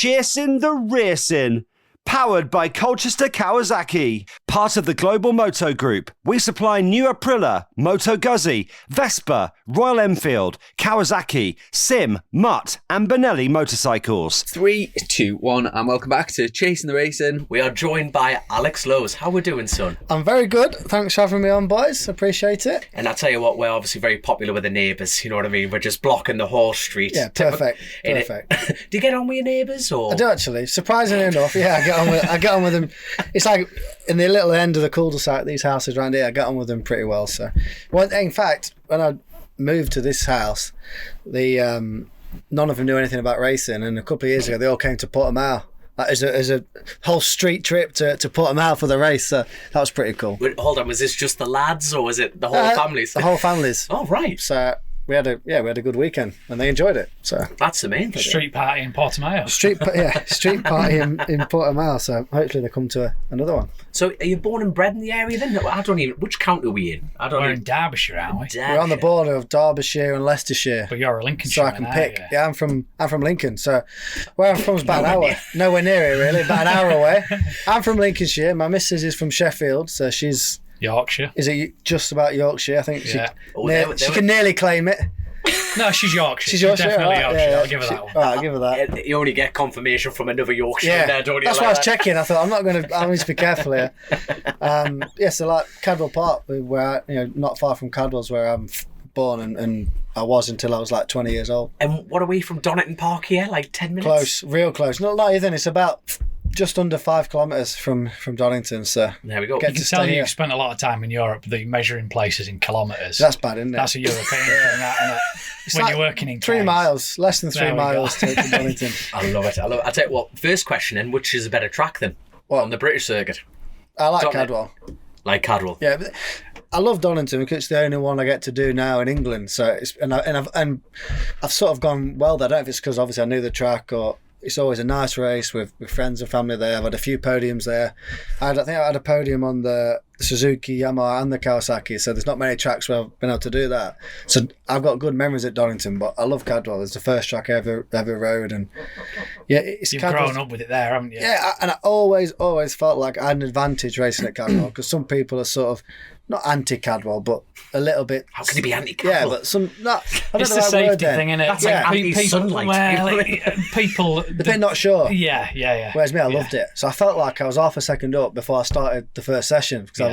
Chasin The Racin. Powered by Colchester Kawasaki. Part of the Global Moto Group, we supply new Aprilia, Moto Guzzi, Vespa, Royal Enfield, Kawasaki, Sim, Mutt and Benelli motorcycles. 3, 2, 1, and welcome back to Chasin The Racin. We are joined by Alex Lowes. How we doing, son? I'm very good. Thanks for having me on, boys. Appreciate it. And I tell you what, we're obviously very popular with the neighbours, you know what I mean? We're just blocking the whole street. Yeah, perfect. Perfect. Do you get on with your neighbours? Or? I do actually. Surprisingly enough, yeah, I get on with them. It's like in the little end of the cul-de-sac, these houses around here, I get on with them pretty well. So, in fact, when I moved to this house, none of them knew anything about racing, and a couple of years ago, they all came to Portimao. As a whole street trip to Portimao for the race, so that was pretty cool. Wait, hold on, was this just the lads, or was it the whole families? The whole families. Oh, right. So we had a good weekend, and they enjoyed it. So that's the main thing. Street party in Portimao. Street party in Portimao. So hopefully they come to another one. So are you born and bred in the area then? I don't even. Which county are we in? We're in Derbyshire, aren't we? We're on the border of Derbyshire and Leicestershire. But you're a Lincolnshire. So I can pick. Yeah, I'm from Lincoln. So where I'm from is about an hour. Nowhere near it really. About an hour away. I'm from Lincolnshire. My missus is from Sheffield, so she's Yorkshire. Is it just about Yorkshire? I think yeah. she can nearly claim it. No, she's Yorkshire. She's Yorkshire. Definitely right, Yorkshire. Yeah, I'll give her that one. All right, I'll give her that. You only get confirmation from another Yorkshire there, don't you? That's why I was checking. I thought I need to be careful here. So like Cadwell Park, where not far from Cadwell's where I'm born and I was until I was like 20 years old. And what are we from Donington Park here? Like 10 minutes? Close, real close. Not even. It's about just under 5 kilometres from Donington. So there we go. You can tell you've spent a lot of time in Europe. The measuring places in kilometres. That's bad, isn't it? That's a European thing, isn't it? It's when like you're working in 3 miles, less than 3 miles to Donington. I love it. I tell you what. First question, then, which is a better track then? What? On the British circuit? I like Cadwell. Like Cadwell. Yeah, but I love Donington because it's the only one I get to do now in England. So I've sort of gone well there. I don't know if it's because obviously I knew the track or it's always a nice race with friends and family there. I've had a few podiums there. I think I had a podium on the Suzuki, Yamaha and the Kawasaki, so there's not many tracks where I've been able to do that. So I've got good memories at Donington, but I love Cadwell. It's the first track I ever rode, and you've grown up with it there, haven't you? Yeah, and I always felt like I had an advantage racing at Cadwell because some people are sort of not anti-Cadwell, but a little bit. How can he be anti-Cadwell? Yeah, but some. Not, I don't it's know the word safety thing, isn't it? That's like anti-sunlight. People. They're not sure. Yeah. Whereas me, I loved it. So I felt like I was half a second up before I started the first session. So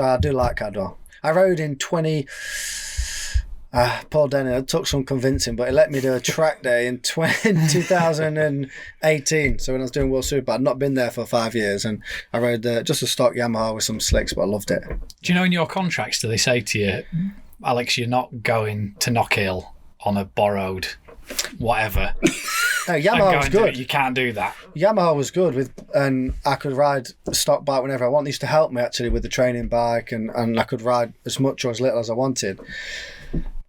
I do like Cadwell. I rode in 20. Paul Denny, it took some convincing, but he let me do a track day in 2018. So when I was doing World Superbike, I'd not been there for 5 years, and I rode just a stock Yamaha with some slicks, but I loved it. Do you know in your contracts, do they say to you, Alex, you're not going to Knockhill on a borrowed whatever? No, Yamaha was good. You can't do that. Yamaha was good and I could ride a stock bike whenever I want. They used to help me actually with the training bike, and I could ride as much or as little as I wanted.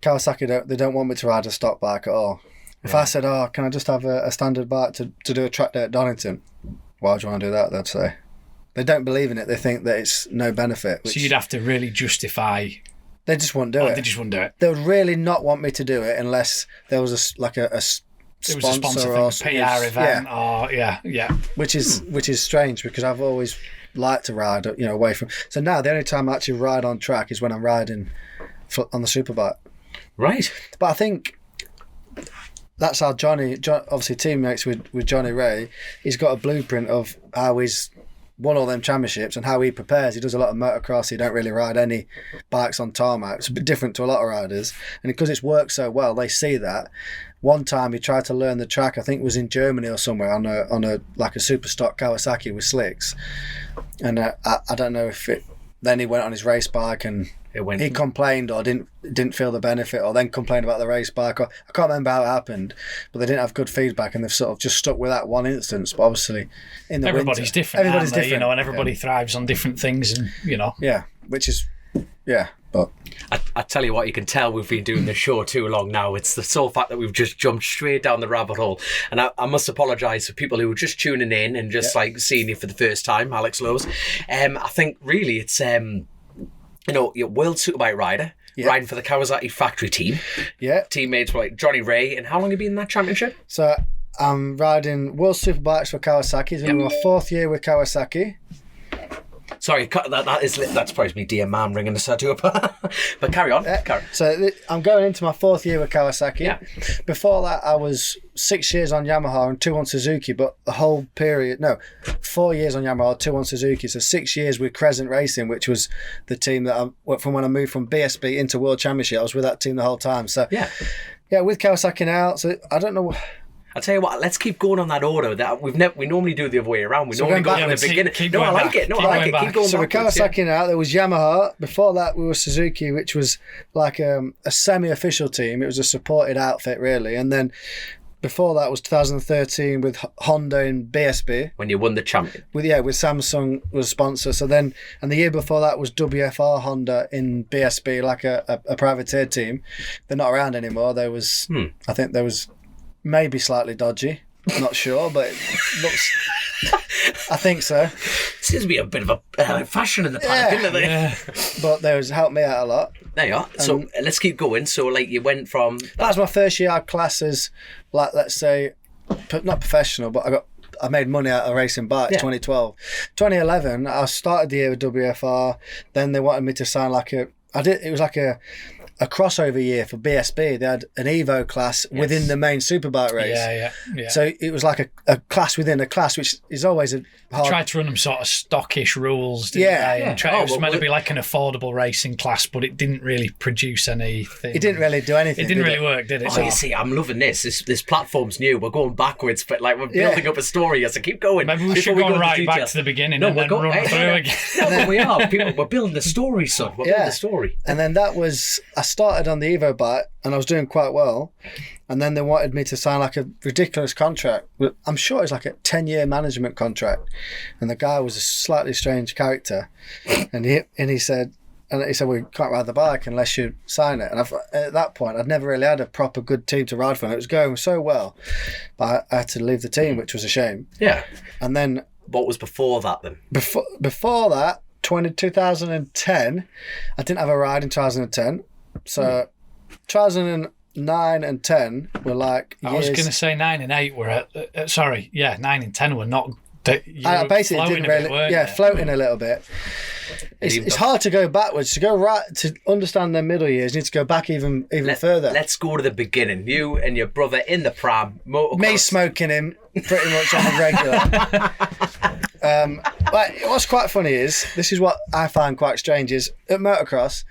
Kawasaki, they don't want me to ride a stock bike at all. If I said, can I just have a standard bike to do a track day at Donington? Why would you want to do that, they'd say. They don't believe in it. They think that it's no benefit. So you'd have to really justify. They just wouldn't do it. They just wouldn't do it. They would really not want me to do it unless there was a sponsor thing, a PR event, which is strange because I've always liked to ride, away from. So now the only time I actually ride on track is when I'm riding on the Superbike. Right. But I think that's how Johnny, obviously teammates with Johnny Ray, he's got a blueprint of how he's won all them championships and how he prepares. He does a lot of motocross. He don't really ride any bikes on tarmac. It's a bit different to a lot of riders. And because it's worked so well, they see that. One time he tried to learn the track, I think it was in Germany or somewhere, on a super stock Kawasaki with slicks. And I don't know if it. Then he went on his race bike and he complained or didn't feel the benefit, or then complained about the race bike. Or, I can't remember how it happened, but they didn't have good feedback, and they've sort of just stuck with that one instance. But obviously, in the everybody's winter, different. Everybody's different, and everybody thrives on different things, and Yeah, which is But I tell you what, you can tell we've been doing this show too long now. It's the sole fact that we've just jumped straight down the rabbit hole. And I must apologise for people who are just tuning in and just seeing you for the first time, Alex Lowes. I think really it's you're World Superbike rider, riding for the Kawasaki factory team. Yeah. Teammates were like Johnny Ray. And how long have you been in that championship? So I'm riding World Superbikes for Kawasaki. It's been my 4th year with Kawasaki. Sorry, that's probably me, dear man, ringing us. I do but carry on. So I'm going into my 4th year with Kawasaki. Yeah. Before that, I was 6 years on Yamaha and 2 on Suzuki, but the whole period, 4 years on Yamaha, 2 on Suzuki. So 6 years with Chasin The Racin, which was the team that from when I moved from BSB into World Championship. I was with that team the whole time. So yeah, with Kawasaki now. So I don't know. I'll tell you what, let's keep going on that order. That we normally do the other way around. We normally go from the beginning. I like it. I like it. Keep going. So with Kawasaki now, there was Yamaha. Before that, we were Suzuki, which was like a semi-official team. It was a supported outfit, really. And then before that was 2013 with Honda in BSB. When you won the champion. With Samsung was a sponsor. So then, and the year before that was WFR Honda in BSB, like a privateer team. They're not around anymore. There was, I think there was maybe slightly dodgy. Not sure, but it looks. I think so. Seems to be a bit of a fashion in the paddock, isn't it? Yeah. But there was helped me out a lot. There you are. So let's keep going. So like you went from. That was my first year. I had classes, like let's say, not professional, but I made money out of racing bikes. 2012, 2011. I started the year with WFR. Then they wanted me to sign it was like a crossover year for BSB. They had an Evo class within the main Superbike race. Yeah. So it was like a class within a class, which is always a hard... Tried to run them sort of stockish rules, didn't they? And it was meant to be like an affordable racing class, but it didn't really produce anything. It didn't really do anything. It didn't really work, did it? Oh, you see, I'm loving this. This platform's new. We're going backwards, but like we're building up a story. So keep going. Maybe we should go right back to the beginning and then run through again. No, but we are. We're building the story, son. We're building the story. And then I started on the Evo bike and I was doing quite well. And then they wanted me to sign like a ridiculous contract. I'm sure it was like a 10-year management contract. And the guy was a slightly strange character. And he said, well, you can't ride the bike unless you sign it. And at that point, I'd never really had a proper good team to ride for. And it was going so well. But I had to leave the team, which was a shame. Yeah. And then... What was before that then? Before that, 2010, I didn't have a ride in 2010. So 2009 and 10 were like years. I was going to say 9 and 8 were 9 and 10 were not. I basically didn't really, floating a little bit. It's hard to go backwards. To go right, to understand their middle years, you need to go back even further. Let's go to the beginning. You and your brother in the pram. Motocross. Me smoking him pretty much on a regular. What's quite funny is, this is what I find quite strange, is at motocross,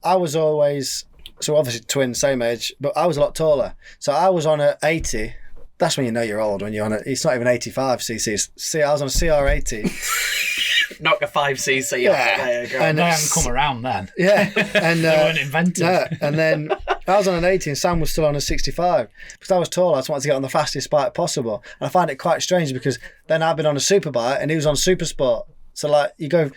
I was always, so obviously twins, same age, but I was a lot taller. So I was on a 80. That's when you know you're old, when you're on it's not even 85 cc's. See, I was on a CR80. Knock a 5cc. Yeah. There you go. And they hadn't come around then. Yeah. And they weren't invented. No. And then I was on an 80 and Sam was still on a 65. Because I was tall, I just wanted to get on the fastest bike possible. And I find it quite strange because then I've been on a Superbike and he was on Super Sport. So like you go...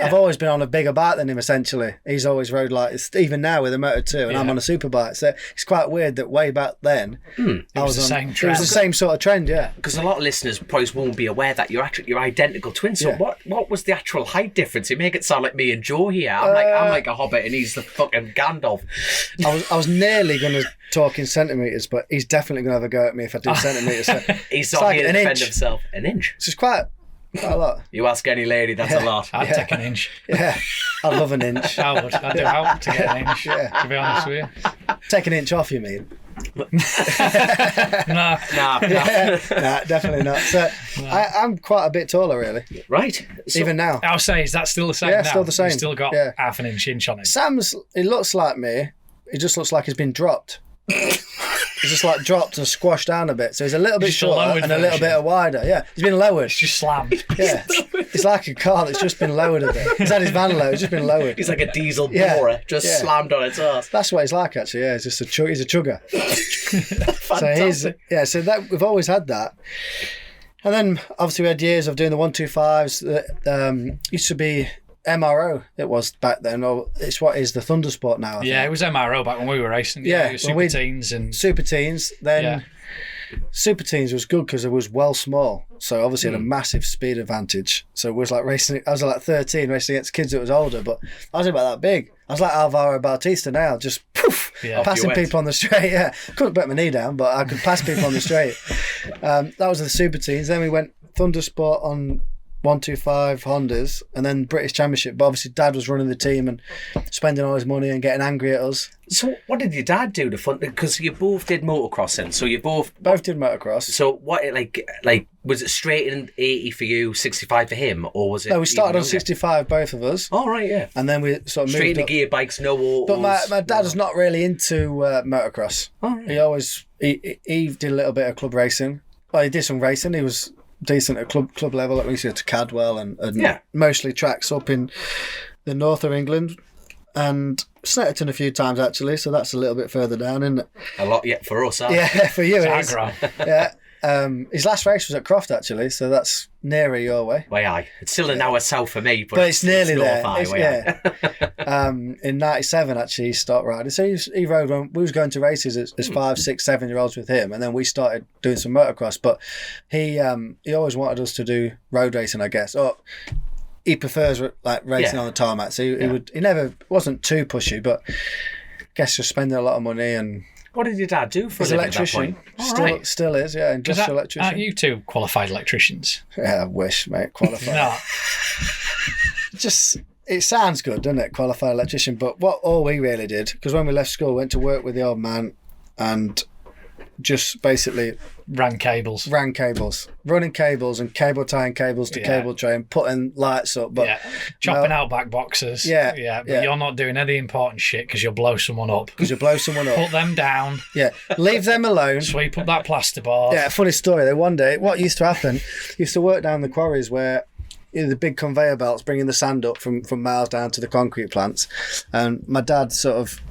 I've always been on a bigger bike than him, essentially. He's always rode even now with a Moto 2, and I'm on a Superbike. So it's quite weird that way back then, it was the same trend. It was the same sort of trend, yeah. Because a lot of listeners probably won't be aware that you're identical twins. So what was the actual height difference? You make it sound like me and Joe here. I'm like a hobbit, and he's the fucking Gandalf. I was nearly going to talk in centimetres, but he's definitely going to have a go at me if I do centimetres. So he's not here to defend himself. An inch. It's quite a lot. You ask any lady, that's a lot. I'd take an inch. Yeah, I'd love an inch. I would. I'd do out to get an inch, to be honest with you. Take an inch off, you mean? Nah, definitely not. So I'm quite a bit taller, really. Right. So, even now. I'll say, is that still the same now? Yeah, still the same. You've still got half an inch on it. Sam's, he looks like me. He just looks like he's been dropped. He's just like dropped and squashed down a bit. So he's a little bit shorter and a little bit wider. Yeah, he's been lowered. It's just slammed. Yeah, it's like a car that's just been lowered a bit. He's had his van low, it's just been lowered. He's like a diesel borer, slammed on its ass. That's what he's like, actually. Yeah, he's just he's a chugger. Fantastic. So that we've always had that. And then obviously we had years of doing the 125s. That used to be MRO, it was back then, or it's what is the Thundersport now. I think. It was MRO back when we were racing. It was Super Teens and Super Teens. Then Super teams was good because it was well small, so obviously had a massive speed advantage. So it was like racing. I was like 13 racing against kids that was older, but I was about that big. I was like Alvaro Bautista now, just poof, passing people on the straight. Yeah, couldn't put my knee down, but I could pass people on the straight. That was the super teams. Then we went Thundersport on 125 Hondas, and then British Championship. But obviously, Dad was running the team and spending all his money and getting angry at us. So, what did your dad do to fund? Because you both did motocrossing, so you both did motocross. So, what like was it straight in 80 for you, 65 for him, or was it? No, we started on 65, both of us. Oh right, yeah. And then we sort of straight moved into gear bikes, no autos. But my dad was not really into motocross. Oh, right. He always he did a little bit of club racing. Well, he did some racing. He was decent at club level. Like we used to go to Cadwell and mostly tracks up in the north of England, and Snetterton a few times actually. So that's a little bit further down, isn't it? A lot, yeah, for us. Yeah, for you it is. Aggro. Yeah. His last race was at Croft actually, so that's nearer your way. Way aye. It's still an hour south for me, but it's nearly there. Aye. In '97 actually he started riding. So he rode when we was going to races as 5, 6, 7-year-olds with him, and then we started doing some motocross. But he always wanted us to do road racing, I guess. Or he prefers like racing on the tarmac. So he never wasn't too pushy, but I guess just spending a lot of money. And what did your dad do for he's a an living electrician? At that point? Still is, yeah, industrial electrician. Aren't you two qualified electricians? Yeah, I wish, mate, qualified. No. Just, it sounds good, doesn't it, qualified electrician? But what all we really did, because when we left school, went to work with the old man and just basically ran cables, running cables and cable tying cables to cable tray and putting lights up. But chopping out back boxes. But you're not doing any important shit because you'll blow someone up. Because you blow someone up. Put them down. Yeah, leave them alone. Sweep up that plasterboard. Yeah, funny story. Though one day, what used to happen, used to work down the quarries where the big conveyor belts bringing the sand up from miles down to the concrete plants, and my dad sort of,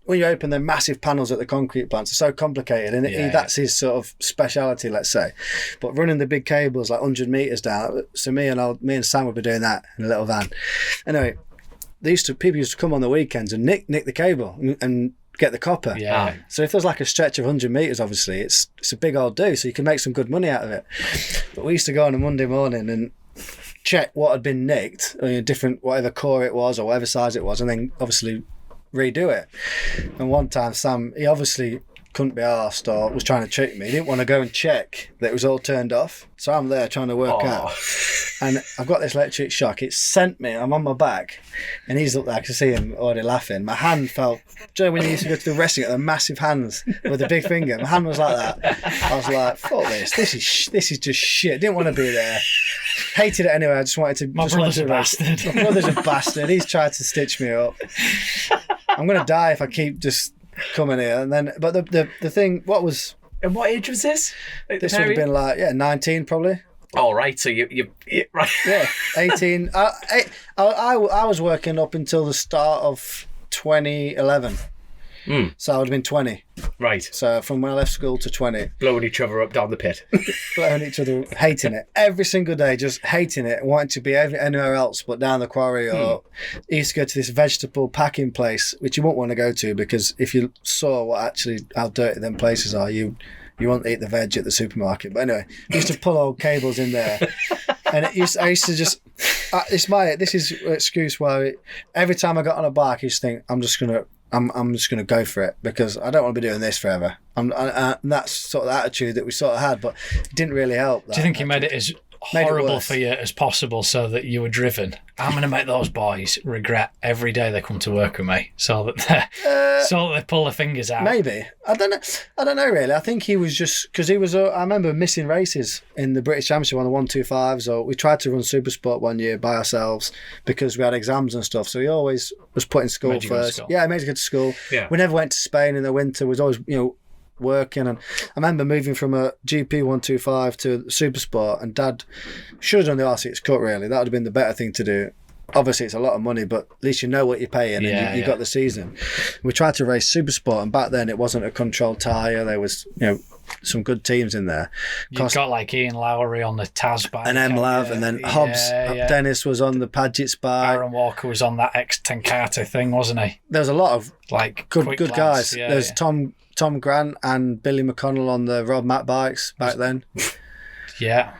when you open the massive panels at the concrete plants, it's so complicated, and that's his sort of speciality, let's say. But running the big cables like 100 metres down, so me and Sam would be doing that in a little van. Anyway, people used to come on the weekends and nick the cable and get the copper. Yeah. So if there's like a stretch of 100 metres, obviously, it's a big old do, so you can make some good money out of it. But we used to go on a Monday morning and check what had been nicked, different, whatever core it was or whatever size it was, and then obviously redo it. And one time Sam, he obviously couldn't be arsed or was trying to trick me. He didn't want to go and check that it was all turned off. So I'm there trying to work out. And I've got this electric shock. It sent me. I'm on my back. And he's up there. I can see him already laughing. My hand felt... Do you know when you used to go to the wrestling, the massive hands with the big finger? My hand was like that. I was like, fuck this. This is just shit. Didn't want to be there. Hated it anyway. I just wanted to... My brother's a bastard. My brother's a bastard. He's tried to stitch me up. I'm going to die if I keep just coming here. And then, but the thing, what was... And what age was this? This would have been like, 19 probably. Oh, right. So you right. Yeah, 18. I was working up until the start of 2011. So I would have been 20. Right. So from when I left school to 20. Blowing each other up down the pit. Blowing each other, hating it. Every single day, just hating it. Wanting to be anywhere else but down the quarry. Or I used to go to this vegetable packing place, which you won't want to go to, because if you saw how dirty them places are, you won't eat the veg at the supermarket. But anyway, I used to pull old cables in there. And I used to just... this is an excuse why every time I got on a bike, I used to think, I'm just going to go for it, because I don't want to be doing this forever. And that's sort of the attitude that we sort of had, but it didn't really help. Do you think he made it as horrible for you as possible so that you were driven? I'm going to make those boys regret every day they come to work with me, so that they pull their fingers out. Maybe. I don't know really. I think he was just, because he was, I remember missing races in the British Championship on the 125s, or we tried to run Supersport one year by ourselves because we had exams and stuff, so he always was put in school first. Yeah, I made to go to school. Yeah. We never went to Spain in the winter. We was always, working. And I remember moving from a GP 125 to Supersport, and Dad should have done the R6 cut really. That would have been the better thing to do. Obviously it's a lot of money, but at least you know what you're paying, and you got the season. We tried to race Supersport, and back then it wasn't a controlled tyre. There was some good teams in there. You've got like Ian Lowry on the Taz bike. And M-Lav, and then Hobbs. Dennis was on the Padgett's bike. Aaron Walker was on that X-Tenkate thing, wasn't he? There was a lot of like good guys. There's Tom Grant and Billy McConnell on the Rob Matt bikes back then. Yeah.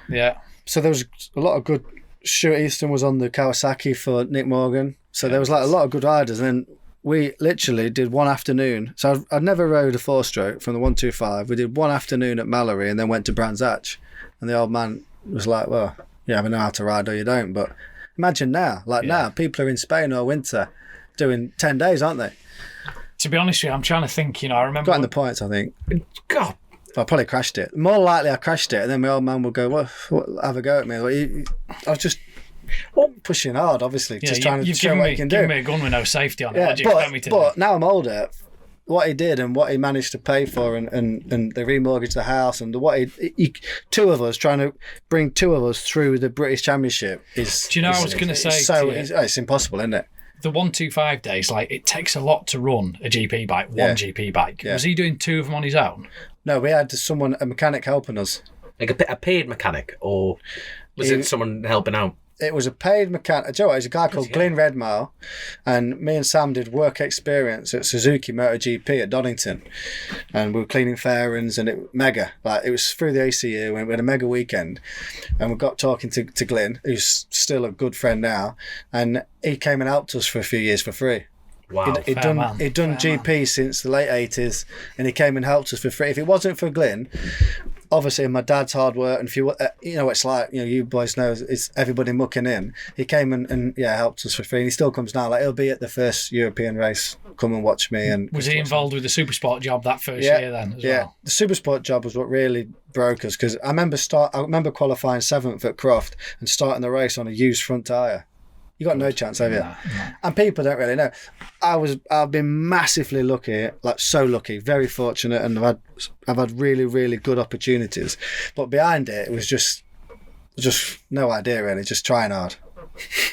So there was a lot of good. Stuart Easton was on the Kawasaki for Nick Morgan. So there was like a lot of good riders. And then we literally did one afternoon. So I'd never rode a 4-stroke from the 125. We did one afternoon at Mallory and then went to Brands Hatch. And the old man was like, well, you either know how to ride or you don't. But imagine now, now, people are in Spain all winter doing 10 days, aren't they? To be honest with you, I'm trying to think, I remember... Gotten the points, I think. God. I probably crashed it. More likely I crashed it, and then my old man would go, well, have a go at me. I was just pushing hard, obviously, just trying to show what you can do. You've given me a gun with no safety on it. What do you expect me to do? But now I'm older, what he did and what he managed to pay for and they remortgaged the house and what two of us trying to bring two of us through the British Championship is... Do you know what I was going to say? It's impossible, isn't it? The 125 days, it takes a lot to run a GP bike, one GP bike. Yeah. Was he doing two of them on his own? No, we had a mechanic helping us. Like a paid mechanic, or was it someone helping out? It was a paid mechanic. Joe, there's a guy called Glyn Redmile, and me and Sam did work experience at Suzuki MotoGP at Donington, and we were cleaning fairings, and it mega. It was through the ACU, and we had a mega weekend, and we got talking to Glyn, who's still a good friend now, and he came and helped us for a few years for free. Wow. He'd done GP since the late 80s, and he came and helped us for free. If it wasn't for Glyn, obviously my dad's hard work, and if you know it's like, you boys know, it's everybody mucking in. He came and helped us for free, and he still comes now. He'll be at the first European race. Come and watch me. And was he involved with the Supersport job that first year then as well? The Supersport job was what really broke us, because I remember qualifying 7th at Croft and starting the race on a used front tyre. You got no chance, have you? No. And people don't really know. I've been massively lucky, so lucky, very fortunate, and I've had really, really good opportunities. But behind it was just no idea really, just trying hard.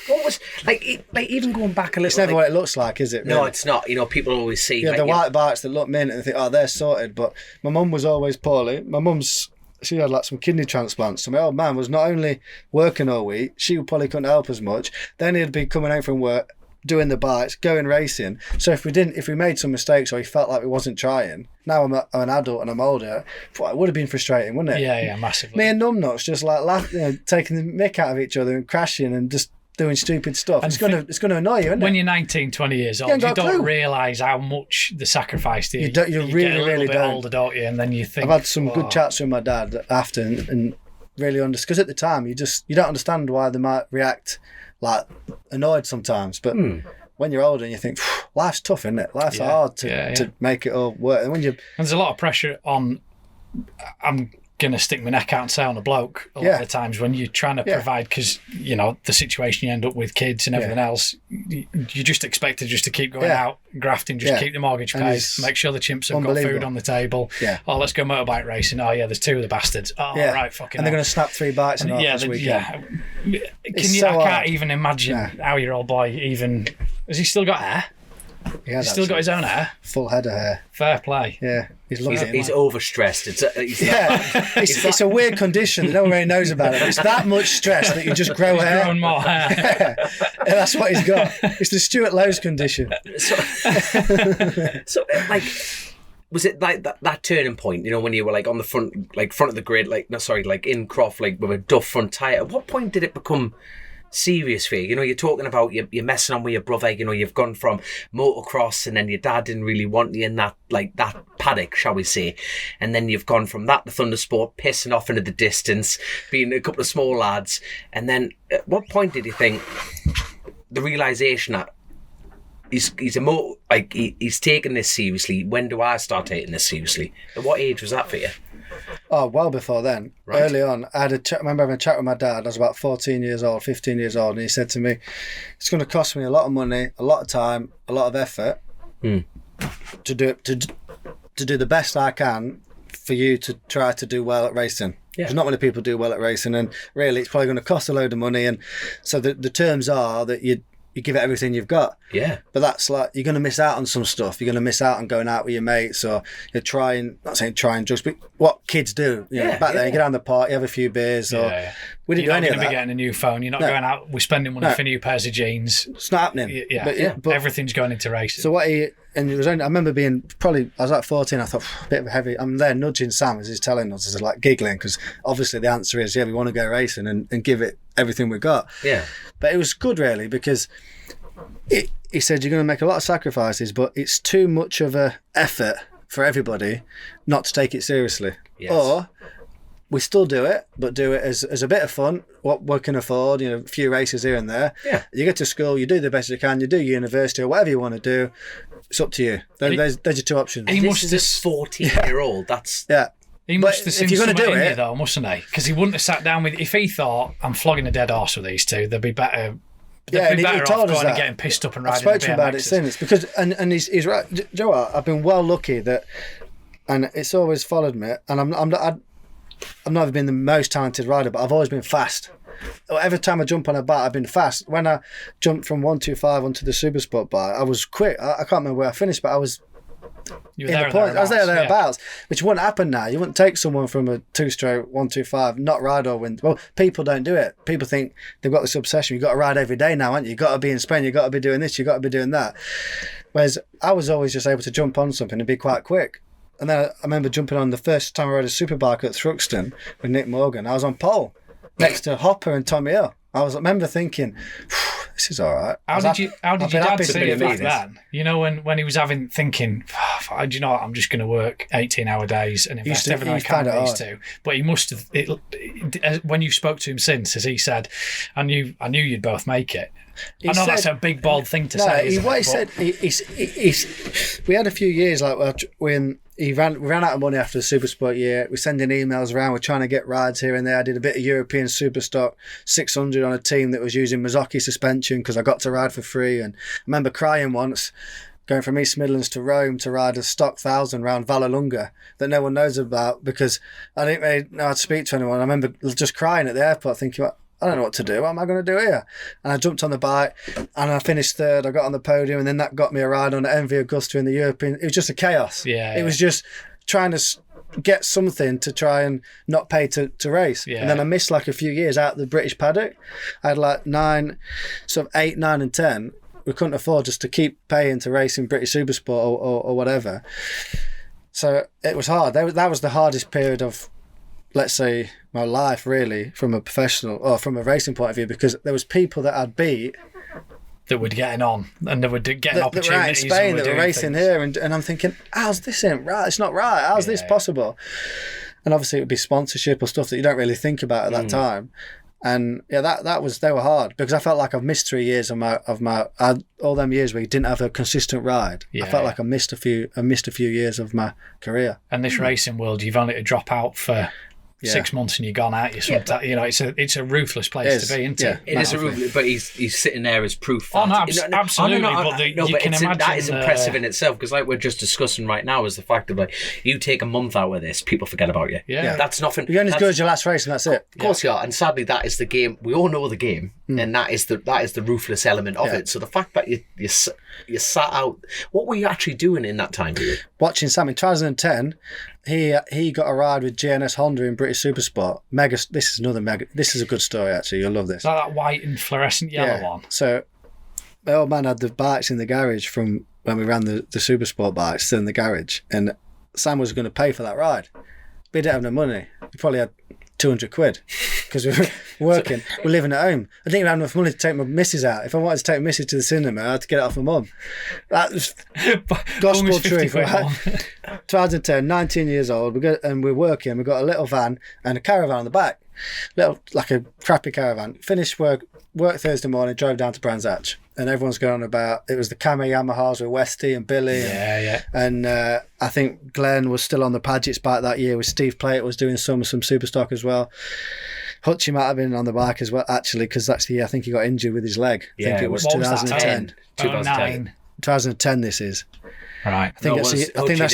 What was even going back a little? It's never what it looks like, is it? Really? No, it's not. People always see the white bikes that look mint and think, oh, they're sorted. But my mum was always poorly. She had some kidney transplants. So my old man was not only working all week, she probably couldn't help as much. Then he'd be coming home from work, doing the bikes, going racing. So if we made some mistakes or he felt like we wasn't trying, now I'm an adult and I'm older, it would have been frustrating, wouldn't it? Yeah, massively. Me and numbnuts just laughing, taking the mick out of each other and crashing and just doing stupid stuff. It's going to annoy you, isn't it? When you're 19, 20 years old, you don't realise how much the sacrifice you really, get a really bit don't. Older, don't you? And then you think... I've had some good chats with my dad after and really understand, because at the time you don't understand why they might react annoyed sometimes, but when you're older and you think, life's tough, isn't it? Life's hard to make it all work. And there's a lot of pressure on... I'm going to stick my neck out and say on a bloke a lot of the times when you're trying to provide, because the situation you end up with, kids and everything else, you're just expected just to keep going out grafting, keep the mortgage paid, make sure the chimps have got food on the table. Let's go motorbike racing. There's two of the bastards. Right, fucking and they're going to snap 3 bikes and this weekend. I can't even imagine how your old boy even... Has he still got hair? He's still got his own hair? Full head of hair. Fair play. Yeah. He's overstressed. It's a weird condition that no one really knows about it. It's that much stress that you just grow hair. Growing more hair. That's what he's got. It's the Stuart Lowe's condition. So was it that turning point, when you were on the front of the grid, in Croft, with a Duff front tyre? At what point did it become serious for you? You're talking about you're messing on with your brother. You've gone from motocross, and then your dad didn't really want you in that that paddock, shall we say, and then you've gone from that to Thundersport, pissing off into the distance, being a couple of small lads, and then at what point did you think the realisation that he's taking this seriously? When do I start taking this seriously? At what age was that for you? Oh, well before then. Right. Early on, I remember having a chat with my dad. I was about 15 years old, and he said to me, it's going to cost me a lot of money, a lot of time, a lot of effort to do the best I can for you to try to do well at racing. There's not many people do well at racing, and really it's probably going to cost a load of money. And so the terms are that you give it everything you've got. Yeah. But that's like, you're going to miss out on some stuff. You're going to miss out on going out with your mates, or you're not saying trying drugs, but what kids do. You know, back then, you get down the park, you have a few beers, or we didn't do any of that. You're not going to be getting a new phone. You're not going out, we're spending money for new pairs of jeans. It's not happening. But everything's going into racing. So it was only, I remember being I was like 14, I thought, a bit of a heavy, I'm there nudging Sam as he's telling us, as like giggling, because obviously the answer is, we want to go racing and give it everything we've got. Yeah. But it was good, really, because he said, you're going to make a lot of sacrifices, but it's too much of a effort for everybody not to take it seriously. Yes. Or we still do it, but do it as a bit of fun, what we can afford, a few races here and there. Yeah. You get to school, you do the best you can, you do university or whatever you want to do. It's up to you. There's your two options. This is a 14-year-old. That's... Yeah. He must have seen something in it, you, though, mustn't he? Because he wouldn't have sat down with... If he thought, I'm flogging a dead horse with these two, they'd be better... They'd be better off going and getting pissed up and riding. I spoke to him about it since, because and he's right. Do you know what? I've been well lucky that, and it's always followed me. And I've never been the most talented rider, but I've always been fast. Every time I jump on a bike, I've been fast. When I jumped from 125 onto the Super Sport bike, I was quick. I can't remember where I finished, but I was. You were there I was thereabouts, which wouldn't happen now. You wouldn't take someone from a 2-stroke 125, not ride or win. Well, people don't do it. People think they've got this obsession. You've got to ride every day now, haven't you? You've got to be in Spain. You've got to be doing this. You've got to be doing that. Whereas I was always just able to jump on something and be quite quick. And then I remember jumping on the first time I rode a Superbike at Thruxton with Nick Morgan. I was on pole next to Hopper and Tommy Hill. I remember thinking, this is all right. How did your dad see it back then? When he was thinking, do you know what, I'm just going to work 18-hour days and invest everything I can in these two. But he must have, when you spoke to him since, as he said, I knew you'd both make it. I know that's a big, bold thing to say. We had a few years when we ran out of money after the Super Sport year. We're sending emails around. We're trying to get rides here and there. I did a bit of European Superstock 600 on a team that was using Mazzocchi suspension because I got to ride for free. And I remember crying once, going from East Midlands to Rome to ride a stock 1000 round Vallelunga that no one knows about because I didn't really know how to speak to anyone. I remember just crying at the airport thinking, I don't know what to do. What am I going to do here? And I jumped on the bike and I finished third. I got on the podium and then that got me a ride on the MV Augusta in the European. It was just a chaos. It was just trying to get something to try and not pay to race. And then I missed a few years out of the British paddock. I had 8, 9 and 10. We couldn't afford just to keep paying to race in British Supersport or whatever. So it was hard. That was the hardest period of, let's say, my life, really, from a professional or from a racing point of view, because there was people that I'd beat that were getting on and they were getting opportunities. That were out in Spain, that were racing here, and I'm thinking, how's this ain't right? It's not right. How's this possible? And obviously it would be sponsorship or stuff that you don't really think about at that time. And they were hard because I felt like I've missed 3 years of all them years where you didn't have a consistent ride. I felt like I missed a few years of my career. And this racing world, you've only to drop out for 6 months and you're gone out. It's a ruthless place to be, isn't it? It is a ruthless, but he's sitting there as proof. Absolutely. You can imagine that is impressive in itself because, like we're just discussing right now, is the fact of you take a month out with this, people forget about you. That's nothing. You're only as good as your last race, and that's it. Of course you are, and sadly, that is the game. We all know the game, and that is the ruthless element of it. So the fact that you sat out, what were you actually doing in that time period? Watching Sam in 2010. He got a ride with GNS Honda in British Supersport. This is a good story, actually. You'll love this. That white and fluorescent yellow one. So my old man had the bikes in the garage from when we ran the Supersport bikes still in the garage, and Sam was going to pay for that ride. We didn't have no money. We probably had 200 quid because we were working. We're living at home. I didn't even have enough money to take my missus out. If I wanted to take my missus to the cinema, I had to get it off my mum. That was gospel truth. 2010, 19 years old, we're working. We've got a little van and a caravan on the back. Like a crappy caravan. Finished work Thursday morning, drove down to Brands Hatch. And everyone's going on about, it was the Camo Yamahas with Westy and Billy. And I think Glenn was still on the Padgett's bike that year with Steve Plate was doing some Superstock as well. Hutchie might have been on the bike as well, actually, because that's the year I think he got injured with his leg. I think it was 2010. 2009. 2010 this is. Right. I think that's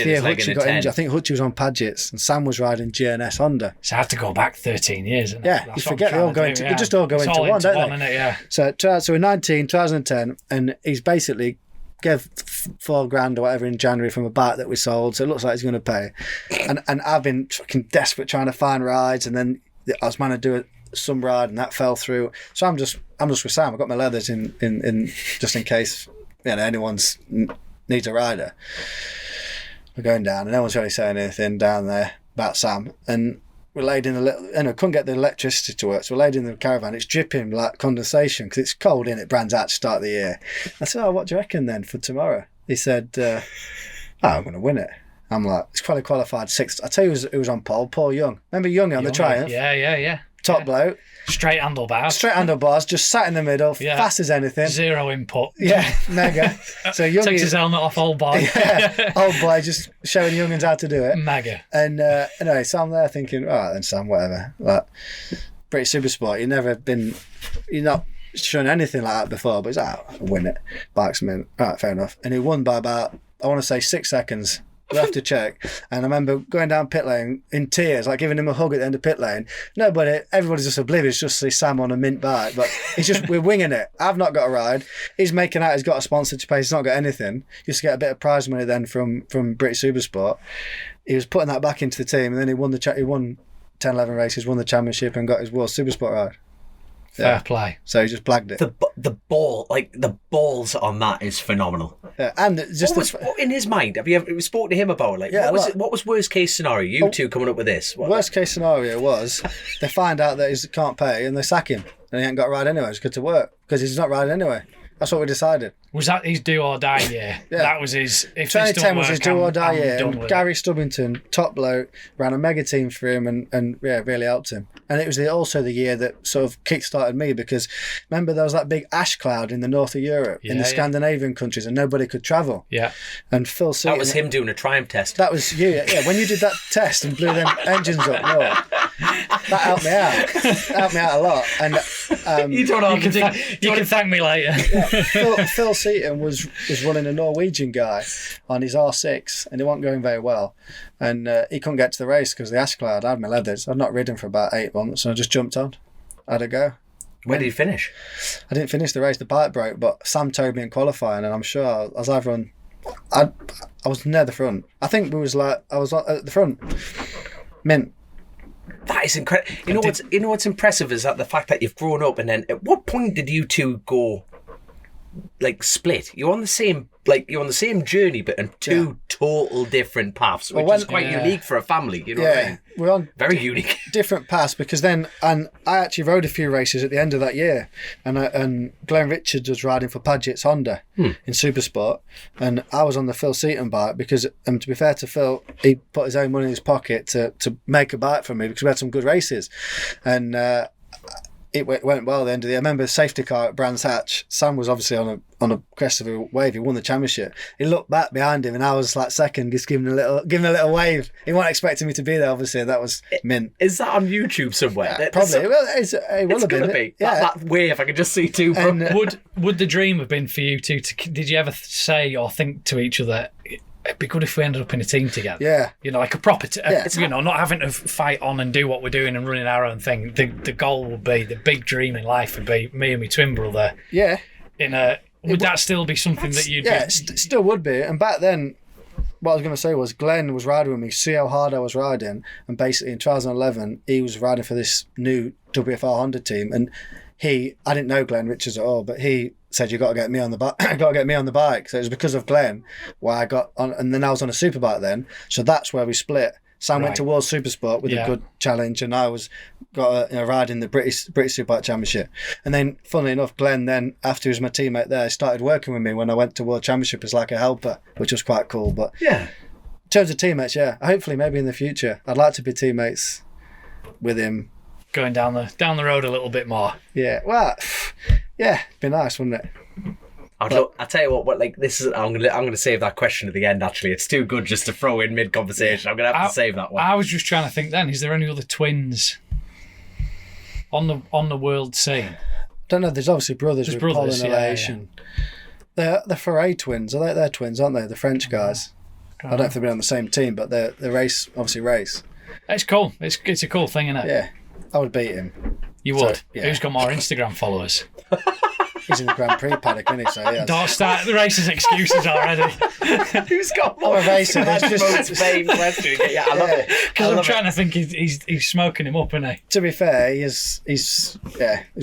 the year Hutchie got injured. I think Hutchie was on Padgett's and Sam was riding GNS Honda. So I have to go back 13 years. Isn't it? Yeah, you forget they all go into. They just all go into one, don't they? Yeah. So in 2010, and he's basically gave $4,000 or whatever in January from a bike that we sold. So it looks like he's going to pay. And I've been fucking desperate trying to find rides, and then I was meant to do some ride, and that fell through. So I'm just with Sam. I've got my leathers in just in case anyone's needs a rider. We're going down, and no one's really saying anything down there about Sam. And we're laid in couldn't get the electricity to work, so we're laid in the caravan. It's dripping like condensation because it's cold in it. Brands out to start the year. I said, "Oh, what do you reckon then for tomorrow?" He said, I'm going to win it. I'm like, it's probably qualified sixth. I tell you, it was on pole. Paul Young. Remember Young on the Triumph? Yeah. Top bloke. Straight handlebars, just sat in the middle, fast as anything. Zero input. Yeah, mega. So Young takes his helmet off, old boy. Yeah, old boy, just showing youngins how to do it. Mega. And anyway, so I'm there thinking, all right then, Sam, whatever. Like, British Supersport, you're not shown anything like that before, but he's I'll win it. Bikes him in. All right, fair enough. And he won by about, I want to say 6 seconds. We'll have to check. And I remember going down pit lane in tears, like giving him a hug at the end of pit lane. Everybody's just oblivious, just see Sam on a mint bike. But we're winging it. I've not got a ride. He's making out he's got a sponsor to pay. He's not got anything. Used to get a bit of prize money then from British Supersport. He was putting that back into the team, and then he won 10, 11 races, won the championship, and got his World Supersport ride. Fair play. So he just blagged it. The balls on that is phenomenal. Yeah, and just what in his mind? Have you ever spoken to him about what was worst case scenario? You two coming up with this? Worst case scenario was they find out that he can't pay and they sack him and he ain't got a ride anyway. He's good to work because he's not riding anyway. That's what we decided. Was that his do or die year? Yeah. That was his. If 2010 was his do or die year. And Gary Stubbington, top bloke, ran a mega team for him and really helped him. And it was also the year that sort of kick-started me because remember there was that big ash cloud in the north of Europe, in the Scandinavian countries, and nobody could travel. Yeah. And Phil Seaton, that was him doing a Triumph test. That was you, yeah. When you did that test and blew them engines up north, that helped me out. That helped me out a lot. And you can thank me later. Yeah, Phil Seaton was running a Norwegian guy on his R6 and it wasn't going very well. And he couldn't get to the race because of the ash cloud. I had my leathers. I'd not ridden for about 8 months and I just jumped on. I had a go. Where did he finish? I didn't finish the race. The bike broke, but Sam towed me in qualifying and I'm sure I was either on... I was near the front. I think I was at the front. Mint. That is incredible. You know what's impressive is that the fact that you've grown up and then at what point did you two go split? You're on the same journey but on two total different paths, which is quite unique for a family, you know what I mean? We're on very unique different paths because then and I actually rode a few races at the end of that year and Glenn Richards was riding for Padgett's Honda in Supersport and I was on the Phil Seaton bike because to be fair to Phil, he put his own money in his pocket to make a bike for me because we had some good races and it went well at the end of the year. I remember the safety car at Brands Hatch. Sam was obviously on a crest of a wave. He won the championship. He looked back behind him and I was like second, just giving a little wave. He wasn't expecting me to be there, obviously. That was mint. Is that on YouTube somewhere? Yeah, probably. It will have been. Be. Yeah. That wave, I can just see two. And, would the dream have been for you two did you ever say or think to each other, it'd be good if we ended up in a team together? Yeah. Like a proper not having to fight on and do what we're doing and running our own thing. The goal would be, the big dream in life would be me and my twin brother. Yeah. Would that still be something that you'd... Yeah, still would be. And back then, what I was going to say was Glenn was riding with me, see how hard I was riding. And basically in 2011, he was riding for this new WFR Honda team. And I didn't know Glenn Richards at all, but he said, you got to get me on the bike. So it was because of Glenn why I got on, and then I was on a superbike then. So that's where we split. Sam went to World Supersport with a good challenge, and I got a ride in the British Superbike Championship. And then, funnily enough, Glenn then, after he was my teammate there, started working with me when I went to World Championship as like a helper, which was quite cool. But in terms of teammates, hopefully maybe in the future, I'd like to be teammates with him. Going down the road a little bit more. Yeah, well, it'd be nice, wouldn't it? I tell you what, this is. I'm gonna save that question at the end. Actually, it's too good just to throw in mid conversation. I'm gonna have to save that one. I was just trying to think. Then, is there any other twins on the world scene? Don't know. There's obviously brothers with Paul and Elias. The Ferrari twins, they're twins, aren't they? The French guys. I don't know if they've been on the same team, but they race. It's cool. It's a cool thing, isn't it? Yeah, I would beat him. You would? So, yeah. Who's got more Instagram followers? He's in the Grand Prix paddock, isn't he? So, yeah. Don't start the racist excuses already. Who's got more? I'm a racer. That's the most vain question. Yeah, I love it. Because I'm trying to think he's smoking him up, isn't he? To be fair, he's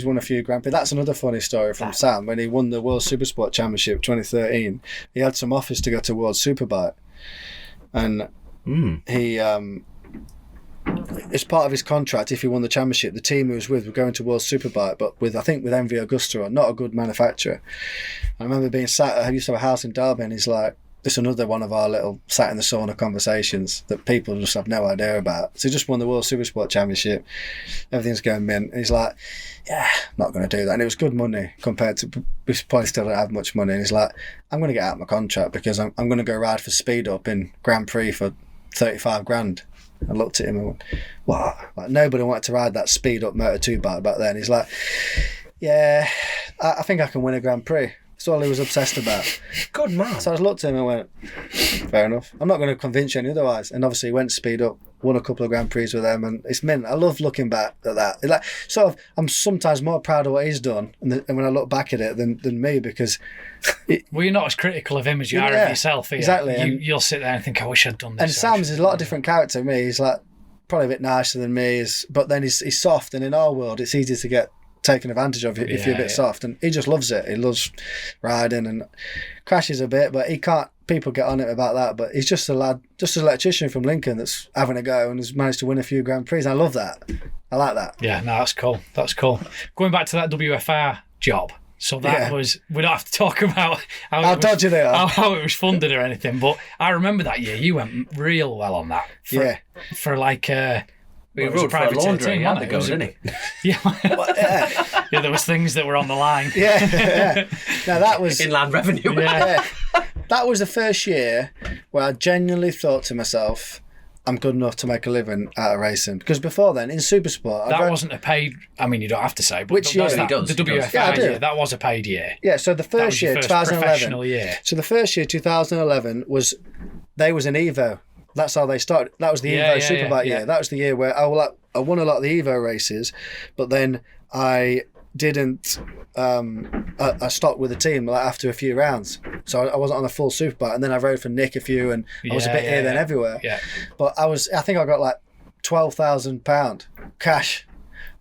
won a few Grand Prix. That's another funny story from Sam. When he won the World Supersport Championship 2013, he had some offers to go to World Superbike. And he... as part of his contract, if he won the championship, the team he was with were going to World Superbike, but with MV Agusta, not a good manufacturer. I remember being sat, I used to have a house in Derby, and he's like, this is another one of our little sat in the sauna conversations that people just have no idea about. So he just won the World Supersport Championship, everything's going mint, and he's like, yeah, not going to do that. And it was good money compared to, we probably still don't have much money, and he's like, I'm going to get out of my contract because I'm going to go ride for Speed Up in Grand Prix for 35 grand. I looked at him and went, what? Like, nobody wanted to ride that Speed Up Moto 2 bike back then. He's like, yeah, I think I can win a Grand Prix. That's all he was obsessed about. Good man. So I looked at him and went, fair enough. I'm not going to convince you any otherwise. And obviously he went Speed Up, won a couple of Grand Prix with them, and it's mint. I love looking back at that. It's like, sort of, I'm sometimes more proud of what he's done and when I look back at it than me, because... Well, you're not as critical of him as you are of yourself. Exactly. You'll sit there and think, I wish I'd done this. And Sam's is a lot of different character to me. He's like probably a bit nicer than me, but then he's soft, and in our world it's easy to get taken advantage of if you're a bit soft, and he just loves it. He loves riding and crashes a bit, but he can't, people get on it about that, but he's just a lad, just an electrician from Lincoln that's having a go and has managed to win a few Grand Prix. And I love that. I like that. Yeah, no, that's cool. Going back to that WFR job, so that was, we don't have to talk about how dodgy they are, how it was funded or anything, but I remember that year you went real well on that for like we rode for a laundry a month ago, didn't he? Yeah. There was things that were on the line. Yeah. Now that was inland revenue. Yeah. That was the first year where I genuinely thought to myself, I'm good enough to make a living out of racing. Because before then, in Supersport... That wasn't a paid... I mean, you don't have to say, but which year? The WFR year, that was a paid year. Yeah, so the first year, 2011... professional year. So the first year, 2011, they was an Evo. That's how they started. That was the Evo Superbike year. That was the year where I won a lot of the Evo races, but then I didn't... I stopped with the team after a few rounds, so I wasn't on a full Superbike, and then I rode for Nick a few, and I was a bit here then everywhere. Yeah. But I think I got like £12,000 cash.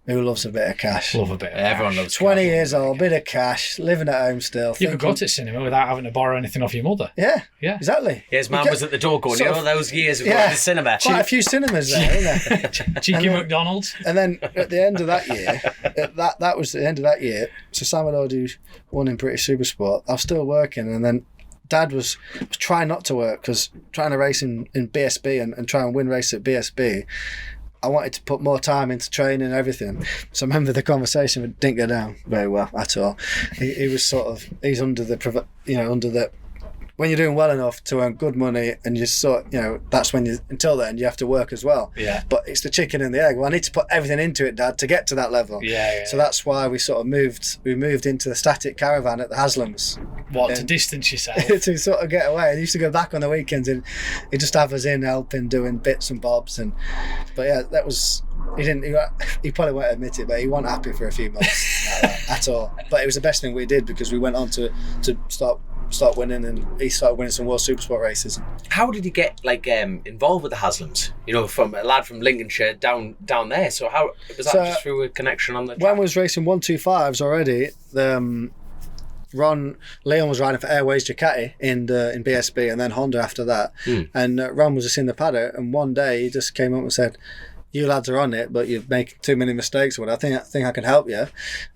Who loves a bit of cash? Love a bit of Everyone cash. loves 20 years old, bit of cash, living at home still. You could go to cinema without having to borrow anything off your mother. Yeah, exactly. Yeah, his mum was at the door going, those years we went to the cinema. Quite a few cinemas there, isn't there? Cheeky McDonald's. And then at the end of that year, that was the end of that year, so Sam had already won in British Supersport. I was still working, and then Dad was trying not to work, because trying to race in BSB and try and win races at BSB, I wanted to put more time into training and everything. So I remember the conversation, it didn't go down very well at all. He was sort of, he's under the, when you're doing well enough to earn good money, and you that's when until then you have to work as well. Yeah. But it's the chicken and the egg. Well, I need to put everything into it, Dad, to get to that level. Yeah. So that's why we sort of moved into the static caravan at the Haslam's. What, to distance yourself? To sort of get away. I used to go back on the weekends, and he'd just have us in helping, doing bits and bobs. But yeah, that was, he probably won't admit it, but he wasn't happy for a few months at all. But it was the best thing we did, because we went on to start winning, and he started winning some World Supersport races. How did he get involved with the Haslams? From a lad from Lincolnshire down there. So how was that? Just through a connection on the track? When we was racing 125s already, Leon was riding for Airways Ducati in BSB, and then Honda after that. And Ron was just in the paddock, and one day he just came up and said, you lads are on it, but you're making too many mistakes. I think I can help you.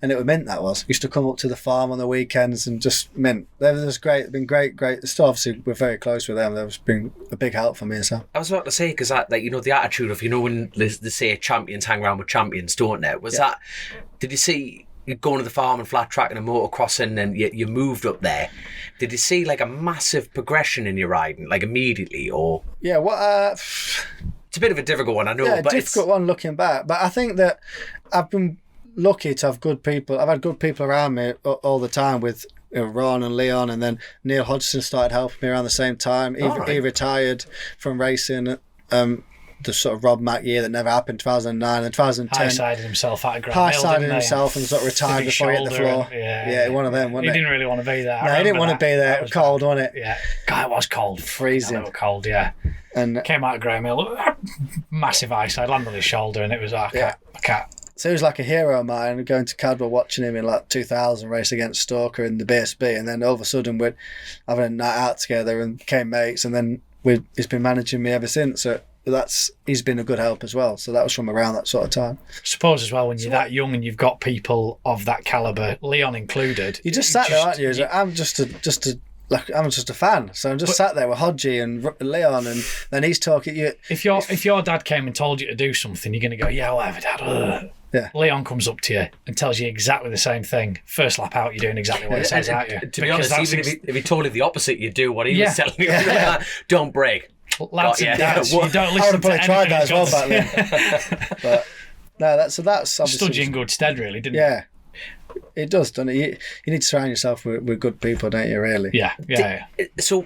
And it was mint, that was. We used to come up to the farm on the weekends and just mint. They were just great. They've been great. Still, obviously, we're very close with them. They've been a big help for me and so. I was about to say, because the attitude of, when they say champions hang around with champions, don't they? That, did you see you going to the farm and flat track and motocrossing, and you moved up there? Did you see a massive progression in your riding, immediately, or? Yeah, it's a bit of a difficult one, I know. Yeah, but difficult one looking back. But I think that I've been lucky to have good people. I've had good people around me all the time with Ron and Leon, and then Neil Hodgson started helping me around the same time. He retired from racing. The sort of Rob Mack year that never happened, 2009 and 2010. High-sided himself out of Graham High-sided himself and sort of retired before he hit the floor. And, one of them, wasn't he didn't really want to be there. No, he didn't want to be there. It was cold, wasn't it? Yeah. God, it was cold. Freezing. It was cold, yeah. And came out of Graham Hill, massive eyesight, landed on his shoulder, and it was like, I can't. So he was like a hero of mine, going to Cadwell, watching him in like 2000 race against Stalker in the BSB, and then all of a sudden we're having a night out together and became mates, and then he's been managing me ever since. So he's been a good help as well. So that was from around that sort of time. I suppose as well, when you're that young and you've got people of that calibre, Leon included. You just sat there, aren't you? I'm just a fan, so I'm just sat there with Hodgie and Leon, and then he's talking. If your dad came and told you to do something, you're going to go, yeah, whatever, Dad. Yeah. Leon comes up to you and tells you exactly the same thing. First lap out, you're doing exactly what he says, aren't you? To be honest, even if he told you the opposite, you do what he was telling you. Don't brake. Lads and dads, you don't I would listen have probably to tried that as well anything back then. But no, that's obviously stood you in good stead, really, didn't it? Yeah. It does, doesn't it? You need to surround yourself with good people, don't you, really? Yeah. So,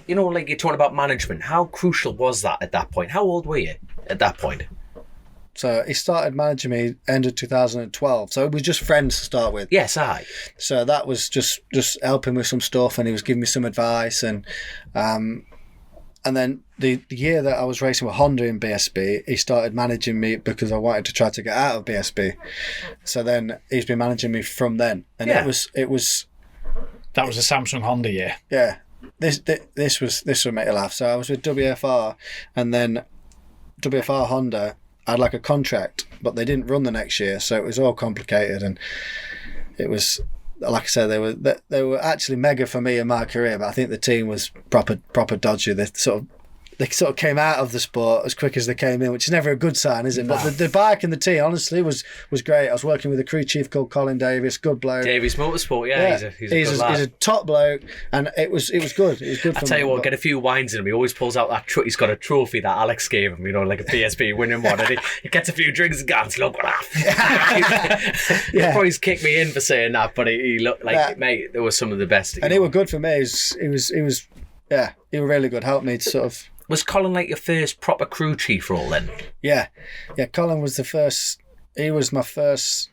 like you're talking about management, how crucial was that at that point? How old were you at that point? So he started managing me end of 2012. So it was just friends to start with. Yes, aye. So that was just helping with some stuff, and he was giving me some advice, and then the year that I was racing with Honda in BSB, he started managing me because I wanted to try to get out of BSB. So then he's been managing me from then, and it was. That was a Samsung Honda year. Yeah, this would make you laugh. So I was with WFR, and then WFR Honda had like a contract, but they didn't run the next year, so it was all complicated, and it was. Like I said, they were actually mega for me in my career, but I think the team was proper dodgy. They sort of came out of the sport as quick as they came in, which is never a good sign, is it? No. But the bike and the team, honestly, was great. I was working with a crew chief called Colin Davis, good bloke. Davies Motorsport, he's a good lad. He's a top bloke, and it was good. It was good. I tell you what, get a few wines in him. He always pulls out that. He's got a trophy that Alex gave him, like a PSP winning one, and he gets a few drinks and goes, "Look what He'll probably kick me in for saying that, but he looked like mate. There was some of the best. And he was good for me. He was really good. Helped me to sort of. Was Colin like your first proper crew chief role then? Yeah. Colin was the first. He was my first,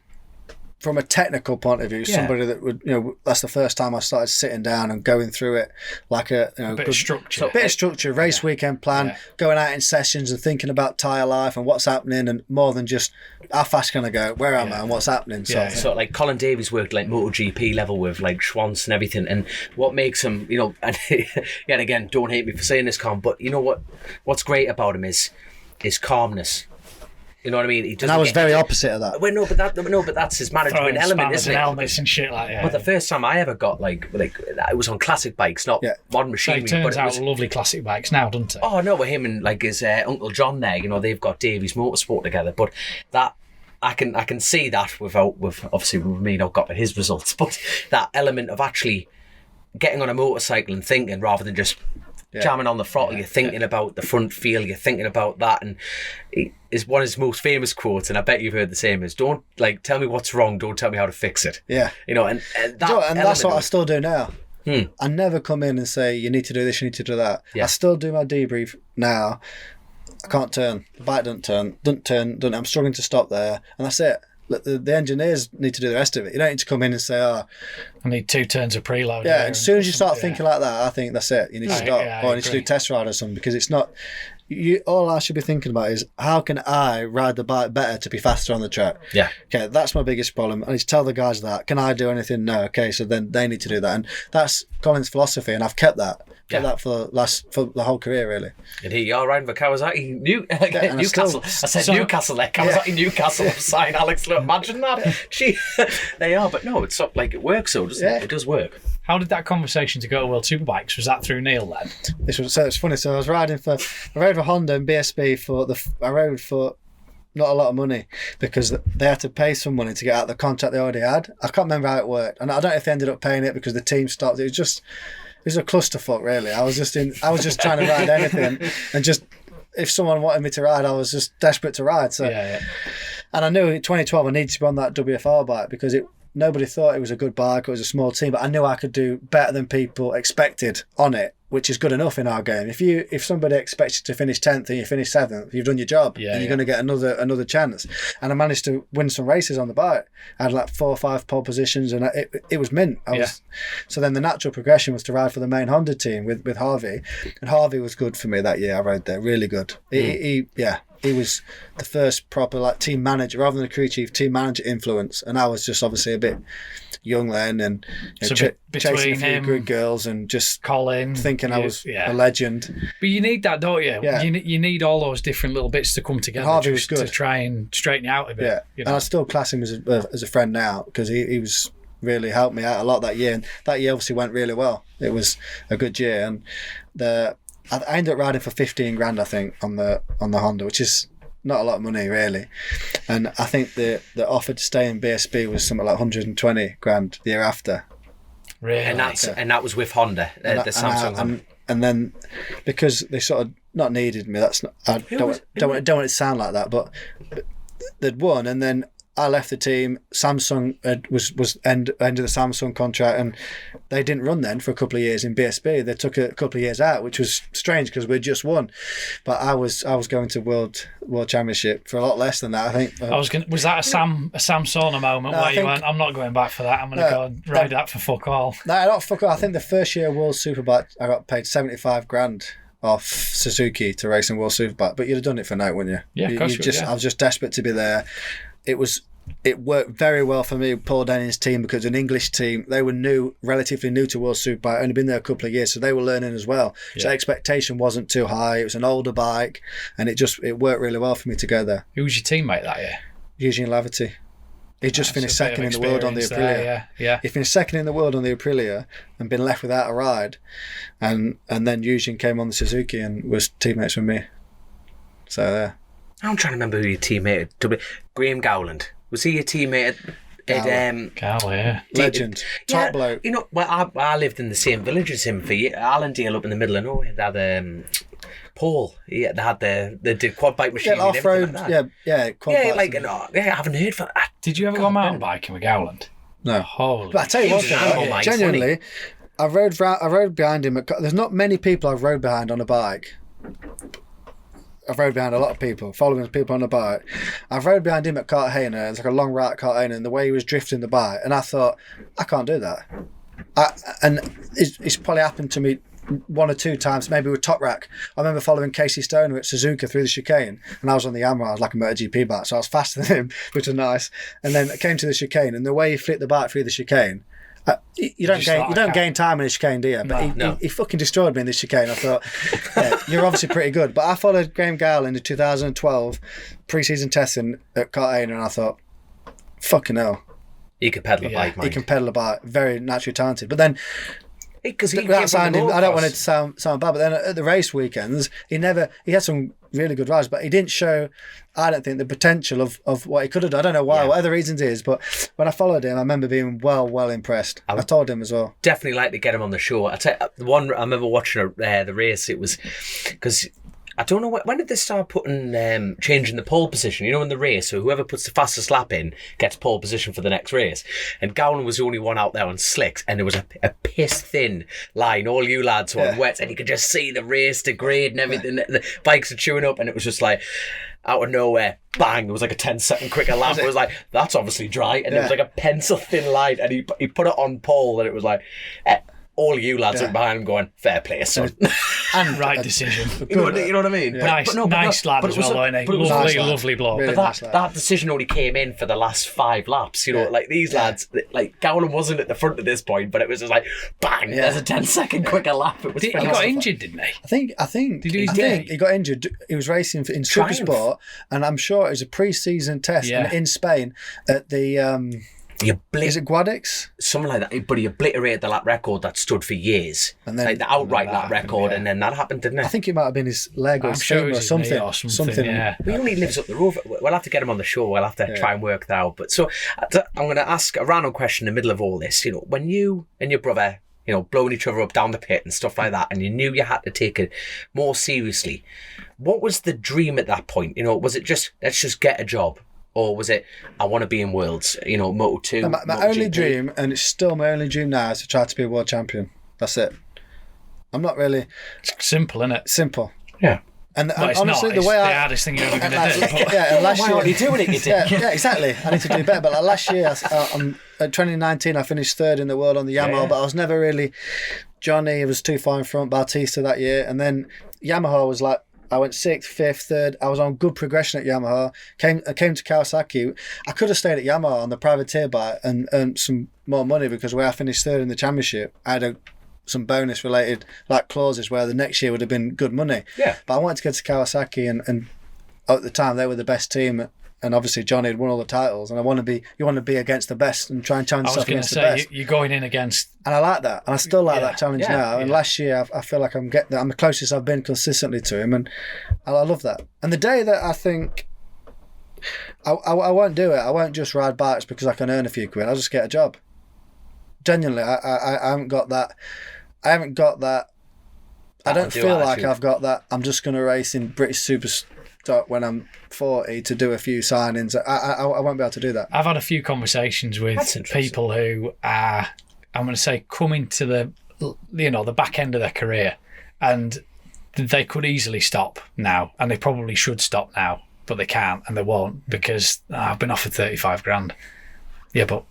from a technical point of view, somebody that would, that's the first time I started sitting down and going through it like a bit of structure. Race weekend plan, going out in sessions and thinking about tyre life and what's happening, and more than just how fast can I go, where am I, and what's happening. So like Colin Davies worked like MotoGP level with like Schwantz and everything, and what makes him, and yet again, don't hate me for saying this, Colin, but what's great about him is his calmness. You know what I mean? And I was very opposite of that. Well, no, but that's his management element, isn't it? Helmets and shit like that. But the first time I ever got like it was on classic bikes, not modern machinery. So it turns but out lovely classic bikes now, doesn't it? Oh no, with him and like his Uncle John there, they've got Davies Motorsport together. But that I can see that with obviously with me not got his results, but that element of actually getting on a motorcycle and thinking rather than just jamming on the throttle, you're thinking about the front feel, you're thinking about that, and is one of his most famous quotes, and I bet you've heard the same, is don't tell me what's wrong, don't tell me how to fix it. And that's what I still do now. I never come in and say you need to do this, you need to do that. I still do my debrief now. I can't turn, the bike doesn't turn, I'm struggling to stop there, and that's it. The engineers need to do the rest of it. You don't need to come in and say, I need 2 turns of preload. Yeah, as soon as you start thinking like that, I think that's it. You need to stop. Or I need to do test ride or something, because it's not... all I should be thinking about is, how can I ride the bike better to be faster on the track? Yeah. Okay, that's my biggest problem. I need to tell the guys that. Can I do anything? No. Okay, so then they need to do that. And that's Colin's philosophy, and I've kept that. That for the whole career, really. And here you are riding for Kawasaki Newcastle. I said Newcastle there. Kawasaki Newcastle sign Alex. Look, imagine that. Gee, they are, but no, it's not like it works. So doesn't it? It does work. How did that conversation to go to World Superbikes? Was that through Neil then? It's funny. So I rode for Honda and BSB I rode for not a lot of money, because they had to pay some money to get out the contract they already had. I can't remember how it worked, and I don't know if they ended up paying it because the team stopped. It was a clusterfuck, really. I was just trying to ride anything, and just if someone wanted me to ride, I was just desperate to ride. So, and I knew in 2012 I needed to be on that WFR bike, because nobody thought it was a good bike. It was a small team, but I knew I could do better than people expected on it, which is good enough in our game. If somebody expects you to finish 10th and you finish 7th, you've done your job, and you're going to get another chance. And I managed to win some races on the bike. I had like 4 or 5 pole positions, and it was mint. So then the natural progression was to ride for the main Honda team with Harvey, and Harvey was good for me that year. I rode there, really good. He was the first proper like team manager, rather than a crew chief, team manager influence. And I was just obviously a bit young then, and chasing a few good girls and just Colin, thinking I was a legend. But you need that, don't you? Yeah. You need all those different little bits to come together. Harvey was good to try and straighten you out a bit. Yeah, you know? and I still class him as a friend now, because he was really helped me out a lot that year. And that year obviously went really well. It was a good year, and I ended up riding for 15 grand, I think, on the Honda, which is not a lot of money really. And I think the offer to stay in BSB was something like 120 grand the year after. Really? And that was with Honda, the Samsung Honda. And then because they sort of not needed me, that's not. I don't want it to sound like that, but they'd won, and then I left the team. Samsung was end of the Samsung contract, and they didn't run then for a couple of years in BSB. They took a couple of years out, which was strange because we'd just won. But I was going to World Championship for a lot less than that, I think. Was that a Sam Sauna moment where you went, I'm not going back for that, I'm going to go and ride that for fuck all? No, not fuck all. I think the first year World Superbike, I got paid 75 grand off Suzuki to race in World Superbike, but you'd have done it for night, wouldn't you? Yeah, of course. I was just desperate to be there. It worked very well for me, Paul Denning's team, because an English team, they were relatively new to World Superbike, only been there a couple of years, so they were learning as well. So expectation wasn't too high. It was an older bike, and it worked really well for me to go there. Who was your teammate that year? Eugene Laverty. He just finished second in the world on the Aprilia. He finished second in the world on the Aprilia and been left without a ride, and then Eugene came on the Suzuki and was teammates with me. So I'm trying to remember who your teammate was. Graham Gowland. Was he your teammate at legend, top bloke. You know, well, I lived in the same village as him for Allendale, up in the middle of nowhere. They had Paul. Yeah, they did quad bike machine. Yeah, off road. Like quad bikes. I haven't heard for that. Did you ever go mountain biking with Gowland? No. Holy. But I tell you one thing, genuinely, I rode behind him. There's not many people I've rode behind on a bike. I've rode behind a lot of people, following people on a bike. I've rode behind him at Cartagena. It's like a long ride at Cartagena, and the way he was drifting the bike, and I thought, I can't do that. And it's probably happened to me 1 or 2 times, maybe with Top Rack. I remember following Casey Stoner at Suzuka through the chicane, and I was on the Yamaha. I was like a MotoGP bike, so I was faster than him, which was nice. And then I came to the chicane, and the way he flipped the bike through the chicane, you don't gain time in a chicane, do you? But he fucking destroyed me in this chicane. I thought, you're obviously pretty good. But I followed Graham Gowland in 2012 pre-season testing at Cartagena, and I thought, fucking hell, he could pedal a bike, mate. He can pedal a bike, very naturally talented. But then, because I don't want it to sound bad, but then at the race weekends, he had some really good rides, but he didn't show, I don't think, the potential of what he could have done. I don't know why, whatever the reasons is, but when I followed him, I remember being well impressed. I told him as well. Definitely like to get him on the show. I tell you, the one I remember watching the race, it was because I don't know when did they start putting changing the pole position, you know, in the race, so whoever puts the fastest lap in gets pole position for the next race. And Gowland was the only one out there on slicks, and there was a piss thin line, all you lads were on wets, and you could just see the race degrade and everything. The bikes are chewing up, and it was just like out of nowhere, bang, there was like a 10-second quicker lap. It was like, that's obviously dry, and there was like a pencil thin line, and he put it on pole, and it was like all you lads are behind him going, fair play, son. And right decision. You know what I mean? Yeah. Nice lad as well, isn't he? Lovely bloke. Really but that decision only came in for the last 5 laps. You know, like these lads, like Gowland wasn't at the front at this point, but it was just like, bang, there's a 10-second quicker lap. It was he got injured, didn't he? I think he got injured. He was racing in Supersport, and I'm sure it was a pre-season test in Spain at the... is it Guadix? Something like that. But he obliterated the lap record that stood for years. And then, like the outright lap record, and then that happened, didn't it? I think it might have been his leg or his femur or something. Something. Yeah. He only lives up the road. We'll have to get him on the show. We'll have to try and work that out. But so I'm going to ask a random question in the middle of all this. You know, when you and your brother, you know, blowing each other up down the pit and stuff like that, and you knew you had to take it more seriously, what was the dream at that point? You know, was it just, let's just get a job? or was it I want to be in Worlds? You know, Moto 2. My only dream, and it's still my only dream now, is to try to be a world champion. That's it. I'm not really... It's simple, isn't it? Simple. Yeah. And it's honestly, not. the way it's the hardest thing you're ever going to do. Yeah, and last Why year... aren't you doing it, you dick? Yeah, exactly. I need to do better. But like last year, in 2019, I finished third in the world on the Yamaha, but I was never really... Johnny was too far in front, Bautista that year. And then Yamaha was like... I went 6th, 5th, 3rd. I was on good progression at Yamaha. I came to Kawasaki. I could have stayed at Yamaha on the privateer bike and earned some more money, because where I finished 3rd in the championship, I had some bonus related like clauses where the next year would have been good money. Yeah. But I wanted to go to Kawasaki, and at the time they were the best team. And obviously Johnny had won all the titles, and you want to be against the best and try and challenge yourself against the best. I was going to say, you're going in against... And I like that, and I still like that challenge now. And last year, I feel like I'm the closest I've been consistently to him, and I love that. And the day that I think I won't do it, I won't just ride bikes because I can earn a few quid. I'll just get a job. Genuinely, I haven't got that. I haven't got that. I don't feel like I've got that. I'm just going to race in British Superstock when I'm 40 to do a few signings. I won't be able to do that. I've had a few conversations with people who are, I'm going to say, coming to the back end of their career, and they could easily stop now, and they probably should stop now, but they can't and they won't, because I've been offered 35 grand. Yeah, but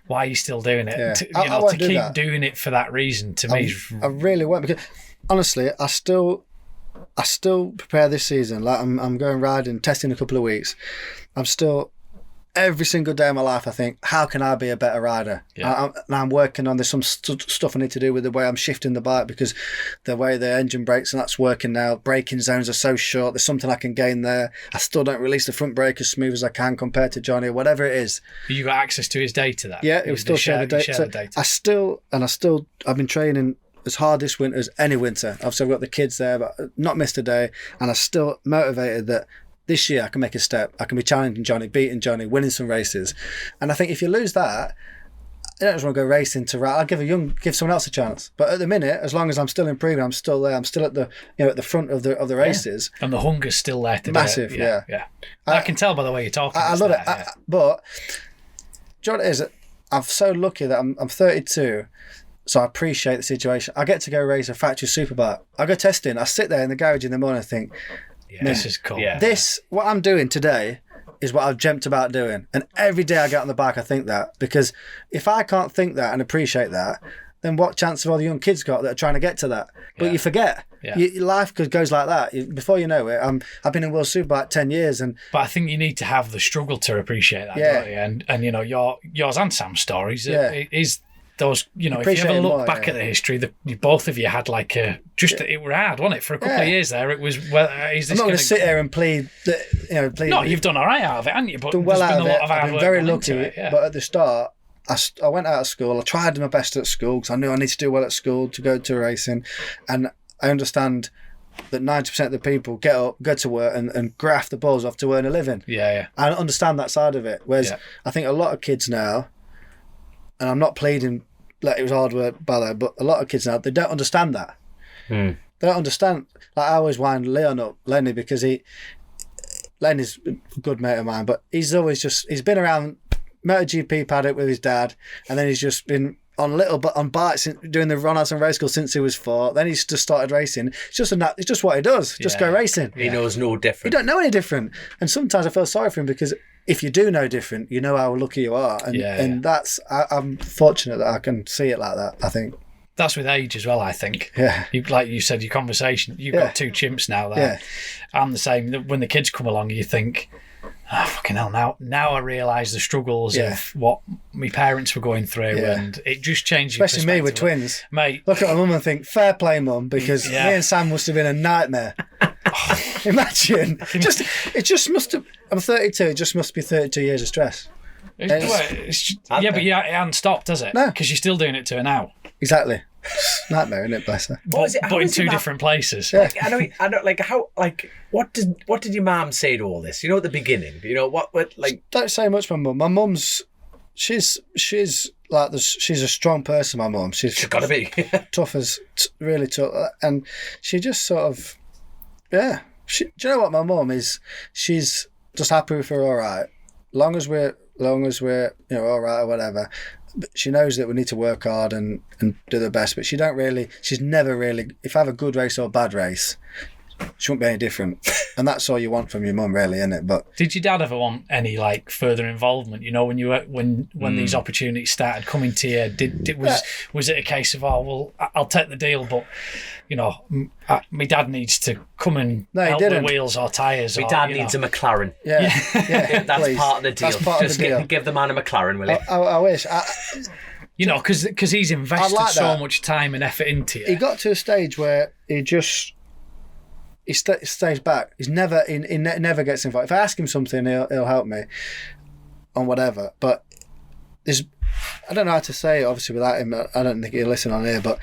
why are you still doing it? Yeah. To keep doing it for that reason, to me, I really won't, because honestly, I still prepare this season. Like I'm going riding, testing in a couple of weeks. I'm still, every single day of my life, I think, how can I be a better rider? Yeah. I'm working on, there's some stuff I need to do with the way I'm shifting the bike, because the way the engine brakes, and that's working now. Braking zones are so short. There's something I can gain there. I still don't release the front brake as smooth as I can compared to Johnny, or whatever it is. You got access to his data, that? Yeah, it was still share the data. I've been training as hard this winter as any winter. Obviously, I've got the kids there, but not missed a day, and I'm still motivated that this year I can make a step. I can be challenging Johnny, beating Johnny, winning some races. And I think if you lose that, I don't just want to go racing to ride. I'll give someone else a chance. But at the minute, as long as I'm still improving, I'm still there. I'm still at the front of the races. And the hunger's still there to massive, do it. Yeah. I can tell by the way you're talking. I love it. But John, I'm so lucky that I'm 32. So I appreciate the situation. I get to go race a factory superbike. I go testing. I sit there in the garage in the morning and think, this is cool. Yeah. What I'm doing today is what I've dreamt about doing. And every day I get on the bike, I think that. Because if I can't think that and appreciate that, then what chance have all the young kids got that are trying to get to that? But you forget. Yeah. Life goes like that. Before you know it, I've been in World Superbike 10 years. But I think you need to have the struggle to appreciate that, don't you? And yours and Sam's stories is those, if you ever look back at the history, both of you had like it were hard, wasn't it? For a couple of years there, it was, is this I'm not going to sit here and plead. No, you've done all right out of it, haven't you? But done well out of it. I've been very lucky. But at the start, I went out of school. I tried my best at school because I knew I need to do well at school to go to racing. And I understand that 90% of the people get up, go to work and graft the balls off to earn a living. Yeah. I understand that side of it. Whereas I think a lot of kids now, and I'm not pleading like it was hard work by there, but a lot of kids now, they don't understand that. They don't understand. Like I always wind Leon up, Lenny, because Lenny's a good mate of mine, but he's been around MotoGP paddock with his dad, and then he's just been on bikes doing the run-outs and race school since he was 4. Then he's just started racing. It's just what he does. Just go racing. He knows no different. He don't know any different. And sometimes I feel sorry for him, because if you do know different, you know how lucky you are. And that's, I'm fortunate that I can see it like that, I think. That's with age as well, I think. Yeah. Like you said, your conversation, you've got 2 chimps now there. Yeah. I'm the same. When the kids come along, you think, oh, fucking hell, now I realise the struggles of what my parents were going through, and it just changed your perspective. Especially me with twins. Mate. Look at my mum and think, fair play, mum, because me and Sam must have been a nightmare. Imagine. I'm 32, it just must be 32 years of stress. But it hasn't stopped, does it? No. Because you're still doing it to her now. Exactly. Nightmare, isn't it, bless her? But in 2 different places. Yeah. I know. Like how? Like what did your mum say to all this? At the beginning. What like? Don't say much. My mum. My mum's. She's like this. She's a strong person. My mum. She's got to be tough really tough, and she just sort of. Yeah. Do you know what my mum is? She's just happy if we're all right. Long as we're all right or whatever. But she knows that we need to work hard and do the best. But she's never really. If I have a good race or a bad race, she won't be any different. And that's all you want from your mum, really, isn't it? But did your dad ever want any like further involvement? You know, when you were when these opportunities started coming to you, was it a case of, oh well, I'll take the deal, but you know, my dad needs to come and help with wheels or tyres. My dad needs a McLaren. Yeah. That's please. part of the deal. That's part Just of the deal. give the man a McLaren, will you? I wish. You know, because he's invested like so that. much time and effort into He it. got to a stage where he stays back. He never gets involved. If I ask him something, he'll help me on whatever. But I don't know how to say it, obviously, without him. I don't think he'll listen on here, but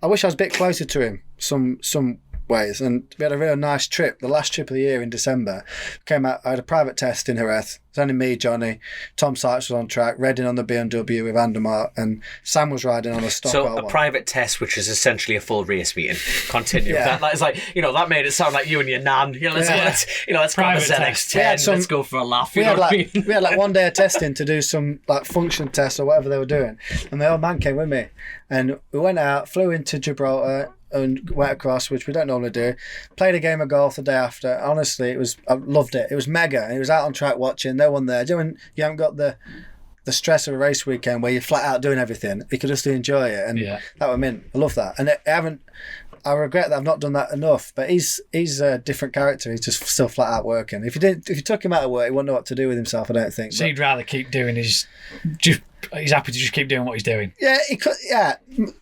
I wish I was a bit closer to him some ways. And we had a real nice trip. The last trip of the year in December, came out. I had a private test in Jerez. It was only me, Johnny, Tom Sykes was on track, Redding on the BMW with Andermatt, and Sam was riding on a Stockwell So a private test, which is essentially a full race meeting. Continue. Yeah. It's like, that made it sound like you and your nan. Let's grab a Private test. ZX10. Let's go for a laugh. We had like 1 day of testing to do some like function tests or whatever they were doing, and my old man came with me, and we went out, flew into Gibraltar and went across, which we don't normally do. Played a game of golf the day after. Honestly, I loved it. It was mega. It was out on track watching, no one there. You haven't got the stress of a race weekend where you're flat out doing everything. You could just enjoy it, and that was mint. I love that, and I regret that I've not done that enough. But he's a different character. He's just still flat out working. If you took him out of work, he wouldn't know what to do with himself, I don't think. So he'd rather keep doing he's happy to just keep doing what he's doing. Yeah, he could. Yeah,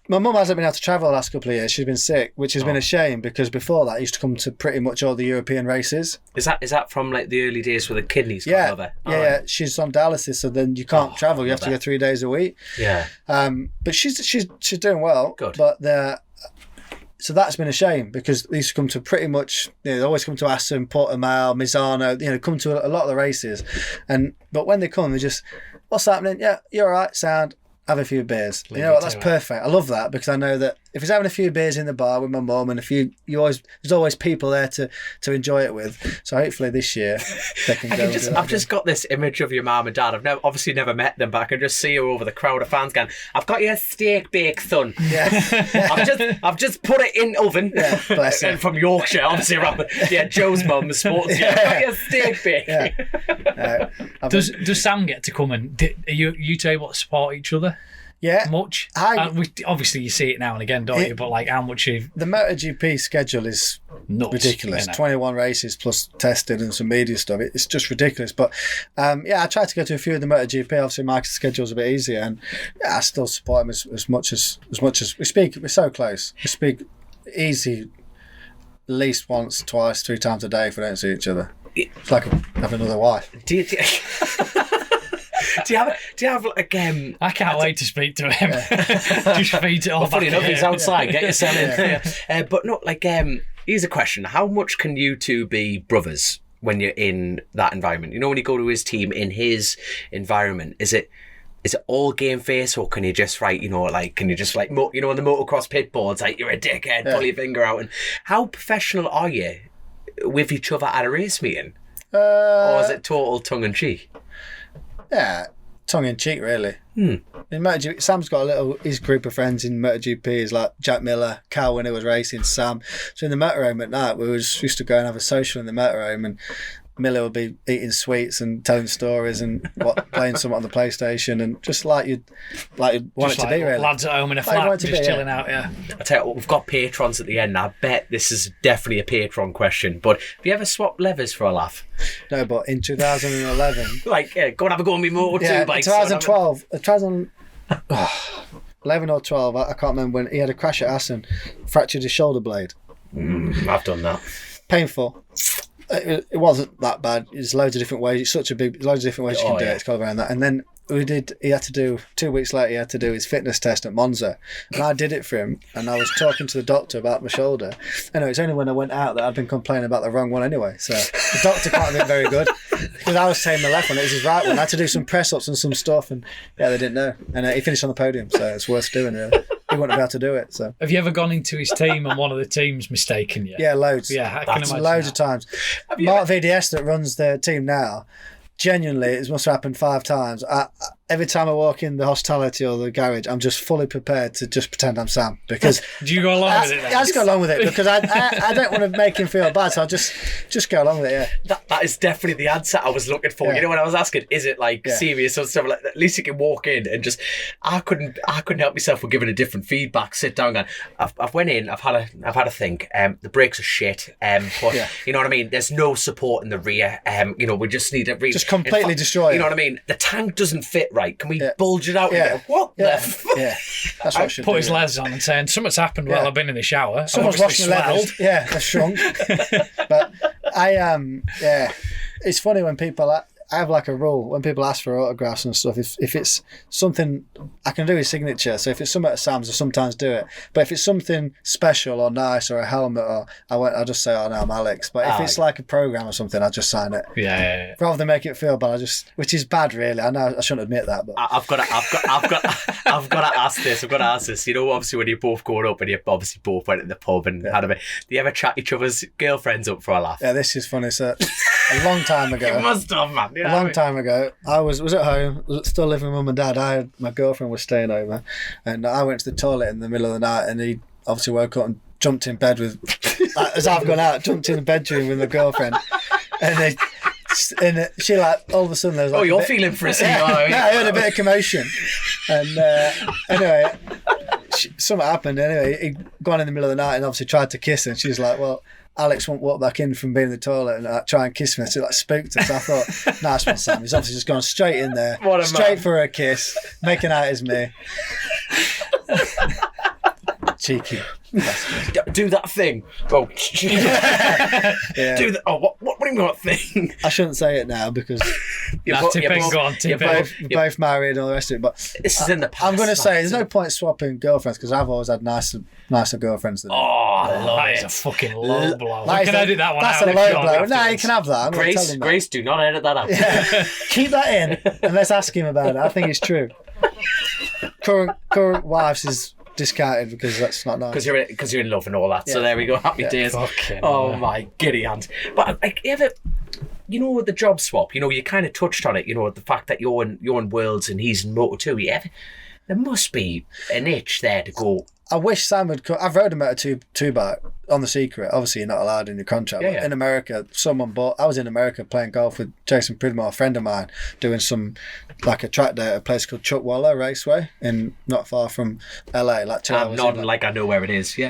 my mum hasn't been able to travel the last couple of years. She's been sick, which has been a shame, because before that, he used to come to pretty much all the European races. Is that from like the early days where the kidneys got Yeah, over? yeah. She's on dialysis, so then you can't travel. You have to go 3 days a week. Yeah. But she's doing well. Good. But so that's been a shame, because they used to come to pretty much, they always come to Assen, Portimao, Misano, come to a lot of the races. But when they come, they just, what's happening? Yeah, you're all right, sound. Have a few beers. You know what? That's perfect. I love that, because I know that if he's having a few beers in the bar with my mum, and there's always people there to enjoy it with. So hopefully this year they can go. I've just got this image of your mum and dad. I've obviously never met them, but I can just see you over the crowd of fans going, "I've got your steak bake, son. Yeah. I've just put it in oven." Yeah, bless and from Yorkshire, obviously. Joe's mum sports. Yeah, I've got your steak bake. Yeah. Does Sam get to come and are you two able to support each other? Yeah. Much? Obviously, you see it now and again, don't you? But like, how much the MotoGP schedule is nuts, ridiculous. 21 races plus testing and some media stuff. It's just ridiculous. But I tried to go to a few of the MotoGP. Obviously, my schedule's a bit easier, and I still support him as much as we speak. We're so close. We speak easy, at least once, twice, 3 times a day if we don't see each other. It's like having another wife. Do you have like I can't wait to speak to him. Just feed it all back. Funny enough, he's outside. Get yourself in. Yeah. But no, here's a question: how much can you two be brothers when you're in that environment? When you go to his team in his environment, is it all game face, or can you just can you just on the motocross pit boards, like, you're a dickhead, pull your finger out? And how professional are you with each other at a race meeting, or is it total tongue in cheek? Yeah, tongue in cheek, really. In MotoGP, Sam's got his group of friends in MotoGP is like Jack Miller, Cal when he was racing, Sam. So in the motorhome at night, we used to go and have a social in the motorhome, and Miller would be eating sweets and telling stories and playing something on the PlayStation, and just like you'd want it to be, really. Lads at home in a flat, just chilling out, yeah. I tell you what, we've got patrons at the end. I bet this is definitely a patron question, but have you ever swapped levers for a laugh? No, but in 2011... go and have a go on me Moto 2 bikes. 2012... 11 or 12, I can't remember, when he had a crash at Assen, fractured his shoulder blade. I've done that. Painful. It wasn't that bad. There's loads of different ways. It's such a big, loads of different ways you can do it. It's called around that. And then he had to do, 2 weeks later, he had to do his fitness test at Monza. And I did it for him. And I was talking to the doctor about my shoulder. Anyway, it's only when I went out that I'd been complaining about the wrong one anyway. So the doctor can't have been very good. Because I was saying the left one, it was his right one. I had to do some press ups and some stuff. And yeah, they didn't know. And he finished on the podium. So it's worth doing, really. he wouldn't be able to do it. So have you ever gone into his team and one of the teams mistaken you? yeah, loads. Yeah, I can imagine loads that. of times. Mark VDS that runs the team now, genuinely, it must have happened 5 times. Every time I walk in the hospitality or the garage, I'm just fully prepared to just pretend I'm Sam, because Do you go along with it then? I just go along with it because I don't want to make him feel bad, so I'll just go along with it. Yeah, That is definitely the answer I was looking for. Yeah. You know, when I was asking, is it like Yeah. serious or something like that? At least you can walk in and just. I couldn't help myself with giving a different feedback. Sit down, going. I've went in. I've had a think. The brakes are shit. But Yeah. you know what I mean. There's no support in the rear. You know, we just need it. Just completely destroy it. You know what I mean. The tank doesn't fit right. Can we Yeah. bulge it out? Yeah. And go, what yeah, the? Fuck? yeah. That's what I should Put do. his leathers on and saying, something's happened while Yeah. I've been in the shower. Someone's Obviously washing the leathers. swelled. Yeah, they're shrunk. But yeah, it's funny when people. I have like a rule when people ask for autographs and stuff. If it's something I can do his signature, so if it's something at Sam's, I sometimes do it. But if it's something special or nice or a helmet, or I'll just say, "Oh no, I'm Alex." But if it's like a program or something, I just sign it Yeah. rather than make it feel bad. Which is bad, really. I know I shouldn't admit that, but I've got to ask this. I've got to ask this. You know, obviously when you both growing up and you obviously both went to the pub and had a bit. Do you ever chat each other's girlfriends up for a laugh? yeah, this is funny. So a long time ago. You must have, man. You know A what I long mean? time ago, I was at home, still living with mum and dad. My girlfriend was staying over, and I went to the toilet in the middle of the night, and he obviously woke up and jumped in bed with, as I've gone out, jumped in the bedroom with my girlfriend, and she like all of a sudden there was like You're feeling frisky. yeah, are you? I heard a bit of commotion, and anyway, something happened. Anyway, he'd gone in the middle of the night and obviously tried to kiss her, and she was like, well, Alex won't walk back in from being in the toilet and try and kiss me. So it spooked her. So I thought, nice one, Sam. He's obviously just gone straight in there, What a straight man. for a kiss, making out as me. Cheeky. Do that thing. Oh, Yeah. do that. Oh, what do you mean what thing? I shouldn't say it now because Tip in, go on, tip in. we're both married and all the rest of it. But This is in the past. I'm going to say there's like, no point swapping girlfriends because I've always had nicer girlfriends than him. Oh, I love That is it. a fucking low blow. That We is can edit that one That's out. a if low you want blow. No, afterwards. you can have that. I'm going to tell him that. Grace, do not edit that out. Yeah. Keep that in and let's ask him about it. I think it's true. Current wives is discounted because that's not nice. Because you're in love and all that. So Yeah. there we go. Happy days. Fucking Oh hell. my giddy hands. But like, you know, with the job swap, you know, you kind of touched on it. You know, the fact that you're in Worlds and he's in Moto 2. There must be an itch there to go. I wish Sam would come. I've rode a Moto 2 bike on the Secret. Obviously, you're not allowed in your contract. Yeah, but yeah. in America, I was in America playing golf with Jason Pridmore, a friend of mine, doing like a track day at a place called Chuckwalla Raceway, not far from LA. Like 2 I'm hours nodding in. like I know where it is. Yeah.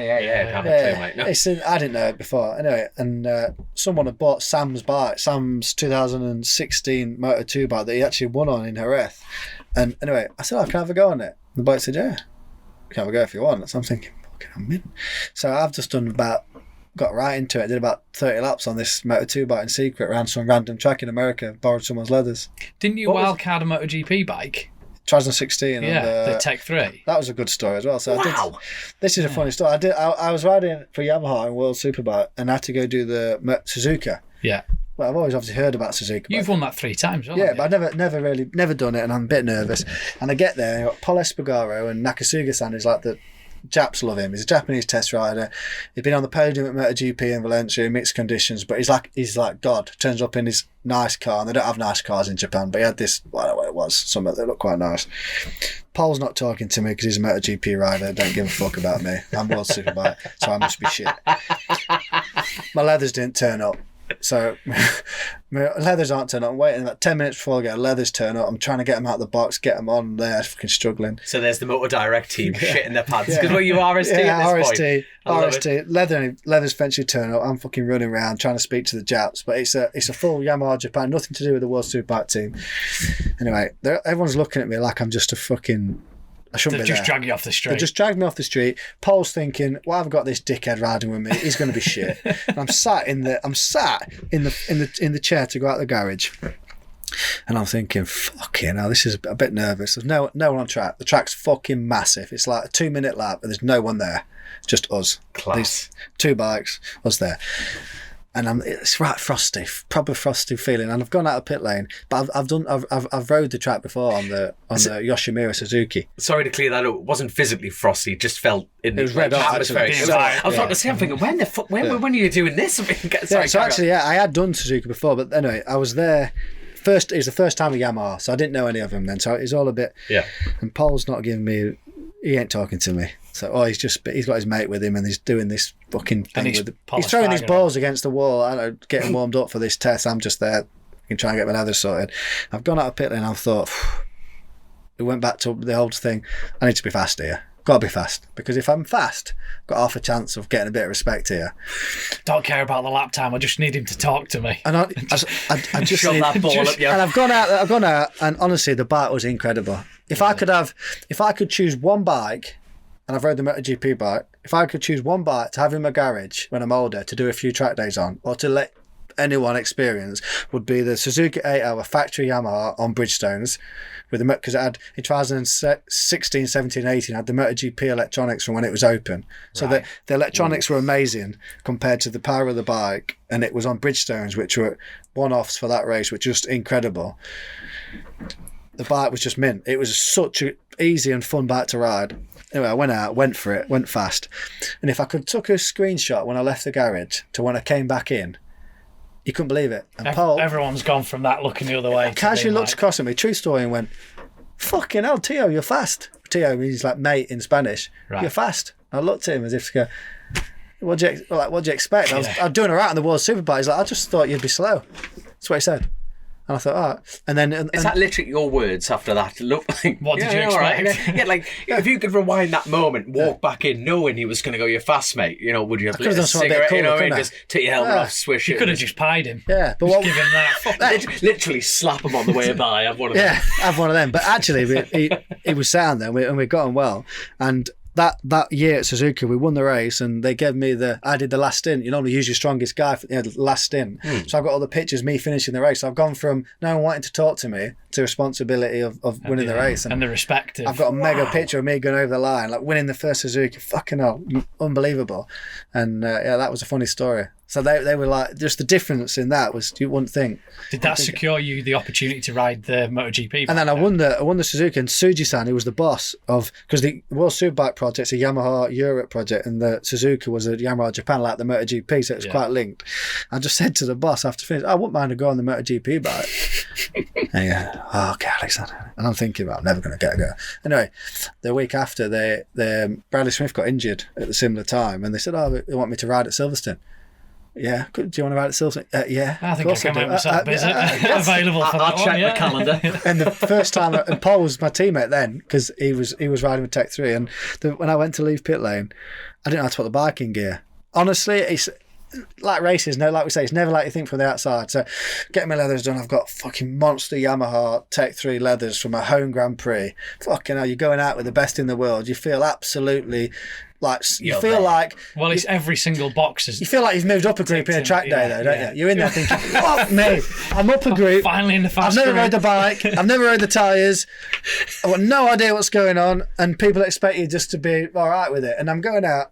Have a clue, mate. No. I didn't know it before. Anyway, and someone had bought Sam's 2016 Moto 2 bike that he actually won on in Jerez. And anyway, I said, can I have a go on it? The bike said, yeah, you can have a go if you want. So I'm thinking, fucking, I'm in. So I've just got right into it, did about 30 laps on this Moto 2 bike in secret around some random track in America, borrowed someone's leathers. Didn't you wildcard a MotoGP bike? 2016. Yeah, and, the Tech 3. that was a good story as well. So Wow. this is a funny story. I was riding for Yamaha in World Superbike and I had to go do the Suzuka. Yeah. Well, I've always obviously heard about Suzuka. You've won that 3 times, haven't Yeah, you? but I've never done it, and I'm a bit nervous. And I get there, and you've got Paul Espargaro and Nakasuga-san is like the Japs love him. He's a Japanese test rider. He's been on the podium at MotoGP in Valencia in mixed conditions, but he's like God. Turns up in his nice car, and they don't have nice cars in Japan. But he had this, I don't know what it was, something that looked quite nice. Paul's not talking to me because he's a MotoGP rider. Don't give a fuck about me. I'm World Superbike, so I must be shit. My leathers didn't turn up. So my leathers aren't turning up. I'm waiting about 10 minutes before I get a leathers turn up. I'm trying to get them out of the box, get them on. They're fucking struggling. So there's the Motor Direct team shitting their pants. Because what you RST Yeah, at this RST. point. I love RST. Leathers eventually turn up. I'm fucking running around trying to speak to the Japs. But it's a full Yamaha Japan. Nothing to do with the World Superbike team. Anyway, everyone's looking at me like I'm just a fucking... I shouldn't They've be just there. dragged you off the street. They just dragged me off the street. Paul's thinking, "Well, I've got this dickhead riding with me. He's going to be shit." And I'm sat in the chair to go out the garage, and I'm thinking, "Fucking hell, this is a bit nervous." There's no one on track. The track's fucking massive. It's like a 2-minute lap, and there's no one there. Just us. Class. These 2 bikes, us there. and it's right frosty, proper frosty feeling. And I've gone out of pit lane, but I've rode the track before on the Yoshimura Suzuki. Sorry to clear that up. It wasn't physically frosty; just felt in the red hot, atmosphere. actually. I was about to say, I'm thinking, when are you doing this? Sorry, so actually, I had done Suzuki before, but anyway, I was there. It was the first time with Yamaha, so I didn't know any of them then. So it's all a bit. Yeah. And Paul's not giving me. He ain't talking to me. So he's got his mate with him, and he's doing this fucking thing he's throwing his balls against the wall. I don't know, getting warmed up for this test. I'm just there, trying to get my leather sorted. I've gone out of pit lane. I've thought. We went back to the old thing. I need to be fast here. Got to be fast, because if I'm fast, I've got half a chance of getting a bit of respect here. Don't care about the lap time. I just need him to talk to me. And I just shove that ball up. Yeah. And I've gone out, and honestly, the bike was incredible. If I could choose one bike, and I've rode the MotoGP bike, if I could choose one bike to have in my garage when I'm older to do a few track days on, or to let anyone experience, would be the Suzuki 8-hour factory Yamaha on Bridgestones, because it had in 2016, 17, 18 had the MotoGP electronics from when it was open. So the electronics were amazing compared to the power of the bike, and it was on Bridgestones, which were one-offs for that race, which was just incredible. The bike was just mint. It was such an easy and fun bike to ride. Anyway, I went out, went for it, went fast. And if I could took a screenshot when I left the garage to when I came back in, you couldn't believe it. And Paul, everyone's gone from that looking the other way. Casually looked across at me, true story, and went, "Fucking hell, Tio, you're fast." Tio means like mate in Spanish. Right. You're fast. I looked at him as if to go, what'd you expect? I was doing all right on the World Superbike. He's like, I just thought you'd be slow. That's what he said. And I thought, all right. And then... Is that literally your words after that? Look, like, what did you expect? Right. If you could rewind that moment, walk back in knowing he was going to go, you're fast, mate, would you have lit a cigarette, and just take your helmet off, swish it? You could have just pied him. Yeah. But just give him that. Literally slap him on the way by. Have one of them. Yeah, have one of them. But actually, he was sound there, and we got on well. And... That year at Suzuki, we won the race, and they gave me I did the last stint. You normally use your strongest guy for the last stint. So I've got all the pictures, me finishing the race. So I've gone from no one wanting to talk to me to responsibility of winning the race. And the respect. I've got a mega picture of me going over the line, like winning the first Suzuki. Fucking hell, unbelievable. And that was a funny story. So they were like, just the difference in that was you wouldn't think. Did that secure you the opportunity to ride the MotoGP? And then I won the Suzuki, and Suji-san, who was the boss of, because the World Superbike project's a Yamaha Europe project, and the Suzuki was a Yamaha Japan, like the MotoGP, so it was quite linked. I just said to the boss after finish, I wouldn't mind to go on the MotoGP bike. And he goes, oh, okay, Alexander. And I'm thinking, well, I'm never going to get a go. Anyway, the week after, Bradley Smith got injured at the similar time, and they said, oh, they want me to ride at Silverstone. Yeah, do you want to ride at Silverstone? Yeah, I think I can make myself busy. Available for that. I'll check the calendar. And the first time, and Paul was my teammate then, because he was riding with Tech 3, and when I went to leave pit lane, I didn't know how to put the bike in gear. Honestly, it's like races, like we say, it's never like you think from the outside. So getting my leathers done, I've got fucking monster Yamaha Tech 3 leathers from a home Grand Prix. Fucking hell, you're going out with the best in the world. You feel absolutely... Well, it's every single box. You feel like you've moved up a group in a track day, though, don't you? You're in there thinking, fuck me, I'm up a group. Finally in the fast I've never rode the bike. I've never rode the tyres. I've got no idea what's going on, and people expect you just to be all right with it. And I'm going out.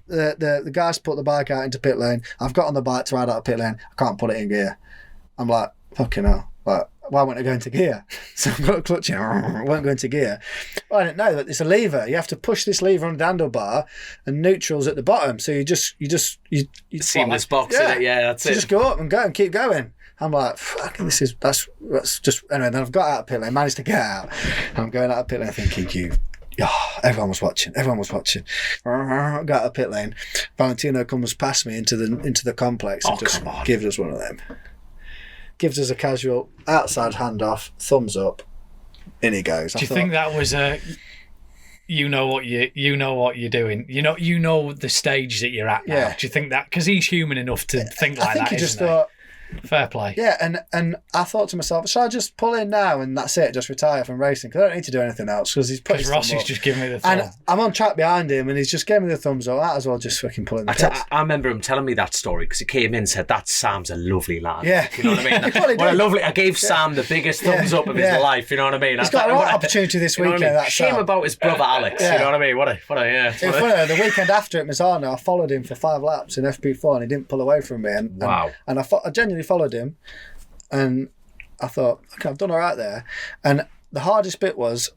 The guys put the bike out into pit lane. I've got on the bike to ride out of pit lane. I can't put it in gear. I'm like, fucking hell. Like, why won't it go into gear? So I've got a clutch in, it won't go into gear. Well, I didn't know that it's a lever. You have to push this lever on the handlebar, and neutral's at the bottom. So you seamless box in it. Yeah, that's it. Just go up and go and keep going. I'm like, fucking, that's just anyway. Then I've got out of pit lane, managed to get out. I'm going out of pit lane thinking, everyone was watching. Got out of pit lane. Valentino comes past me into the complex and just gives us one of them. Gives us a casual outside handoff, thumbs up, in he goes. Do you think that was you know what you're doing? You know the stage that you're at now. Yeah. Do you think that, because he's human enough to think like that? I think he just thought, Fair play. Yeah, and I thought to myself, should I just pull in now and that's it, just retire from racing? Because I don't need to do anything else, because he's put his Rossi's thumb up. just giving me the thumb. And I'm on track behind him, and he's just giving me the thumbs up. I might as well just fucking pull in the tips. I remember him telling me that story because he came in and said, that Sam's a lovely lad. Yeah. You know what I mean? What a lovely... I gave Sam the biggest thumbs up of his life, you know what I mean? He's got a right opportunity this weekend. You know Shame about his brother Alex, you know what I mean? The weekend after at Misano, I followed him for 5 laps in FP4 and he didn't pull away from me. And I genuinely followed him, and I thought, okay, I've done all right there. And the hardest bit was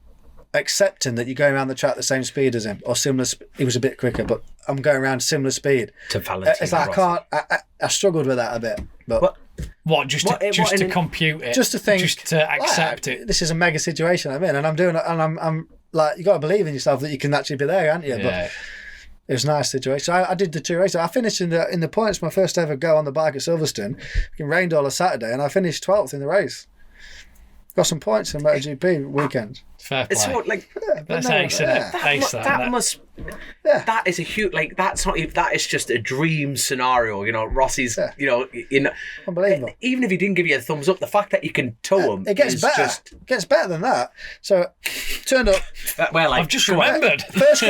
accepting that you're going around the track the same speed as him, or similar. He was a bit quicker, but I'm going around similar speed. To Valentino It's like I struggled with that a bit. But what to compute it? Just to think, just to accept it. This is a mega situation I'm in, and I'm doing it, and I'm like, you got to believe in yourself that you can actually be there, aren't you? Yeah. But it was a nice situation. I did the 2 races. I finished in the points, my first ever go on the bike at Silverstone. It rained all of Saturday, and I finished 12th in the race. Got some points in MotoGP weekend. Fair play. It's what, like, that's ace, isn't it? That is a huge, like, that's not even, that is just a dream scenario, you know. Rossi's, you know, unbelievable. Even if he didn't give you a thumbs up, the fact that you can tow him, it gets better. It gets better than that. So turned up. I've just remembered. First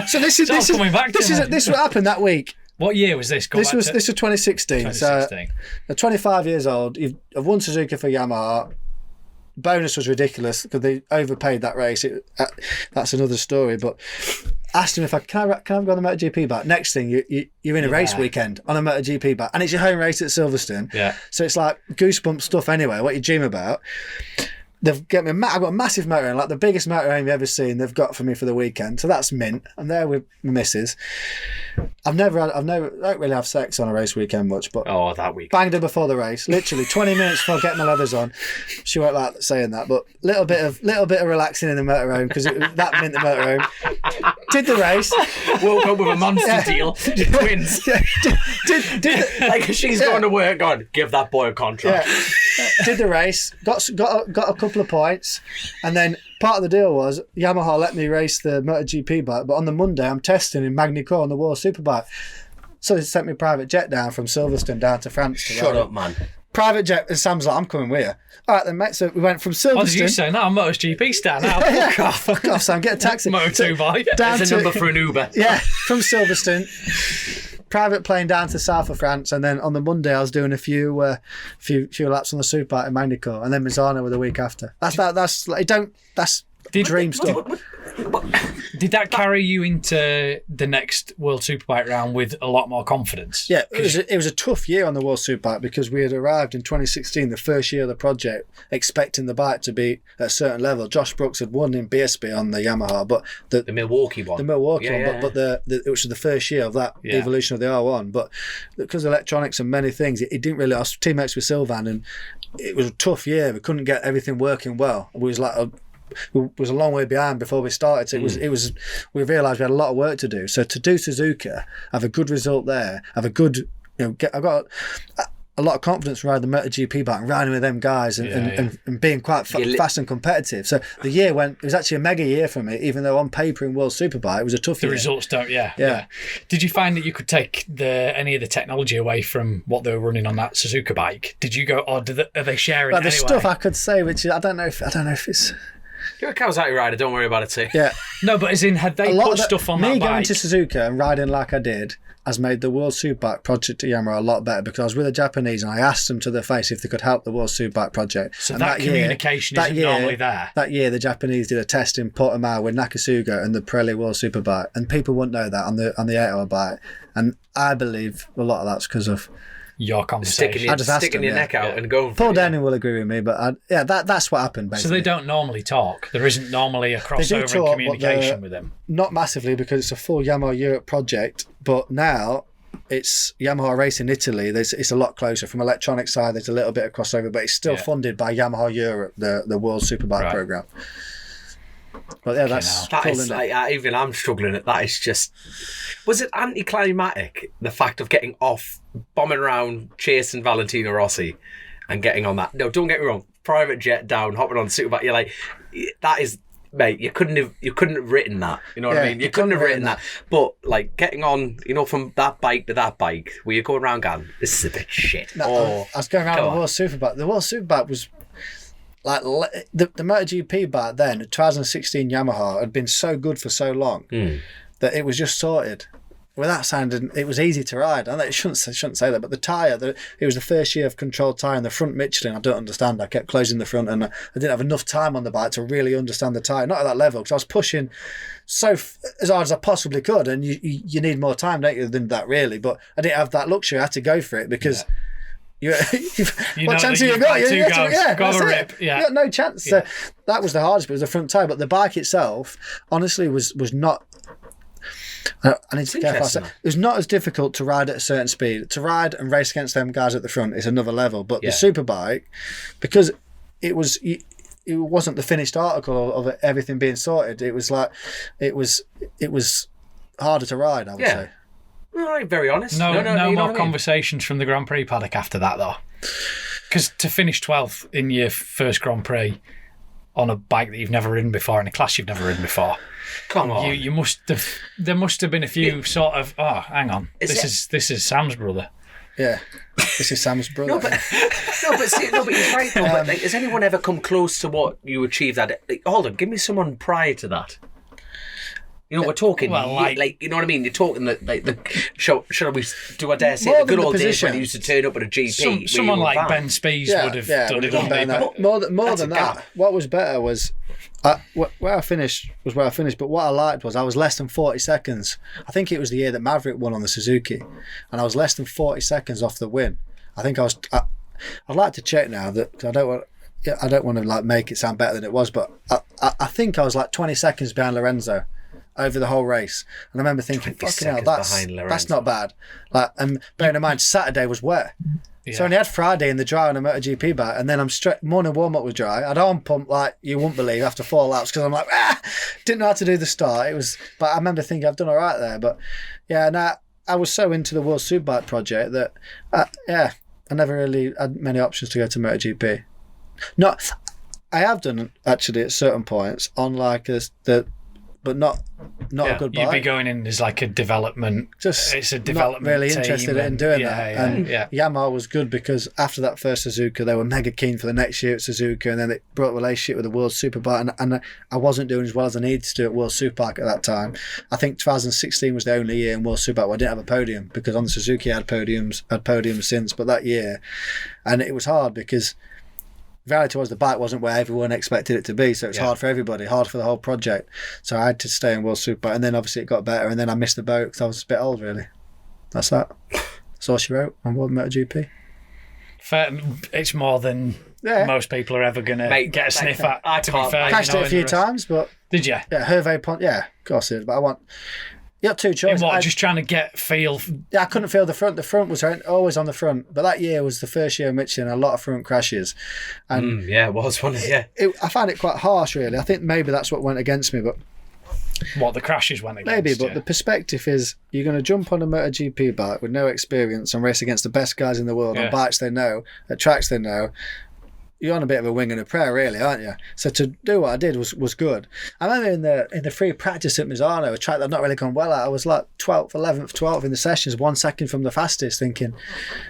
So this is what happened that week. What year was this? This was 2016. So at 25 years old, I've won Suzuka for Yamaha. Bonus was ridiculous because they overpaid that race. That's another story. But asked him if can I go on the MotoGP bike. Next thing, you're in a race weekend on a MotoGP bike, and it's your home race at Silverstone. Yeah. So it's like goosebump stuff anyway. What you dream about. They've got me. I've got a massive motorhome, like the biggest motorhome you've ever seen. They've got for me for the weekend, so that's mint. I'm there with my missus. I don't really have sex on a race weekend much, but that week banged her before the race. Literally 20 minutes before getting my leathers on. She won't like saying that, but little bit of relaxing in the motorhome because that mint the motorhome. Did the race. Woke up with a monster deal. Twins. Like she's going to work. God, give that boy a contract. Yeah. Did the race. Got a couple of points, and then part of the deal was Yamaha let me race the MotoGP bike, but on the Monday I'm testing in Magny-Cours on the World Superbike. So they sent me a private jet down from Silverstone down to France. Shut up, man. Private jet, and Sam's like, I'm coming with you. All right then, mate. So we went from Silverstone. What did you say? No, I'm MotoGP star now. Fuck off, Sam. Get a taxi. Motorbike. There's a number for an Uber. Yeah, from Silverstone. Private plane down to south of France, and then on the Monday I was doing a few laps on the Superbike in Magny-Cours, and then Misano with the week after. That's dream stuff. Did that carry you into the next World Superbike round with a lot more confidence? Yeah, it was a tough year on the World Superbike because we had arrived in 2016, the first year of the project, expecting the bike to be at a certain level. Josh Brooks had won in BSB on the Yamaha, but the Milwaukee one. But it was the first year of that evolution of the R1. But because of electronics and many things, it didn't really. I was teammates with Sylvan, and it was a tough year. We couldn't get everything working well. We was a long way behind before we started. So we realised we had a lot of work to do. So to do Suzuka, have a good result there, have a good, I've got a lot of confidence riding the MotoGP bike and riding with them guys and being quite fast and competitive. So the year it was actually a mega year for me, even though on paper in World Superbike it was a tough year. The results don't, yeah. Did you find that you could take any of the technology away from what they were running on that Suzuka bike? Did you go, or are they sharing it anyway? There's stuff I could say, which I don't know if it's... You're a Kawasaki rider, don't worry about it, too. Yeah. No, but as in, had they put stuff on that bike? Me going to Suzuka and riding like I did has made the World Superbike project at Yamaha a lot better, because I was with a Japanese and I asked them to their face if they could help the World Superbike project. So and that communication isn't normally there. That year, the Japanese did a test in Portimao with Nakasuga and the Pirelli World Superbike, and people wouldn't know that on the 8-hour bike. And I believe a lot of that's because of your conversation. Sticking your neck out and going for Paul Denning will agree with me, but that's what happened, basically. So they don't normally talk? There isn't normally a crossover in communication with them? Not massively, because it's a full Yamaha Europe project, but now it's Yamaha Racing Italy. It's a lot closer. From electronic side, there's a little bit of crossover, but it's still funded by Yamaha Europe, the World Superbike programme. But yeah, that's even I'm struggling at that. It's just, was it anticlimactic, the fact of getting off, bombing around, chasing Valentino Rossi, and getting on that? No, don't get me wrong, private jet down, hopping on the Superbike. You're like, that is mate, you couldn't have written that. You know what I mean? You couldn't have written that. But like getting on, from that bike to that bike, where you're going around going, this is a bit shit. No, I was going around the World Superbike. The World Superbike was like the MotoGP bike then, the 2016 Yamaha had been so good for so long that it was just sorted. Without sounding, it was easy to ride. I shouldn't say that, but the tyre, it was the first year of controlled tyre, and the front Michelin, I don't understand. I kept closing the front, and I didn't have enough time on the bike to really understand the tyre. Not at that level, because I was pushing as hard as I possibly could, and you need more time, don't you, than that really. But I didn't have that luxury. I had to go for it because. You what chance have you got? Got a rip. Yeah, you got no chance. Yeah. So that was the hardest bit, was the front tyre. But the bike itself, honestly, was not. I need to be careful. It was not as difficult to ride at a certain speed. To ride and race against them guys at the front is another level. But the Superbike, because it wasn't the finished article of everything being sorted. It was like it was harder to ride, I would say. All right, very honest. No more conversations from the Grand Prix paddock after that, though. Because to finish 12th in your first Grand Prix on a bike that you've never ridden before, in a class you've never ridden before. Come on. You must have. There must have been a few sort of. Oh, hang on. This is Sam's brother. Yeah, this is Sam's brother. but he's right. Though, but has anyone ever come close to what you achieved? Hold on, give me someone prior to that. We're talking, you know what I mean? You're talking shall we do I dare say, the good old days when he used to turn up at a GP. Someone like Ben Spies would have done it. More than that, what was better was, where I finished, but what I liked was I was less than 40 seconds. I think it was the year that Maverick won on the Suzuki, and I was less than 40 seconds off the win. I think I'd like to check now, that I don't want to like make it sound better than it was, but I think I was like 20 seconds behind Lorenzo over the whole race. And I remember thinking, fucking hell, that's not bad. And bearing in mind, Saturday was wet. Yeah. So I only had Friday in the dry on a MotoGP bike, and then I'm straight, morning warm-up was dry. I'd arm pump like you wouldn't believe after 4 laps, because I'm like, didn't know how to do the start. But I remember thinking, I've done all right there. But yeah, I was so into the World Superbike project that, I never really had many options to go to MotoGP. I have done, actually, at certain points, on like but not a good bike. You'd be going in as like a development. It's a development. Not really team interested in doing that. Yamaha was good because after that first Suzuka, they were mega keen for the next year at Suzuka, and then they brought a relationship with the World Superbike. And I wasn't doing as well as I needed to do at World Superbike at that time. I think 2016 was the only year in World Superbike where I didn't have a podium, because on the Suzuki I had podiums since, but that year, and it was hard because. The reality was the bike wasn't where everyone expected it to be, so it's hard for everybody, hard for the whole project. So I had to stay in World Superbike, and then obviously it got better, and then I missed the boat because I was a bit old, really. That's that. That's all she wrote on World MotoGP. Fair, it's more than most people are ever going to get a sniff at. To be fair, crashed it a few times, but did you? Yeah, Hervé Pont. Yeah, of course it is. But you got two choices. Just trying to get feel. Yeah, I couldn't feel the front. The front was always on the front. But that year was the first year of Michelin, a lot of front crashes. And it was one. I found it quite harsh, really. I think maybe that's what went against me. But the crashes went against maybe, but the perspective is you're going to jump on a MotoGP bike with no experience and race against the best guys in the world on bikes they know, at tracks they know. You're on a bit of a wing and a prayer, really, aren't you? So to do what I did was good. I remember in the free practice at Misano, a track that I'd not really gone well at, I was like 12th, 11th, 12th in the sessions, 1 second from the fastest, thinking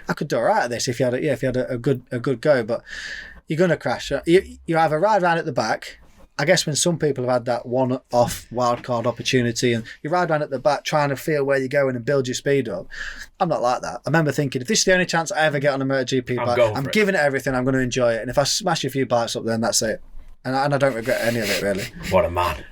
I could do all right at this if you had a good go. But you're going to crash. You either ride around at the back. I guess when some people have had that one-off wildcard opportunity and you ride around at the back trying to feel where you're going and build your speed up, I'm not like that. I remember thinking, if this is the only chance I ever get on a MotoGP bike, I'm giving it everything, I'm going to enjoy it. And if I smash a few bikes up, then that's it. And I don't regret any of it, really. What a man.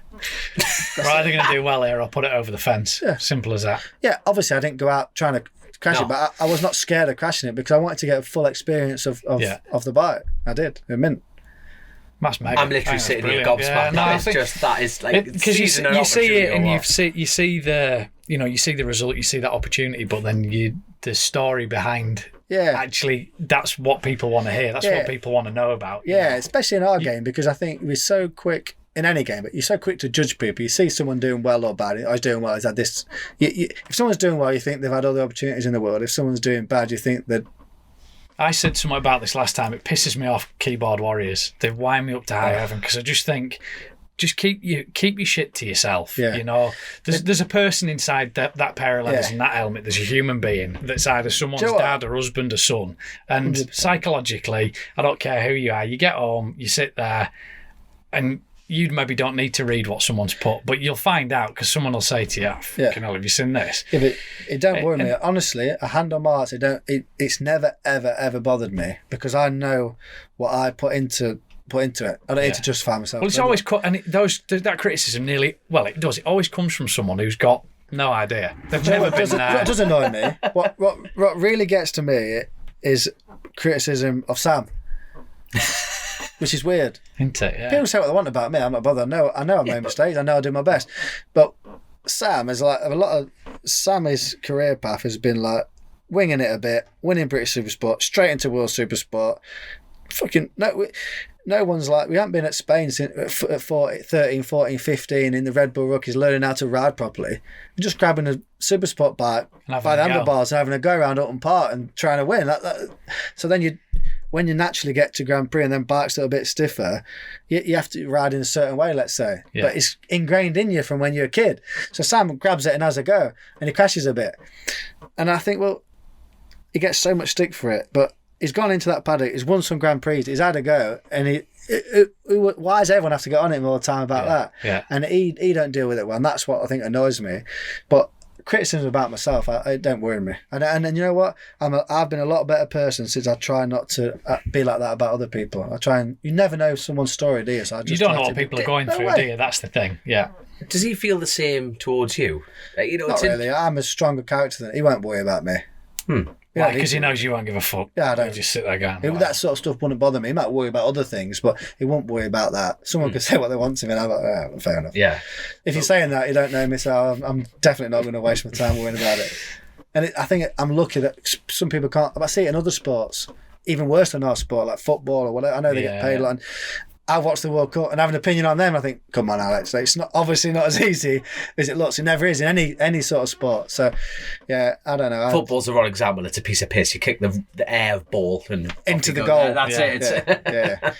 We're either going to do well here or put it over the fence. Yeah. Simple as that. Yeah, obviously I didn't go out trying to crash it, but I was not scared of crashing it because I wanted to get a full experience of the bike. I did. It meant. I'm literally sitting here gobsmacked. That is like because you see it and you see the result, you see that opportunity, but then the story behind. Yeah, actually, that's what people want to hear. That's what people want to know about. Yeah, especially in our game, because I think we're so quick in any game, but you're so quick to judge people. You see someone doing well or bad. I was doing well. Is that this? If someone's doing well, you think they've had all the opportunities in the world. If someone's doing bad, you think that. I said something about this last time. It pisses me off, keyboard warriors. They wind me up to high heaven because I just think just keep your shit to yourself. Yeah. You know, there's a person inside that pair of leathers and that helmet. There's a human being that's either someone's dad or husband or son. And 100%. Psychologically, I don't care who you are. You get home, you sit there, and you maybe don't need to read what someone's put, but you'll find out because someone will say to you, fucking hell, have you seen this? Yeah, but it don't worry me. Honestly, a hand on my heart, it's never, ever, ever bothered me because I know what I put into it. I don't need to justify myself. Well, it's always that criticism it always comes from someone who's got no idea. They've never been there. What does annoy me, what really gets to me is criticism of Sam. Which is weird. Isn't it? Yeah. People say what they want about me. I'm not bothered. I know I made mistakes. I know I do my best. But Sam is like Sammy's career path has been like winging it a bit, winning British Supersport, straight into World Supersport. Fucking no one's like, we haven't been at Spain since at 13, 14, 15 in the Red Bull Rookies learning how to ride properly. We're just grabbing a Supersport bike by the handlebars and having a go around Upton Park and trying to win. So then when you naturally get to Grand Prix and then bikes that are a bit stiffer, you have to ride in a certain way, let's say. Yeah. But it's ingrained in you from when you're a kid. So Sam grabs it and has a go and he crashes a bit. And I think, well, he gets so much stick for it, but he's gone into that paddock, he's won some Grand Prix, he's had a go, and why does everyone have to get on him all the time about that? Yeah. And he don't deal with it well, and that's what I think annoys me. But criticism about myself, it don't worry me. And you know what? I've been a lot better person since I try not to be like that about other people. You never know someone's story, do you? So you don't know what people are going through, do you? That's the thing. Yeah. Does he feel the same towards you? Not really. I'm a stronger character than he won't worry about me. Yeah, because he knows you won't give a fuck. Yeah, I don't. Just sit there going. That sort of stuff wouldn't bother me. He might worry about other things, but he won't worry about that. Someone could say what they want to me, and I'm like, fair enough. Yeah. If you're saying that, you don't know me, so I'm definitely not going to waste my time worrying about it. And I think I'm lucky that some people can't. I see it in other sports, even worse than our sport, like football or whatever. I know they get paid a lot. And I watch the World Cup and have an opinion on them. I think, come on, Alex, it's obviously not as easy as it looks. It never is in any sort of sport. So, yeah, I don't know. Football's the wrong example. It's a piece of piss. You kick the air ball and into the goal. That's it. Yeah.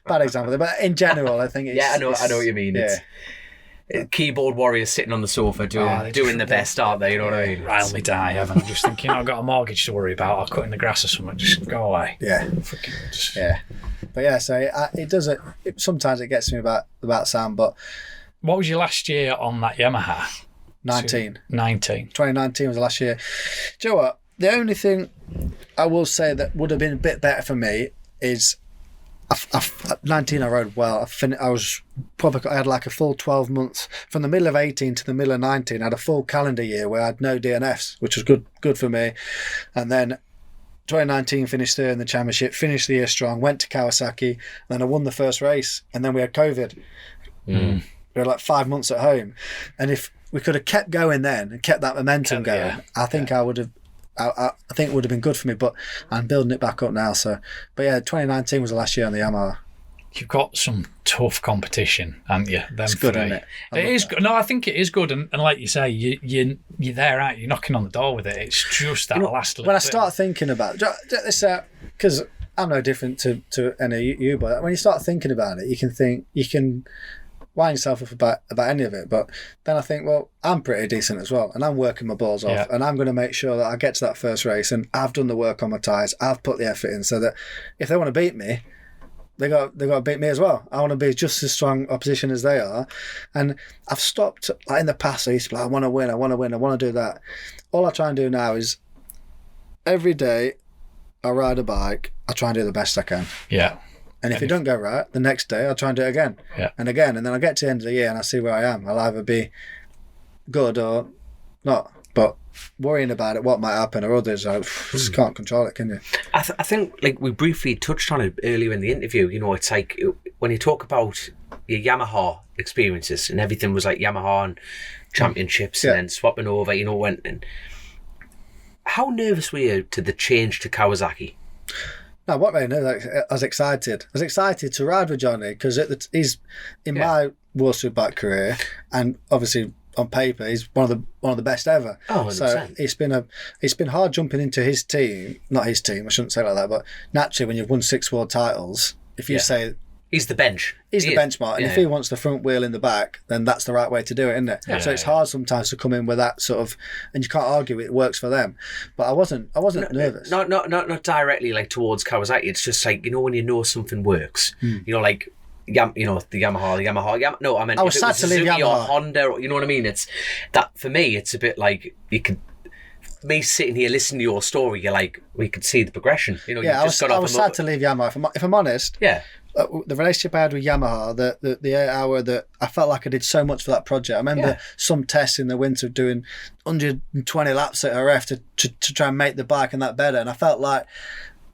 Bad example, but in general, I think it's. Yeah, I know what you mean. Yeah. It's keyboard warriors sitting on the sofa doing the best, aren't they? You know what I mean? Rile me die, haven't I? Just thinking I've got a mortgage to worry about or cutting the grass or something. Just go away. Yeah. Yeah. But yeah, so it does it. Sometimes it gets me about Sam. But what was your last year on that Yamaha? 19. 2019 was the last year. Do you know what? The only thing I will say that would have been a bit better for me is. At 19 I rode well. I had like a full 12 months from the middle of 18 to the middle of 19. I had a full calendar year where I had no DNFs, which was good for me. And then 2019 finished third in the championship, finished the year strong, went to Kawasaki, and then I won the first race, and then we had COVID. We had like 5 months at home, and if we could have kept going then and kept that momentum going, I think I would have. I think it would have been good for me, but I'm building it back up now. So, but yeah, 2019 was the last year on the Yamaha. You've got some tough competition, haven't you? It's good, isn't it? It is good. No, I think it is good, and like you say, you're there, out. You're knocking on the door with it. It's just that last little when I bit. start thinking about this, because I'm no different to any of you, but when you start thinking about it, you can wind yourself up about any of it. But then I think, well, I'm pretty decent as well, and I'm working my balls off, and I'm going to make sure that I get to that first race, and I've done the work on my tyres, I've put the effort in, so that if they want to beat me, they got to beat me as well. I want to be just as strong opposition as they are. And I've stopped, like in the past, I used to be like, I want to win, I want to do that. All I try and do now is every day I ride a bike, I try and do the best I can. Yeah. And if it don't go right, the next day I'll try and do it again. Yeah. And again. And then I'll get to the end of the year and I see where I am. I'll either be good or not. But worrying about it, what might happen, or others, I just can't control it, can you? I think, like we briefly touched on it earlier in the interview, it's like when you talk about your Yamaha experiences and everything was like Yamaha and championships and then swapping over, and how nervous were you to the change to Kawasaki? No, what made me nervous? I was excited. I was excited to ride with Johnny because he's in my World Superbike career, and obviously on paper he's one of the best ever. Oh, 100%. So it's been hard jumping into his team. Not his team. I shouldn't say it like that. But naturally, when you've won 6 world titles, if you say He's the bench. He's the benchmark, and if he wants the front wheel in the back, then that's the right way to do it, isn't it? Yeah. So it's hard sometimes to come in with that sort of, and you can't argue it works for them. But I wasn't nervous. Not directly like towards Kawasaki. It's just like, you know, when you know something works, you know, like. The Yamaha. No, I mean, I was sad to leave Suzuki Yamaha. or Honda, or, you know what I mean? It's that for me. It's a bit like you can. Me sitting here listening to your story, you're like, we could see the progression. You know, Yeah, I was sad to leave Yamaha. If I'm honest, Yeah, the relationship I had with Yamaha, the 8 hour that I felt like I did so much for that project. I remember some tests in the winter doing 120 laps at RF to try and make the bike and that better, and I felt like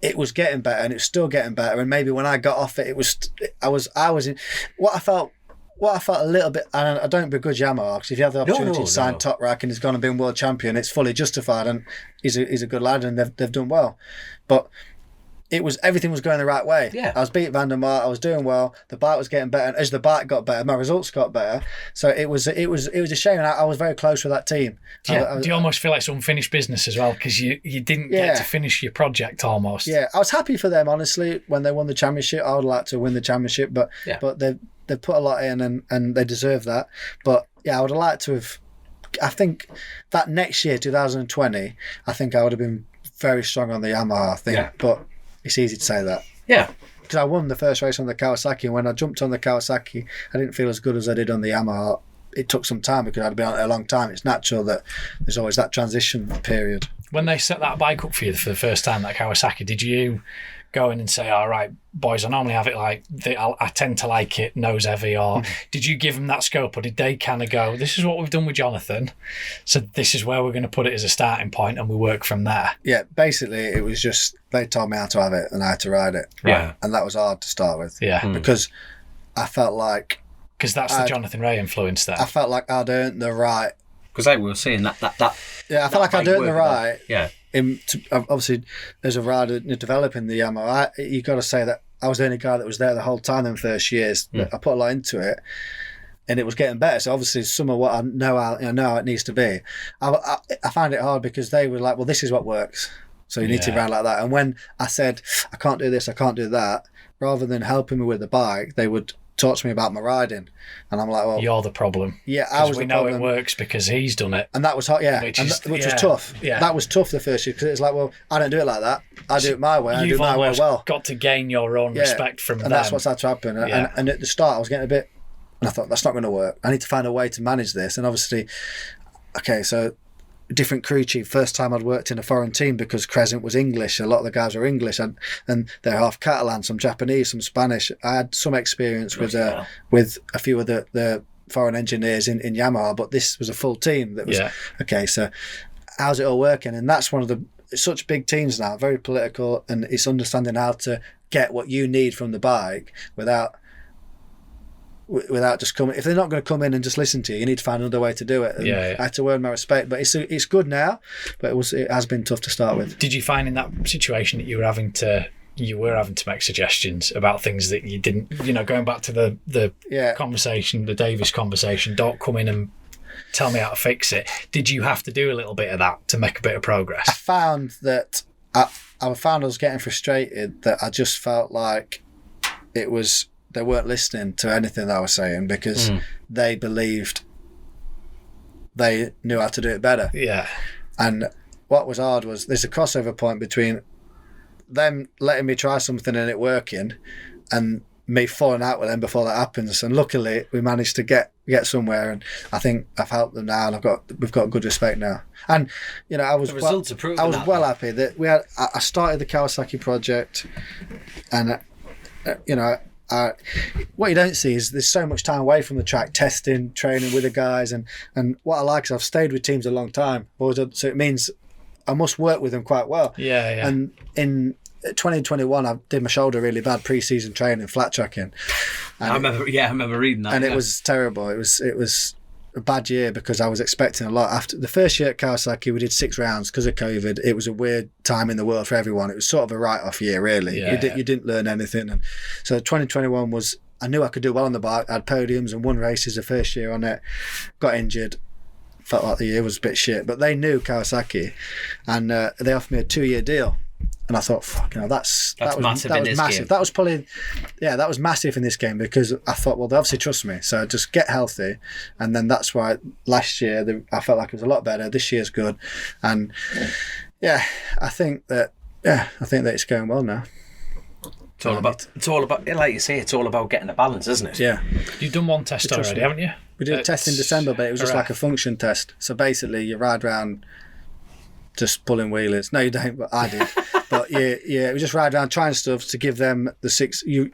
it was getting better, and it was still getting better. And maybe when I got off it, I was in what I felt a little bit, and I don't begrudge Yamaha, because if you have the opportunity to sign Top Rack and he's gone and been world champion, it's fully justified, and he's a good lad, and they've done well. But everything was going the right way. Yeah. I was beating Van der Mark, I was doing well, the bike was getting better, and as the bike got better, my results got better. So it was a shame, and I was very close with that team. Do you almost feel like it's unfinished business as well, because you didn't get to finish your project almost? Yeah, I was happy for them, honestly, when they won the championship. I would like to win the championship, but they've put a lot in, and they deserve that. But yeah, I would have liked to have. I think that next year, 2020, I think I would have been very strong on the Yamaha, I think. But it's easy to say that. yeah. Because I won the first race on the Kawasaki, and when I jumped on the Kawasaki, I didn't feel as good as I did on the Yamaha. It took some time because I'd been on it a long time. It's natural that there's always that transition period. When they set that bike up for you for the first time, that Kawasaki, did you go in and say, all right, boys, I normally have it like, I tend to like it nose heavy, or did you give them that scope, or did they kind of go, this is what we've done with Jonathan, so this is where we're going to put it as a starting point, and we work from there? Yeah, basically it was just, they told me how to have it and I had to ride it. Yeah. And that was hard to start with. Yeah. Because I felt like... Because that's the Jonathan Ray influence there. I felt like I'd earned the right... Because like we were saying, that Yeah, I felt like I'd earned the right... Yeah. Obviously, as a rider developing the Yamaha, you got to say that I was the only guy that was there the whole time in the first years. I put a lot into it, and it was getting better. So obviously, some of what I know how it needs to be. I find it hard because they were like, "Well, this is what works, so you need to ride like that." And when I said I can't do this, I can't do that, rather than helping me with the bike, they would talk to me about my riding, and I'm like, well, you're the problem. Yeah, I was the problem. We know it works because he's done it, and that was hot. Yeah, which was tough. Yeah, that was tough the first year, because it's like, well, I don't do it like that. I do it my way. I do it my way well. Got to gain your own respect from them, and that's what's had to happen. And at the start, I was getting a bit, and I thought, that's not going to work. I need to find a way to manage this. And obviously, okay, so different crew chief. First time I'd worked in a foreign team, because Crescent was English. A lot of the guys were English, and they're half Catalan, some Japanese, some Spanish. I had some experience with a few of the foreign engineers in Yamaha, but this was a full team that was okay. So how's it all working? And that's one of the such big teams now, very political, and it's understanding how to get what you need from the bike without just coming. If they're not going to come in and just listen to you, you need to find another way to do it. And I had to earn my respect, but it's good now. But it has been tough to start with. Did you find in that situation that you were having to make suggestions about things that you didn't, going back to the conversation, the Davis conversation, don't come in and tell me how to fix it. Did you have to do a little bit of that to make a bit of progress? I found that I was getting frustrated, that I just felt like they weren't listening to anything that I was saying, because they believed they knew how to do it better. Yeah. And what was hard was there's a crossover point between them letting me try something and it working, and me falling out with them before that happens. And luckily we managed to get somewhere, and I think I've helped them now, and we've got good respect now. And I was well happy that I started the Kawasaki project, and what you don't see is there's so much time away from the track, testing, training with the guys, and what I like is I've stayed with teams a long time, so it means I must work with them quite well. Yeah. And in 2021, I did my shoulder really bad pre-season training, flat tracking. I remember reading that. And it was terrible. It was a bad year, because I was expecting a lot. After the first year at Kawasaki, we did 6 rounds because of COVID. It was a weird time in the world for everyone. It was sort of a write-off year, really. You didn't learn anything. And so 2021 was, I knew I could do well on the bike. I had podiums and won races the first year on it. Got injured. Felt like the year was a bit shit. But they knew Kawasaki, and they offered me a 2-year deal. And I thought, fuck, that was massive that in was this massive. game. That was probably, that was massive in this game, because I thought, well, they obviously trust me, so just get healthy, and then that's why last year I felt like it was a lot better. This year's good, and I think that it's going well now. It's all about, like you say, it's all about getting a balance, isn't it? Yeah, You've done one test already, haven't you? we did a test in December, but it was just like a function test. So basically, you ride around just pulling wheelies. No, you don't, but I did. But we just ride around trying stuff to give them the 6. You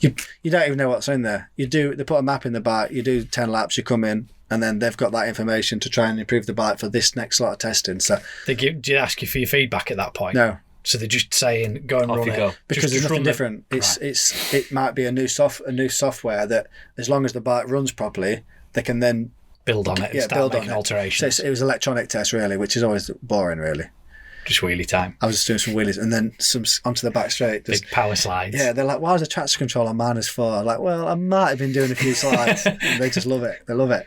don't even know what's in there. They put a map in the bike. You do 10 laps. You come in, and then they've got that information to try and improve the bike for this next lot of testing. So Did you ask you for your feedback at that point? no, So they're just saying go and Off run you it go. because Just there's nothing run different. It might be a new software that, as long as the bike runs properly, they can then build on it and start build on making it. alterations. So it was electronic test really, which is always boring really. Just wheelie time. I was just doing some wheelies and then some onto the back straight. Just, Big power slides. yeah, they're like, why is the traction control on -4? I'm like, well, I might have been doing a few slides. And they just love it. They love it.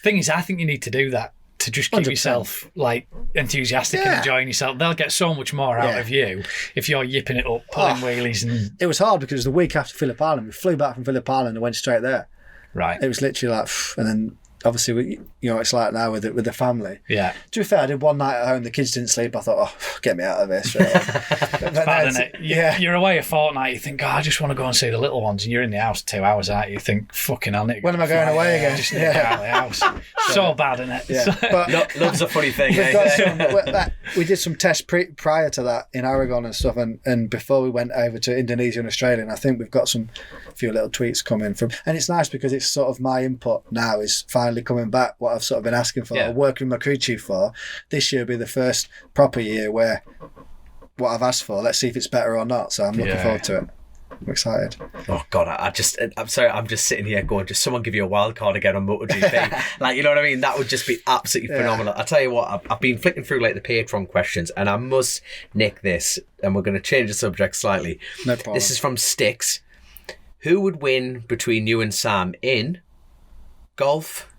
Thing is, I think you need to do that to just keep 100%. yourself like enthusiastic and enjoying yourself. They'll get so much more out of you if you're yipping it up, pulling wheelies and It was hard because it was the week after Phillip Island. We flew back from Phillip Island and went straight there. right. It was literally like, and then obviously, it's like now with the family. Yeah. To be fair, I did one night at home. The kids didn't sleep. I thought, oh, get me out of this. Bad, isn't it? You're away a fortnight. You think, I just want to go and see the little ones, and you're in the house 2 hours, aren't you? You think, fucking, I need to When am I going away again? Just need to get out of the house. So bad, isn't it? Yeah, but Love's a funny thing. we've got we did some tests prior to that in Aragon and stuff, and before we went over to Indonesia and Australia, and I think we've got a few little tweets coming from, and it's nice because it's sort of my input now is finally coming back. What I've sort of been asking for, or working with my crew chief for. This year will be the first proper year where what I've asked for, let's see if it's better or not. So I'm looking forward to it. I'm excited. Oh God, I'm sorry, I'm just sitting here going, just someone give you a wild card again on MotoGP. Like, you know what I mean? That would just be absolutely phenomenal. I tell you what, I've been flicking through like the Patreon questions, and I must nick this, and we're going to change the subject slightly. No problem. This is from Sticks. Who would win between you and Sam in golf,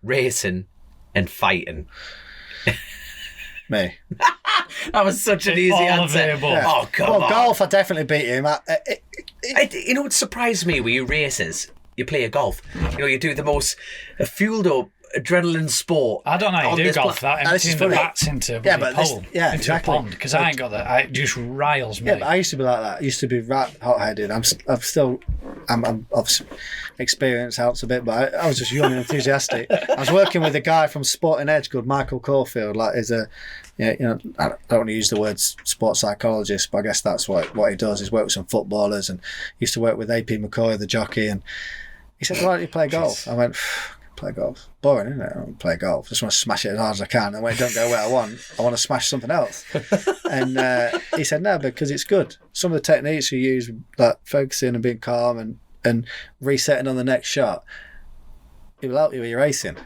racing, and fighting? Me. That was such an easy all answer. available. Yeah. Oh, come well, on. golf, I definitely beat him. You know what surprised me with you races? You play a golf. You know, you do the most fueled up adrenaline sport. I don't know how on you do this golf pla- that, this is emptying the funny. bats into a Yeah, bloody but this- pole, yeah, into exactly. a pond, because I ain't got that. It just riles me. Yeah, but I used to be like that. I used to be right hot-headed. I'm obviously experience helps a bit, but I was just young and enthusiastic. I was working with a guy from Sporting Edge called Michael Caulfield. Like, is a I don't want to use the word sports psychologist, but I guess that's what he does. He's worked with some footballers and used to work with AP McCoy, the jockey, and he said, "Why don't you play golf?" I went, "Play golf? Boring, isn't it? I don't play golf. I just want to smash it as hard as I can. And when it don't go where I want to smash something else." And he said, "No, because it's good. Some of the techniques you use, like focusing and being calm and resetting on the next shot, it will help you with your racing."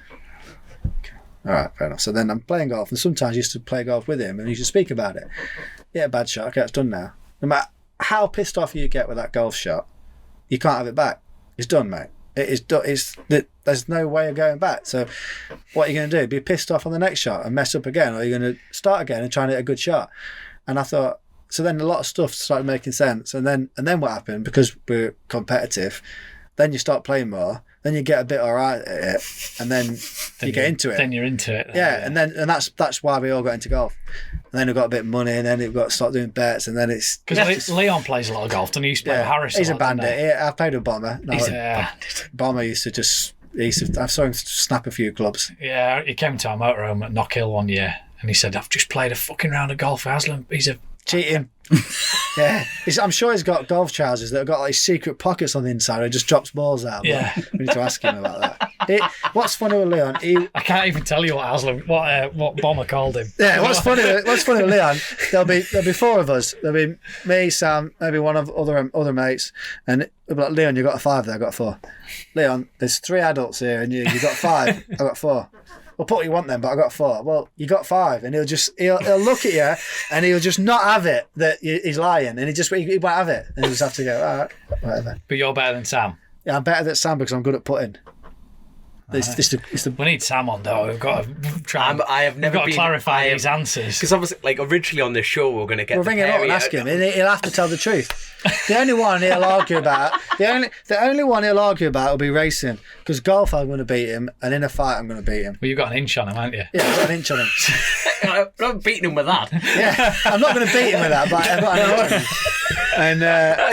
All right, fair enough. So then I'm playing golf, and sometimes I used to play golf with him, and he used to speak about it. Yeah, bad shot. Okay, it's done now. No matter how pissed off you get with that golf shot, you can't have it back. It's done, mate. It is done. There's no way of going back. So what are you going to do? Be pissed off on the next shot and mess up again, or are you going to start again and try and hit a good shot? And I thought, so then a lot of stuff started making sense. And then what happened, because we're competitive, then you start playing more, then you get a bit all right at it, and then you get into it. Then you're into it. And that's why we all got into golf. And then we got a bit of money, and then we've got to start doing bets, and then it's Because Leon plays a lot of golf, and he used to play with Harris. He's a lot, didn't bandit. he? Yeah, I played with Bomber. No, He's a bandit. Bomber I saw him snap a few clubs. Yeah, he came to our motorhome at Knockhill one year, and he said, "I've just played a fucking round of golf with Aslan. He's a Cheating. Yeah. I'm sure he's got golf trousers that have got like secret pockets on the inside where he just drops balls out. Yeah. We need to ask him about that. What's funny with Leon, I can't even tell you what Bomber called him. yeah, what's funny with Leon, there'll be 4 of us. There'll be me, Sam, maybe one of other mates, and it'll be like, "Leon, you got a 5 there, I got a 4. Leon, there's 3 adults here and you got 5, I got 4. Well, put what you want then, but I got 4. Well, you got 5, and he'll look at you, and he'll just not have it that he's lying, and he won't have it, and he'll just have to go, all right, whatever. But you're better than Sam. Yeah, I'm better than Sam because I'm good at putting. We need Sam on though. We've got to try. I have never been, clarify these answers because obviously, like originally on this show, we're going to get. We'll ring him up and ask him. He'll have to tell the truth. The only one he'll argue about. The only one he'll argue about will be racing, because golf I'm going to beat him, and in a fight I'm going to beat him. Well, you've got an inch on him, haven't you? Yeah, I've got an inch on him. I'm not beating him with that. Yeah, I'm not going to beat him with that, but I've got an inch on him. And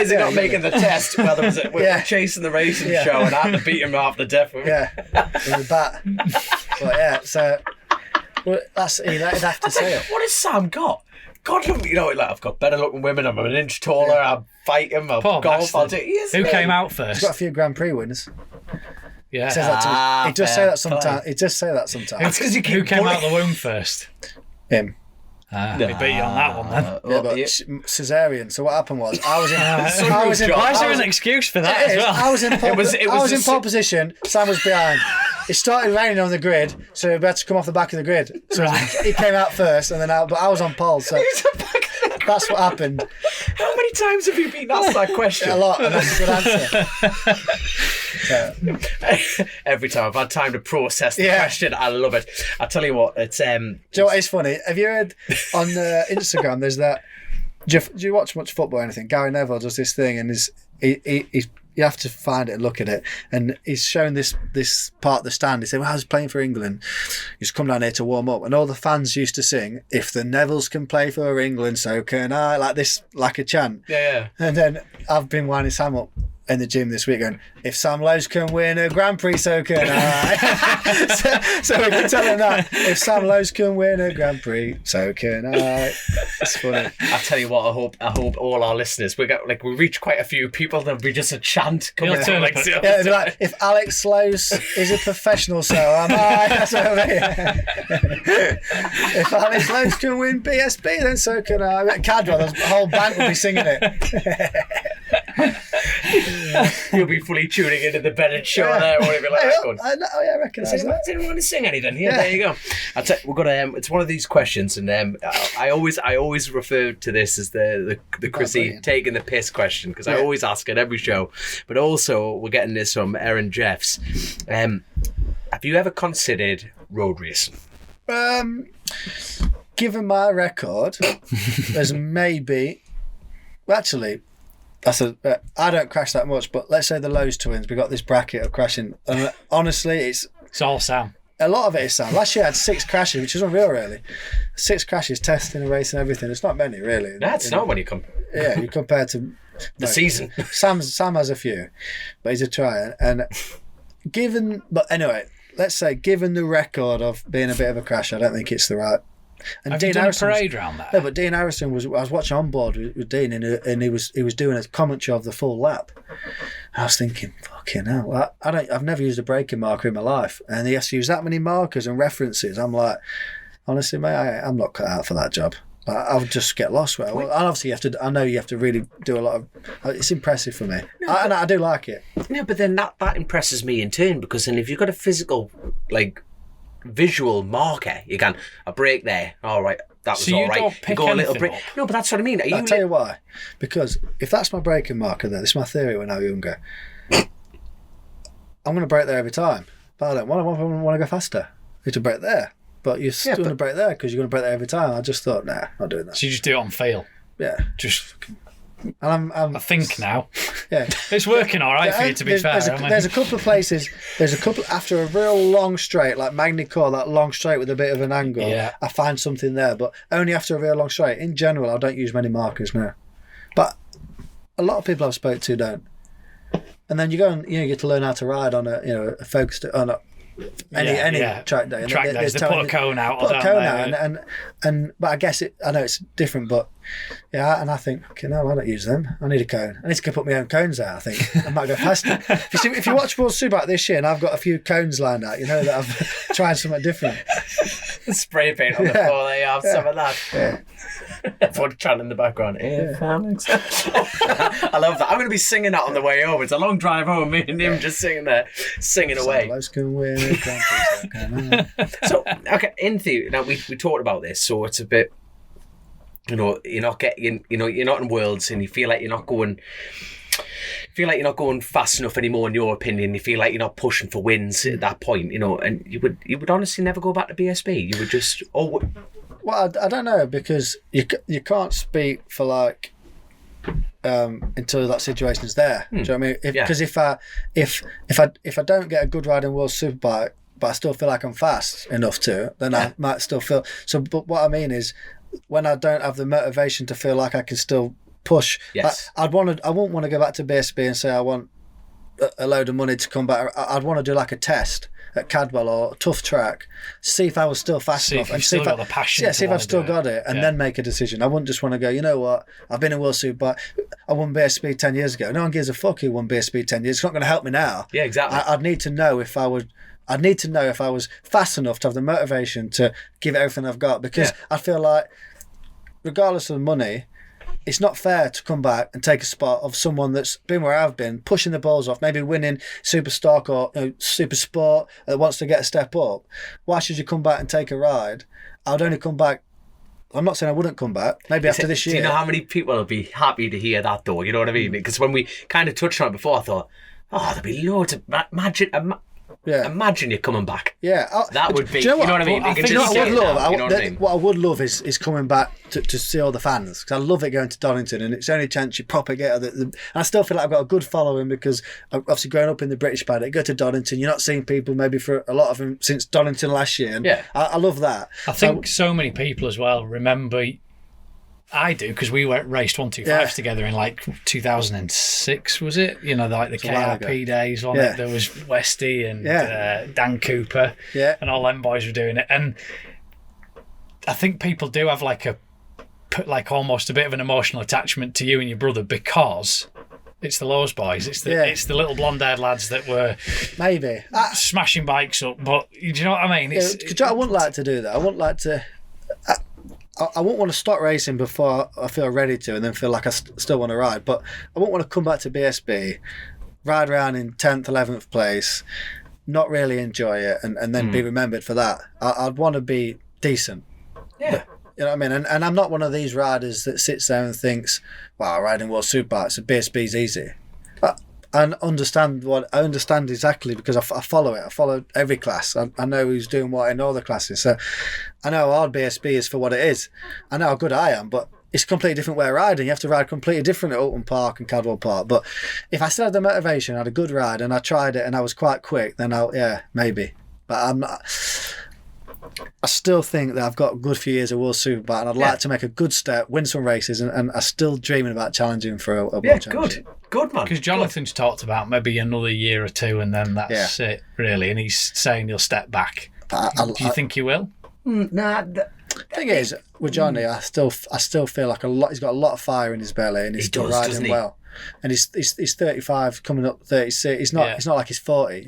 is he not making the test? Whether we're chasing the racing show, and I have to beat him half the death with with a bat. But yeah, so he'd have to say it. What has Sam got? God, like I've got better looking women. I'm an inch taller. I'll fight him. I'll golf. I'll do. Who came out first? He's got a few Grand Prix winners. Yeah, he says that to me. He does say that sometimes. He does say that sometimes. It's because who came out the womb first? Him. We beat you on that one then. Yeah, but cesarean. So what happened was I was in. Why is there an excuse for that as well? I was in pole position. Sam was behind. It started raining on the grid, so we had to come off the back of the grid. So he came out first, and then but I was on pole. So that's what happened. How many times have you been asked that question? A lot, and that's a good answer. Every time I've had time to process the question, I love it. I tell you what, it's Do you know what is funny? Have you heard on Instagram? There's that. Do you watch much football or anything? Gary Neville does this thing, and you have to find it and look at it. And he's shown this part of the stand. He said, I was playing for England. He's come down here to warm up. And all the fans used to sing, if the Nevilles can play for England, so can I. Like a chant. Yeah. And then I've been winding Sam up in the gym this week going, if Sam Lowe's can win a Grand Prix, so can I. so we can tell him that. If Sam Lowe's can win a Grand Prix, so can I. It's funny. I tell you what, I hope all our listeners, we reach quite a few people, there'll be just a chant coming through. It'll be like, if Alex Lowe's is a professional, so am I. That's what I mean. If Alex Lowe's can win BSB, then so can I. Cadwell, the whole bank will be singing it. You'll be fully tuning into the Bennett show there. Won't be like I recognise that. Didn't want to sing anything. Yeah, there you go. We've got it's one of these questions, and I always refer to this as the Chrissy taking the piss question, because I always ask it every show. But also we're getting this from Erin Jeffs. Have you ever considered road racing? Given my record, there's maybe actually. I don't crash that much, but let's say the Lowe's twins, we got this bracket of crashing, and honestly, it's all Sam. A lot of it is Sam. Last year I had 6 crashes, which is unreal, really. 6 crashes, testing, and racing, everything. It's not many, really. That's not when you come. Yeah, you compare to the season. Sam has a few, but he's a tryer. And but anyway, let's say given the record of being a bit of a crasher, I don't think it's the right. And Have Dean you done Harrison a parade round that? No, but Dean Harrison I was watching on board with Dean, and he was doing a commentary of the full lap. I was thinking, fucking hell, I've never used a braking marker in my life, and he has to use that many markers and references. I'm like, honestly, mate, I'm not cut out for that job. I'll just get lost. Well, and obviously I know you have to really do a lot of. It's impressive for me, and I do like it. No, but then that impresses me in turn, because then if you've got a physical visual marker, you can a break there. All right, that was all right. You go a little break. No, but that's what I mean. I'll tell you why. Because if that's my braking marker there, this is my theory when I was younger. I'm going to brake there every time, but I don't want to go faster. You need to brake there, but you're still going to brake there because you're going to brake there every time. I just thought, nah, not doing that. So you just do it on feel. Yeah, just. And I think now. Yeah, it's working all right for you, to be fair. There's a couple of places. After a real long straight, like Magny-Cours, that long straight with a bit of an angle. Yeah. I find something there, but only after a real long straight. In general, I don't use many markers now, but a lot of people I've spoke to don't. And then you go and you get to learn how to ride on a focused on any track day. Track days, they put a cone out. But I guess I know it's different, but yeah, and I think, okay, no, I don't use them. I need a cone. I need to put my own cones out. I think I might go faster. If you watch World Superbike this year, and I've got a few cones lined out, you know that I've tried something different. Spray paint on the floor. There you have some of that. Yeah. Everyone chanting in the background. I love that. I'm going to be singing that on the way home. It's a long drive home. Me and him just singing away. So, okay, in theory, now we talked about this, so it's a bit, you're not in Worlds, and you feel like you're not going feel like you're not going fast enough anymore, in your opinion? You feel like you're not pushing for wins at that point, and you would honestly never go back to BSB. You would just Well, I don't know, because you can't speak for like until that situation is there. Do you know what I mean? Because if I don't get a good ride in World Superbike, but I still feel like I'm fast enough to, then I might still feel so. But what I mean is, when I don't have the motivation to feel like I can still push, I won't want to go back to BSB and say I want a load of money to come back. I'd want to do like a test at Cadwell or a tough track, see if I was still fast enough, and see if I've still got it, and then make a decision. I wouldn't just want to go, you know what, I've been in World Superbike, I won BSB 10 years ago. No one gives a fuck who won BSB 10 years. It's not going to help me now. Yeah, exactly. I'd need to know if I was fast enough to have the motivation to give it everything I've got, because I feel like, regardless of the money, it's not fair to come back and take a spot of someone that's been where I've been, pushing the balls off, maybe winning Super Stock or Super Sport, that wants to get a step up. Why should you come back and take a ride? I'd only come back. I'm not saying I wouldn't come back. Maybe after this year. Do you know how many people will be happy to hear that, though? You know what I mean? Because when we kind of touched on it before, I thought, there'd be loads of imagine you coming back. Yeah, that would be. Do you know what I mean? What I would love is coming back to see all the fans, because I love it going to Donington, and it's the only chance you propagate. And I still feel like I've got a good following, because obviously growing up in the British paddock, go to Donington, you're not seeing people maybe for a lot of them since Donington last year. And I love that. I think so many people as well remember. I do, because we raced 125s together in like 2006, was it? Like the KRP days on it. There was Westy and Dan Cooper, and all them boys were doing it. And I think people do have like almost a bit of an emotional attachment to you and your brother, because it's the Lowe's boys. It's the little blonde-haired lads that were maybe smashing bikes up. But do you know what I mean? I wouldn't like to do that. I wouldn't like to. I wouldn't want to stop racing before I feel ready to, and then feel like I still want to ride. But I wouldn't want to come back to BSB, ride around in 10th, 11th place, not really enjoy it, and then be remembered for that. I'd want to be decent. Yeah. You know what I mean? And I'm not one of these riders that sits there and thinks, well, riding World Superbikes, so BSB's easy. I understand exactly, because I follow it. I follow every class. I know who's doing what in all the classes. So I know how hard BSB is for what it is. I know how good I am, but it's a completely different way of riding. You have to ride completely different at Oulton Park and Cadwell Park. But if I still had the motivation, I had a good ride, and I tried it, and I was quite quick, then maybe. But I'm not. I still think that I've got a good few years of World Superbike, and I'd like to make a good step, win some races, and I'm still dreaming about challenging for a World Championship. Good man. Because Jonathan's talked about maybe another year or two, and then that's it, really. And he's saying he'll step back. Do you think he will? Nah. The thing is, with Johnny, I still feel like he's got a lot of fire in his belly, and he's still riding well. And he's 35, coming up 36. He's not like he's 40.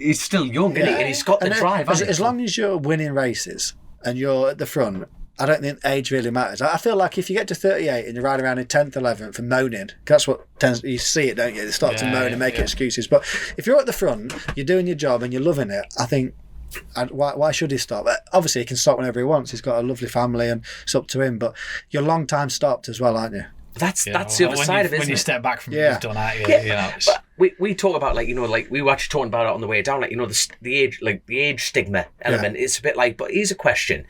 He's still young, isn't he? And he's got the drive. As long as you're winning races and you're at the front, I don't think age really matters. I feel like if you get to 38 and you ride around in 10th, 11th and moaning, that's what you see it, don't you? They start to moan and make excuses. But if you're at the front, you're doing your job and you're loving it, I think, why should he stop? Obviously, he can stop whenever he wants. He's got a lovely family and it's up to him. But you're long time stopped as well, aren't you? That's the other side of it, when you step back from what you've done, aren't you? But we talk about we were actually talking about it on the way down, the age stigma element. It's a bit like, but here's a question.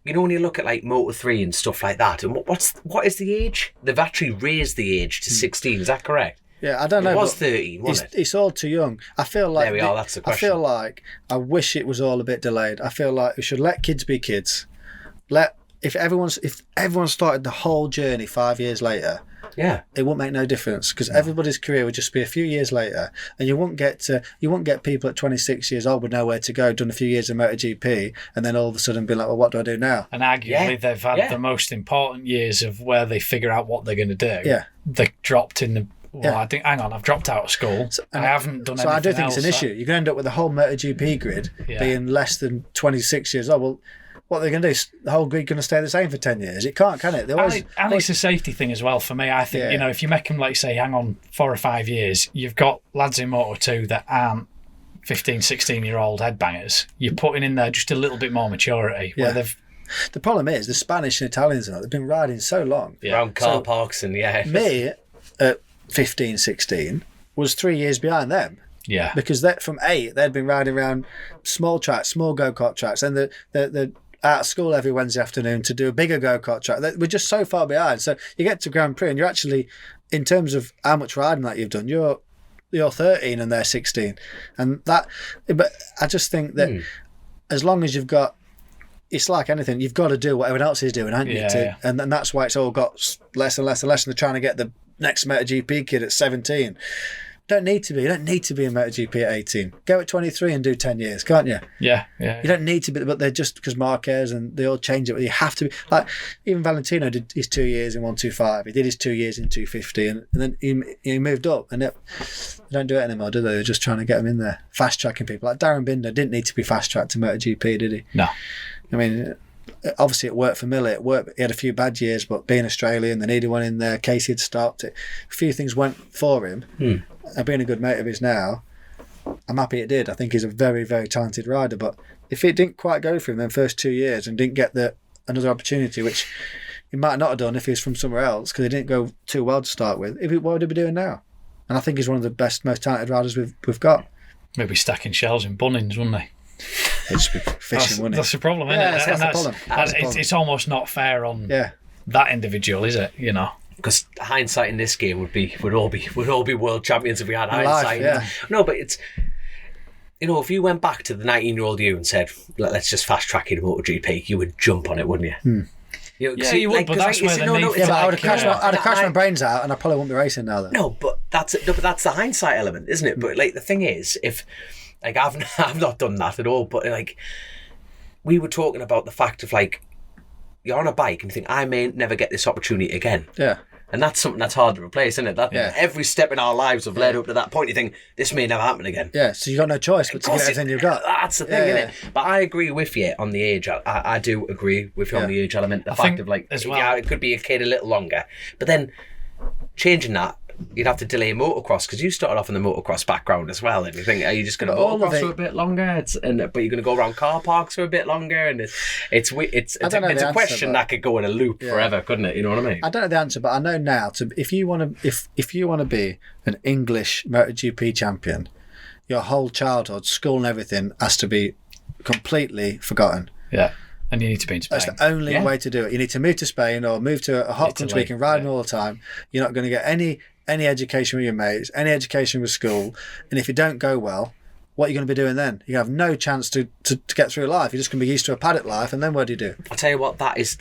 When you look at like Moto3 and stuff like that, and what is the age? They've actually raised the age to 16. Is that correct? Yeah, I don't know. It was 13, wasn't it? It's all too young. I feel like there we are. That's the question. I feel like I wish it was all a bit delayed. I feel like we should let kids be kids. If everyone started the whole journey 5 years later, it won't make no difference, because everybody's career would just be a few years later, and you won't get people at 26 years old with nowhere to go, done a few years of MotoGP, and then all of a sudden be like, well, what do I do now? And arguably they've had the most important years of where they figure out what they're going to do. Yeah, they dropped in the. Well, I think, hang on, I've dropped out of school. I haven't done anything else. So I do think it's an issue. You're going to end up with the whole MotoGP grid being less than 26 years old. Well, what they're going to do is the whole grid going to stay the same for 10 years. It can't, can it? And it's a safety thing as well for me. I think, if you make them, like, say, hang on 4 or 5 years, you've got lads in Moto2 that aren't 15, 16-year-old headbangers. You're putting in there just a little bit more maturity. Where the problem is the Spanish and Italians, they've been riding so long. Around car parks and Me, at 15, 16 was 3 years behind them. Yeah. Because from 8, they'd been riding around small tracks, small go-kart tracks, and the out of school every Wednesday afternoon to do a bigger go-kart track. We're just so far behind. So you get to Grand Prix and you're actually, in terms of how much riding that you've done, you're 13 and they're 16. And that, but I just think that as long as you've got, it's like anything, you've got to do what everyone else is doing, haven't you? And that's why it's all got less and less and less, and they're trying to get the next MotoGP kid at 17. You don't need to be in MotoGP at 18. Go at 23 and do 10 years, can't you? Yeah. You don't need to be, but they're just because Marquez and they all change it. But you have to be, like, even Valentino did his 2 years in 125. He did his 2 years in 250, and then he moved up. And they don't do it anymore, do they? They're just trying to get him in there, fast tracking people. Like Darren Binder didn't need to be fast tracked to MotoGP, did he? No. I mean, obviously it worked for Miller. It worked. He had a few bad years, but being Australian, they needed one in there. Casey had stopped it. A few things went for him. And being a good mate of his now, I'm happy it did. I think he's a very, very talented rider. But if it didn't quite go for him them first 2 years and didn't get another opportunity, which he might not have done if he was from somewhere else, because he didn't go too well to start with, what would he be doing now? And I think he's one of the best, most talented riders we've got. Maybe stacking shells in Bunnings, wouldn't he? It's fishing, wouldn't it? That's the problem, isn't it? That's the problem. It's almost not fair on that individual, is it? You know. Because hindsight in this game would all be world champions if we had hindsight. No, but it's, if you went back to the 19-year-old you and said, let's just fast track you to MotoGP, you would jump on it, wouldn't you? You would, but that's where the need. I would have crashed my brains out, and I probably wouldn't be racing now. Though. No, but that's the hindsight element, isn't it? But like the thing is, if I've not done that at all, but like we were talking about the fact of like you're on a bike and you think I may never get this opportunity again. Yeah. And that's something that's hard to replace, isn't it? Every step in our lives have led up to that point. You think, this may never happen again. Yeah, so you've got no choice but to get everything you've got. That's the thing, isn't it? But I agree with you on the age. I do agree with you on the age element. The fact of like, it could be a kid a little longer. But then changing that, you'd have to delay motocross because you started off in the motocross background as well. And you think, are you just going to motocross for a bit longer? But you're going to go around car parks for a bit longer, and it's a question that could go in a loop forever, couldn't it? You know what I mean? I don't know the answer, but I know now. If you want to be an English MotoGP champion, your whole childhood, school, and everything has to be completely forgotten. Yeah. And you need to be in Spain. That's the only way to do it. You need to move to Spain or move to a hot country where you can ride all the time. You're not going to get any education with your mates, any education with school. And if you don't go well, what are you going to be doing then? You have no chance to get through life. You're just going to be used to a paddock life, and then what do you do? I'll tell you what, that is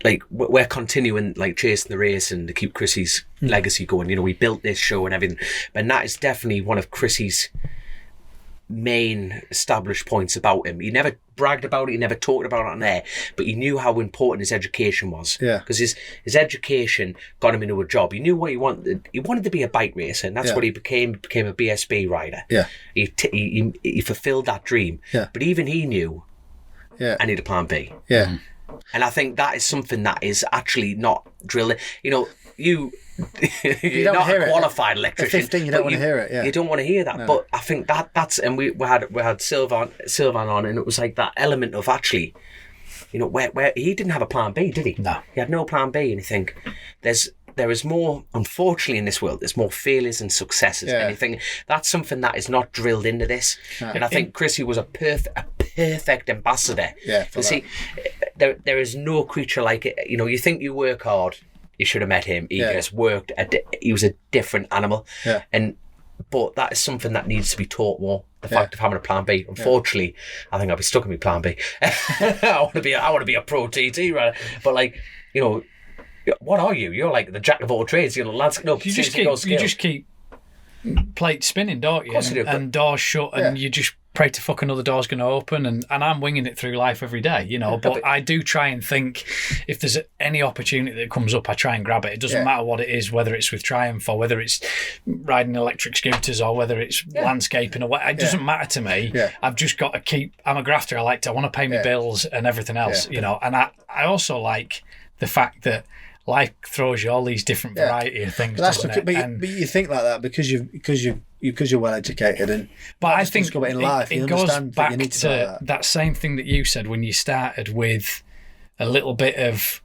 like, we're continuing like Chasin The Racin to keep Chrissy's legacy going. We built this show and everything. And that is definitely one of Chrissy's main established points about him. He never bragged about it, he never talked about it on air, but he knew how important his education was. Because his education got him into a job. He knew what he wanted. He wanted to be a bike racer, and that's what he became. He became a BSB rider. He fulfilled that dream. But even he knew, I need a plan B. And I think that is something that is actually not drilled. You're not a qualified electrician. At 15, you don't want to hear it. You don't want to hear that. No. But I think that's, and we had Sylvan on, and it was like that element of actually, where he didn't have a plan B, did he? No, he had no plan B. And you think there is more, unfortunately, in this world, there's more failures and successes. And you think that's something that is not drilled into this. No. And I think Chrissy was a perfect ambassador. For see, there is no creature like it. You think you work hard. You should have met him. He just worked. He was a different animal. But that is something that needs to be taught more. The fact of having a plan B. Unfortunately, I think I'll be stuck in my plan B. I want to be a pro TT rider. But what are you? You're like the jack of all trades. Lads, no, you just keep plate spinning, don't you? Of course you do. And doors shut, and you just pray to fuck another door's going to open, and I'm winging it through life every day, but I do try and think if there's any opportunity that comes up, I try and grab it. It doesn't matter what it is, whether it's with Triumph or whether it's riding electric scooters or whether it's landscaping or what, it doesn't matter to me. I've just got to I'm a grafter. I want to pay my bills and everything else, and I also like the fact that life throws you all these different variety of things. But you think like that because you're well educated, but I think in life, it goes back to that same thing that you said when you started with a little bit of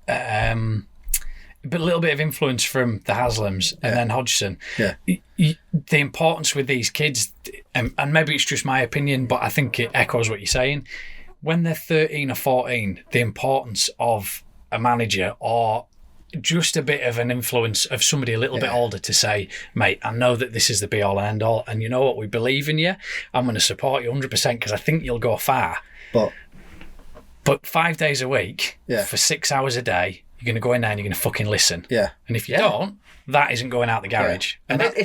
a little bit of influence from the Haslams and then Hodgson. Yeah. The importance with these kids, and maybe it's just my opinion, but I think it echoes what you're saying. When they're 13 or 14, the importance of a manager or just a bit of an influence of somebody a little bit older to say, mate, I know that this is the be all and end all, and you know what, we believe in you. I'm going to support you 100% because I think you'll go far. But 5 days a week for 6 hours a day, you're going to go in there and you're going to fucking listen. Yeah. And if you don't, that isn't going out the garage. Yeah. And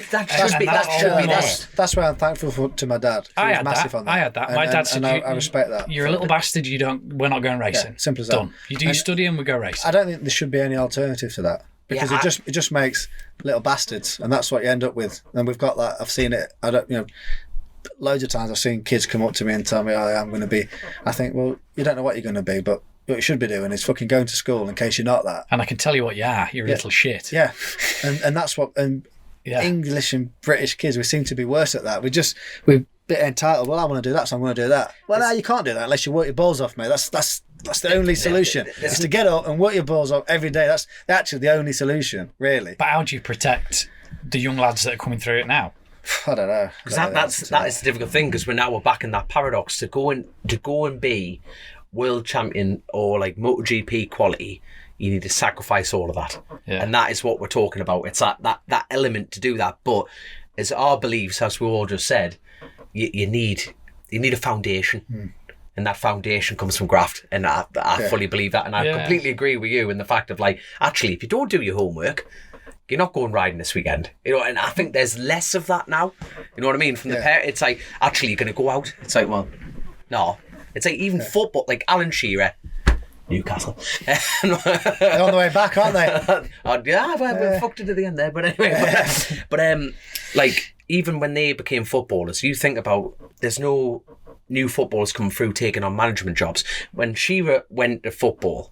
that's why I'm thankful to my dad. I had that. My dad said, I respect that. You're a little bastard. We're not going racing. Yeah, simple as that. Done. You do your study and we go racing. I don't think there should be any alternative to that because it just makes little bastards, and that's what you end up with. And we've got that. I've seen it. Loads of times I've seen kids come up to me and tell me, "Oh, I'm going to be." I think, well, you don't know what you're going to be, but what you should be doing is fucking going to school in case you're not that. And I can tell you what you are. You're a little shit. Yeah, and that's what. And English and British kids, we seem to be worse at that. We're a bit entitled. Well, I want to do that, so I'm going to do that. Well, no, you can't do that unless you work your balls off, mate. That's the only solution. Is to get up and work your balls off every day. That's actually the only solution, really. But how do you protect the young lads that are coming through it now? I don't know. Because that is the difficult thing, because we're back in that paradox to go and be world champion or like MotoGP quality. You need to sacrifice all of that, and that is what we're talking about. It's that element to do that. But as our beliefs, as we all just said, you need a foundation, and that foundation comes from graft. And I fully believe that, and I completely agree with you in the fact of like, actually, if you don't do your homework, you're not going riding this weekend, and I think there's less of that now. You know what I mean? From the parent, it's like, actually, you're going to go out. It's like, well, no. It's like even football, like Alan Shearer, Newcastle. They're on the way back, aren't they? I fucked it at the end there, but anyway. But like even when they became footballers, you think about there's no new footballers coming through taking on management jobs. When Shearer went to football,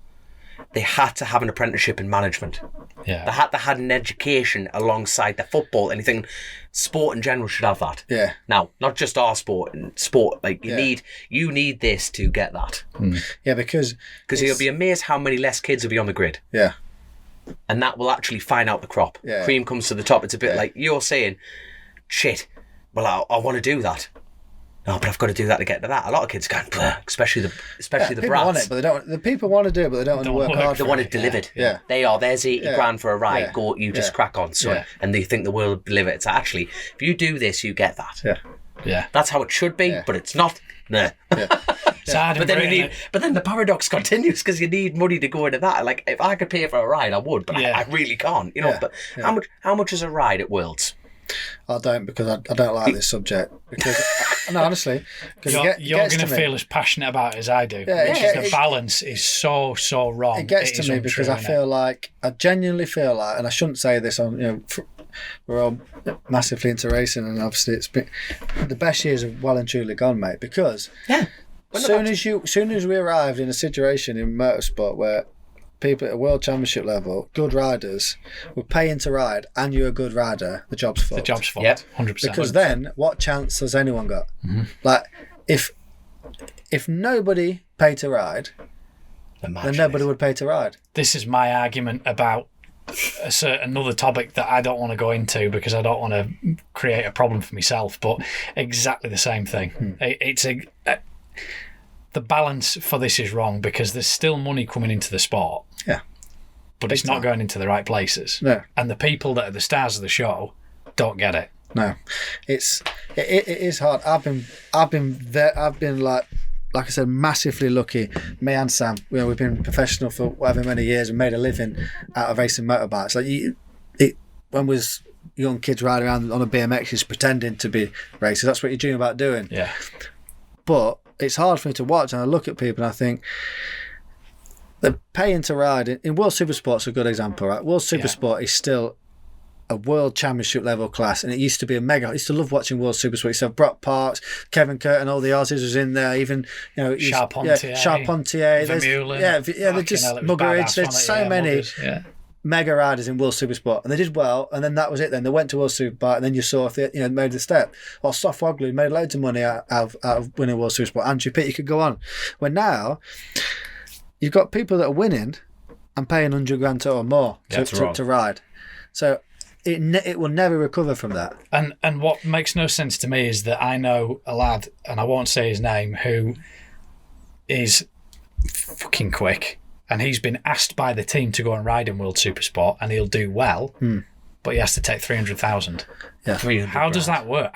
they had to have an apprenticeship in management. Yeah. They had to have an education alongside the football. And you think sport in general should have that. Yeah. Now, not just our sport. Like you need this to get that. Yeah, because you'll be amazed how many less kids will be on the grid. Yeah. And that will actually find out the crop. Yeah. Cream comes to the top. It's a bit like you're saying, shit, well, I want to do that. No, but I've got to do that to get to that. A lot of kids can't, especially the people brats. want it, but they don't. The people want to do it, but they don't want to work hard. They want it delivered. Yeah. There's 80 grand for a ride. Yeah. Go, you just crack on, son. Yeah. And they think the world will deliver it. So actually, if you do this, you get that. Yeah. Yeah. That's how it should be, but it's not. Nah. It's hard But then the paradox continues because you need money to go into that. Like if I could pay for a ride, I would, but I really can't. But how much is a ride at Worlds? I don't, because I don't like this subject. Because no, honestly, because you're going to feel as passionate about it as I do. The balance is so wrong. It gets to me because I genuinely feel like, and I shouldn't say this on, we're all massively into racing, and obviously it's been the best years have well and truly gone, mate. Because soon as we arrived in a situation in motorsport where people at a world championship level, good riders, were paying to ride, and you're a good rider, the job's fucked. 100%. Because then, what chance has anyone got? Mm-hmm. Like, if nobody paid to ride, then nobody would pay to ride. This is my argument about another topic that I don't want to go into because I don't want to create a problem for myself, but exactly the same thing. It's the balance for this is wrong because there's still money coming into the sport. Yeah. But it's not going into the right places. No. And the people that are the stars of the show don't get it. No. It is hard. I've been like I said, massively lucky. Me and Sam, we've been professional for whatever many years and made a living out of racing motorbikes. Like when was young kids riding around on a BMX just pretending to be racers, that's what you dream about doing. Yeah. But it's hard for me to watch, and I look at people and I think they're paying to ride. In World Supersport's a good example, right? World Supersport is still a world championship level class, and it used to be a mega. I used to love watching World Supersport. You used to have Brock Parks, Kevin Curtin, all the Aussies was in there. Even Charpentier, Vermeulen, they're just Muggeridge. There's so many mega riders in World Supersport, and they did well. And then that was it. Then they went to World Superbike, and then you saw if they made the step. Or Soft Wogley made loads of money out of winning World Supersport. Andrew Pitt, you could go on. When now you've got people that are winning, I'm paying 100 grand or more to ride. So it will never recover from that. And what makes no sense to me is that I know a lad, and I won't say his name, who is fucking quick, and he's been asked by the team to go and ride in World Supersport, and he'll do well, but he has to take 300,000. Yeah. How does that work?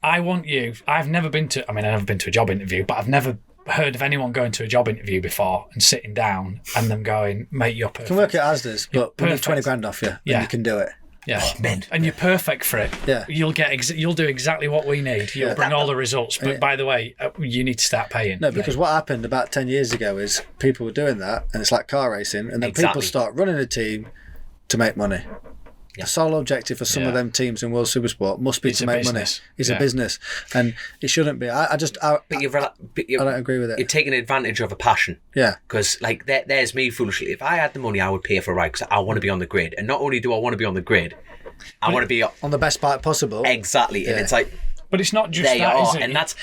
I've never been to a job interview, but I've never heard of anyone going to a job interview before and sitting down and them going, mate, you're perfect. You can work at Asda's, but we need 20 grand off you, and you can do it. Yeah, and you're perfect for it. Yeah, you'll do exactly what we need. You'll bring all the results. But by the way, you need to start paying. No, because what happened about 10 years ago is people were doing that, and it's like car racing, and then people start running a team to make money. Yeah. The sole objective for some of them teams in World Supersport must be to make money. It's a business, and it shouldn't be. I don't agree with it. You're taking advantage of a passion. Yeah. Because there's me foolishly. If I had the money, I would pay for a ride because I want to be on the grid. And not only do I want to be on the grid, I want to be on the best bike possible. Exactly, and it's like. But it's not just they that, are, is it? and that's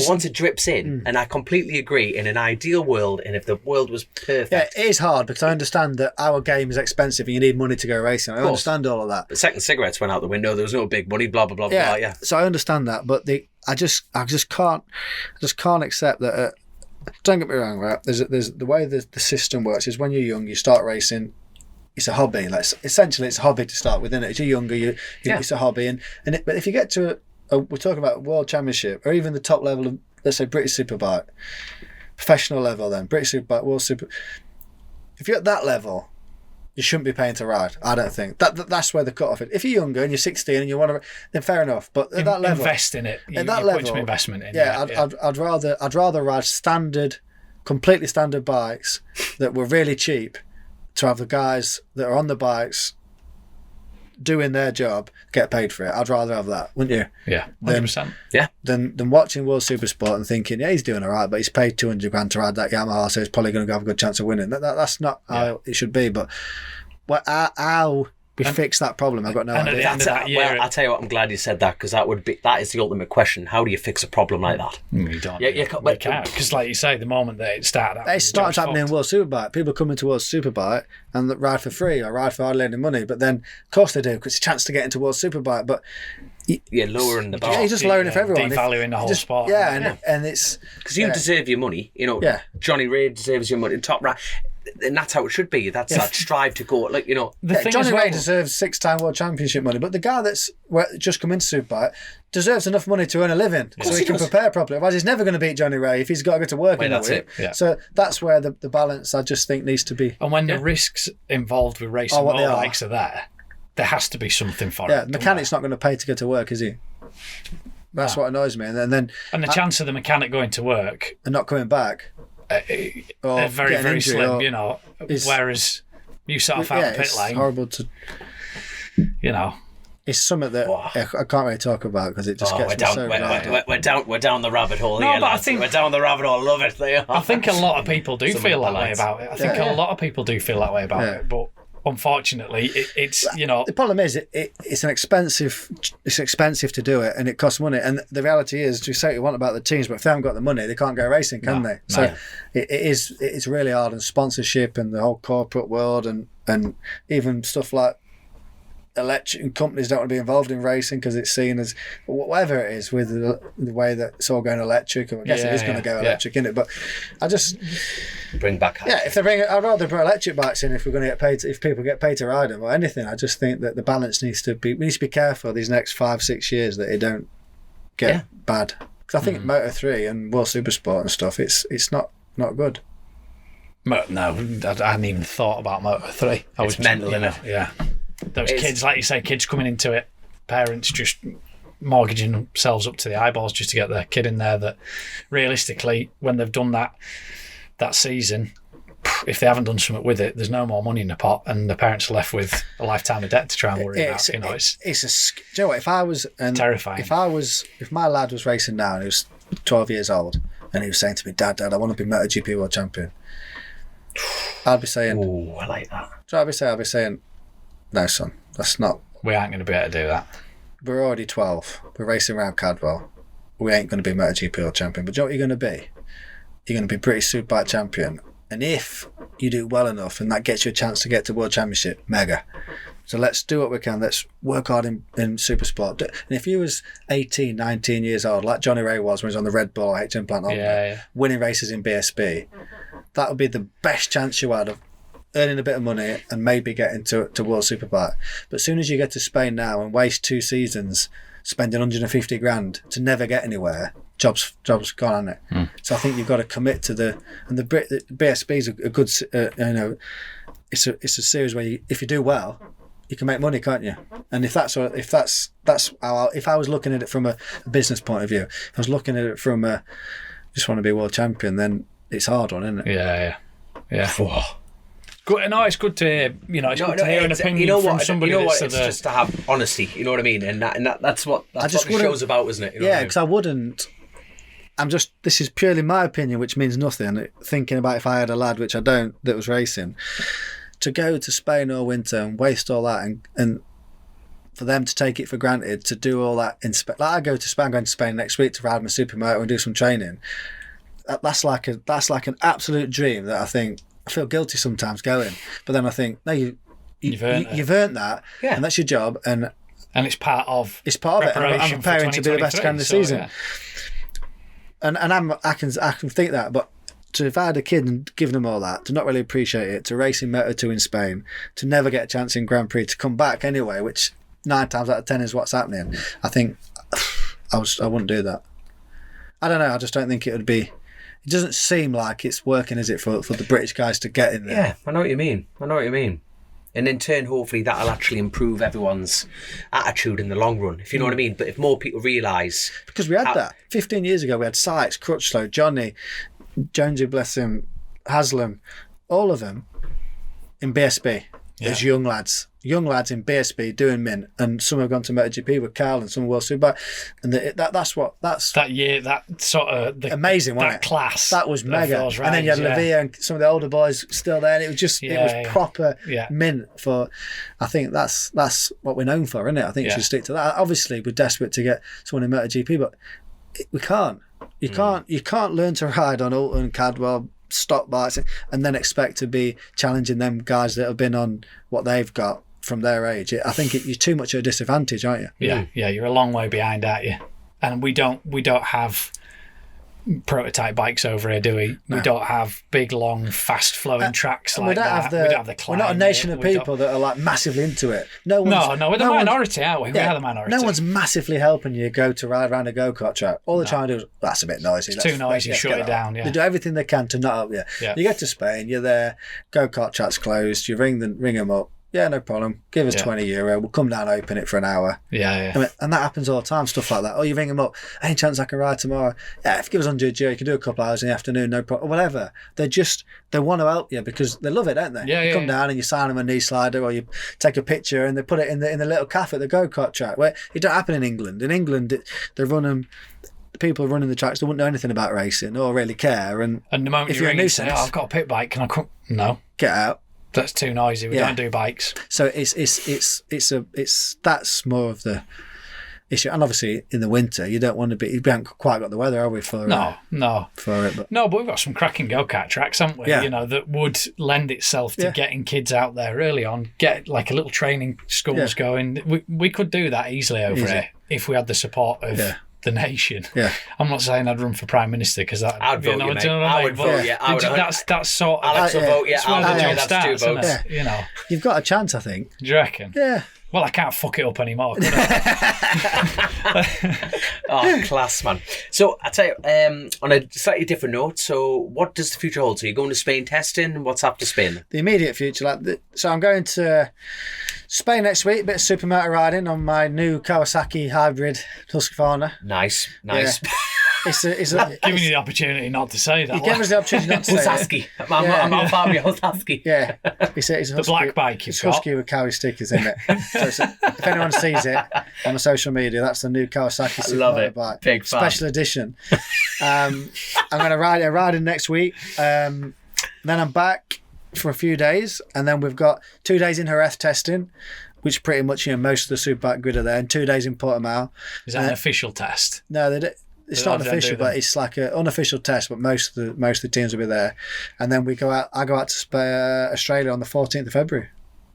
once it drips in, and I completely agree. In an ideal world, and if the world was perfect, yeah, it is hard because I understand that our game is expensive and you need money to go racing. I understand all of that. The second cigarettes went out the window. There was no big money. Blah blah blah blah. Yeah. So I understand that, but I just can't accept that. Don't get me wrong, right? There's the way the system works is when you're young, you start racing. It's a hobby. Like essentially, it's a hobby to start with, isn't it? If you're younger, it's a hobby, but if you get to we're talking about World Championship or even the top level of, let's say, British Superbike, professional level, then British Superbike, World Super. If you're at that level, you shouldn't be paying to ride. I don't think that's where the cutoff is. If you're younger and you're 16 and you want to, then fair enough. But at that level, invest in it. At that level, put some investment in. I'd rather ride completely standard bikes that were really cheap, to have the guys that are on the bikes doing their job get paid for it. I'd rather have that, wouldn't you? Yeah, 100%. Than watching World Supersport and thinking, yeah, he's doing all right, but he's paid 200 grand to ride that Yamaha, so he's probably going to have a good chance of winning. That's not how it should be. But how we fix that problem, I've got no idea. I'll tell you what, I'm glad you said that, because that is the ultimate question. How do you fix a problem like that? You don't. You can't, because like you say, the moment that it started happening in World Superbike. People come into World Superbike and ride for free or ride for hardly any money, but then of course they do, because it's a chance to get into World Superbike. But you're lowering the bar. You're just lowering it for everyone. Devaluing the whole sport. Yeah, and it's because you deserve your money. You know, Johnny Ray deserves your money. Top right. And that's how it should be. That's that strive to go. Like, you know, Johnny Ray deserves 6-time World Championship money, but the guy that's just come into Superbike deserves enough money to earn a living, so he can prepare properly. Otherwise, he's never going to beat Johnny Ray if he's got to go to work in a week. So that's where the balance, I just think, needs to be. And when the risks involved with racing motorbikes are there has to be something for it. Yeah, the mechanic's not going to pay to go to work, is he? That's what annoys me. And the chance of the mechanic going to work and not coming back. They're very, very slim, you know. Whereas you set off out the pit lane. It's horrible to, you know. It's something that I can't really talk about because it just gets me so we're down the rabbit hole here. But I think we're down the rabbit hole. I love it. I think a lot of people do feel that way about it. I think a lot of people do feel that way about it, but. Unfortunately, it's you know. The problem is it's expensive to do it, and it costs money. And the reality is, you say what you want about the teams, but if they haven't got the money, they can't go racing, can they? So it's really hard, and sponsorship and the whole corporate world, and even stuff like electric companies don't want to be involved in racing because it's seen as whatever it is with the way that it's all going electric. I guess it is going to go electric, isn't it? But I just bring back. If they bring, I'd rather put electric bikes in if we're going to get paid. If people get paid to ride them or anything, I just think that the balance needs to be. We need to be careful these next 5-6 years that it don't get bad. Because I think Moto3 and World Supersport and stuff, it's not good. No, I hadn't even thought about Moto3. It's mental, isn't it? Yeah. Those kids, like you say, kids coming into it, parents just mortgaging themselves up to the eyeballs just to get their kid in there, that realistically, when they've done that season, if they haven't done something with it, there's no more money in the pot, and the parents are left with a lifetime of debt to try and worry about. You know, do you know what? If I was terrifying. If my lad was racing now and he was 12 years old and he was saying to me, Dad, I want to be MotoGP World Champion, I'd be saying, "Oh, I like that." So I'd be saying, no, son, that's not. We aren't going to be able to do that. We're already 12. We're racing around Cadwell. We ain't going to be MotoGP World Champion. But do you know what you're going to be? You're going to be British Superbike champion, And if you do well enough and that gets you a chance to get to World Championship, mega. So let's do what we can. Let's work hard in super sport. And if you was 18, 19 years old, like Johnny Ray was when he was on the Red Bull H implant, winning races in BSB, that would be the best chance you had of earning a bit of money and maybe getting to World Superbike. But as soon as you get to Spain now and waste 2 seasons spending 150 grand to never get anywhere, job's gone, hasn't it? So I think you've got to commit to the BSB is a good, it's a series where if you do well, you can make money, can't you? And if I was looking at it from a business point of view, if I was looking at it from a just want to be world champion, then it's a hard one, isn't it? Yeah. Good, no, it's good to hear. It's good to hear an opinion from somebody. It's just to have honesty. You know what I mean? And that's what the show's about, isn't it? Because I wouldn't. This is purely my opinion, which means nothing. Thinking about if I had a lad, which I don't, that was racing, to go to Spain all winter and waste all that, and for them to take it for granted, to do all that in Spain. Like I go to Spain, I'm going to Spain next week to ride my supermoto and do some training. That's like an absolute dream that I feel guilty sometimes going, but then I think no, you've earned that, and that's your job, and it's part of it. And I'm preparing to be the best can of the season. Yeah. And I can think that, but if I had a kid and given them all that, to not really appreciate it, to race in Moto 2 in Spain, to never get a chance in Grand Prix, to come back anyway, which 9 times out of 10 is what's happening, I think I wouldn't do that. I don't know. I just don't think it would be. It doesn't seem like it's working, is it, for the British guys to get in there? Yeah, I know what you mean. And in turn, hopefully, that'll actually improve everyone's attitude in the long run, if you know what I mean. But if more people realise... Because we had that. 15 years ago, we had Sykes, Crutchlow, Johnny, Jonesy, bless him, Haslam, all of them in BSB as young lads in BSB doing mint, and some have gone to MotoGP with Carl and some World Superbike, and that's that year, that sort of amazing, wasn't it? Class that was mega. And then you had Lavia and some of the older boys still there, and it was just it was proper mint for. I think that's what we're known for, isn't it? I think you should stick to that. Obviously, we're desperate to get someone in MotoGP, but we can't. You can't learn to ride on Alton, Cadwell, stock bikes, and then expect to be challenging them guys that have been on what they've got from their age. I think you're too much at a disadvantage, aren't you? Yeah, you're a long way behind, aren't you? And we don't have prototype bikes over here, do we? No. We don't have big, long, fast-flowing tracks like that. We don't have the climb. We're not a nation of people that are like massively into it. No, we're the minority, aren't we? We are the minority. No one's massively helping you go to ride around a go-kart track. All they're trying to do is, that's a bit noisy. It's too noisy, shut it down. They do everything they can to not help you. Yeah. You get to Spain, you're there, go-kart track's closed, you ring them up. Yeah, no problem. Give us €20. We'll come down, open it for an hour. Yeah. I mean, and that happens all the time, stuff like that. Oh, you ring them up. Any chance I can ride tomorrow? Yeah, if you give us €100, you can do a couple hours in the afternoon, no problem. Or whatever. They want to help you because they love it, don't they? Yeah, you come down and you sign them a knee slider, or you take a picture and they put it in the little cafe at the go-kart track. Where it don't happen in England. In England, they're running. The people running the tracks, they wouldn't know anything about racing or really care. And the moment if you you're ring and say, "Oh, I've got a pit bike, can I come?" No, get out. That's too noisy. We don't do bikes. So it's that's more of the issue. And obviously in the winter you don't want to be. We haven't quite got the weather, are we? For it, but we've got some cracking go-kart tracks, haven't we? Yeah. That would lend itself to getting kids out there early on. Get like a little training schools going. We could do that easily over here if we had the support of. Yeah. The nation. Yeah, I'm not saying I'd run for Prime Minister because that I'd vote you, mate. I would vote you. That's sort of. Alex will vote you. That's 2 votes. Yeah. You've got a chance, I think. Do you reckon? Yeah. Well, I can't fuck it up anymore, could I? Oh, class, man. So, I tell you, on a slightly different note, so what does the future hold? So, you're going to Spain testing? What's after Spain? The immediate future, so I'm going to Spain next week, a bit of supermoto riding on my new Kawasaki hybrid Husqvarna. Nice. Yeah. It's giving you the opportunity not to say that. You gave us the opportunity not to say Husky. I'm not Fabio Husky. Yeah. It's a the black bike it's Husky with Cowie stickers in it. So if anyone sees it on the social media, that's the new Kawasaki supermoto bike. Big fan. Special edition. I'm going to ride it next week. Then I'm back for a few days, and then we've got 2 days in Jerez testing, which pretty much most of the Superbike grid are there, and 2 days in Portimao. Is that an official test? No, it's not official, but it's like an unofficial test. But most of the teams will be there, and then we go out. I go out to Australia on the 14th of February.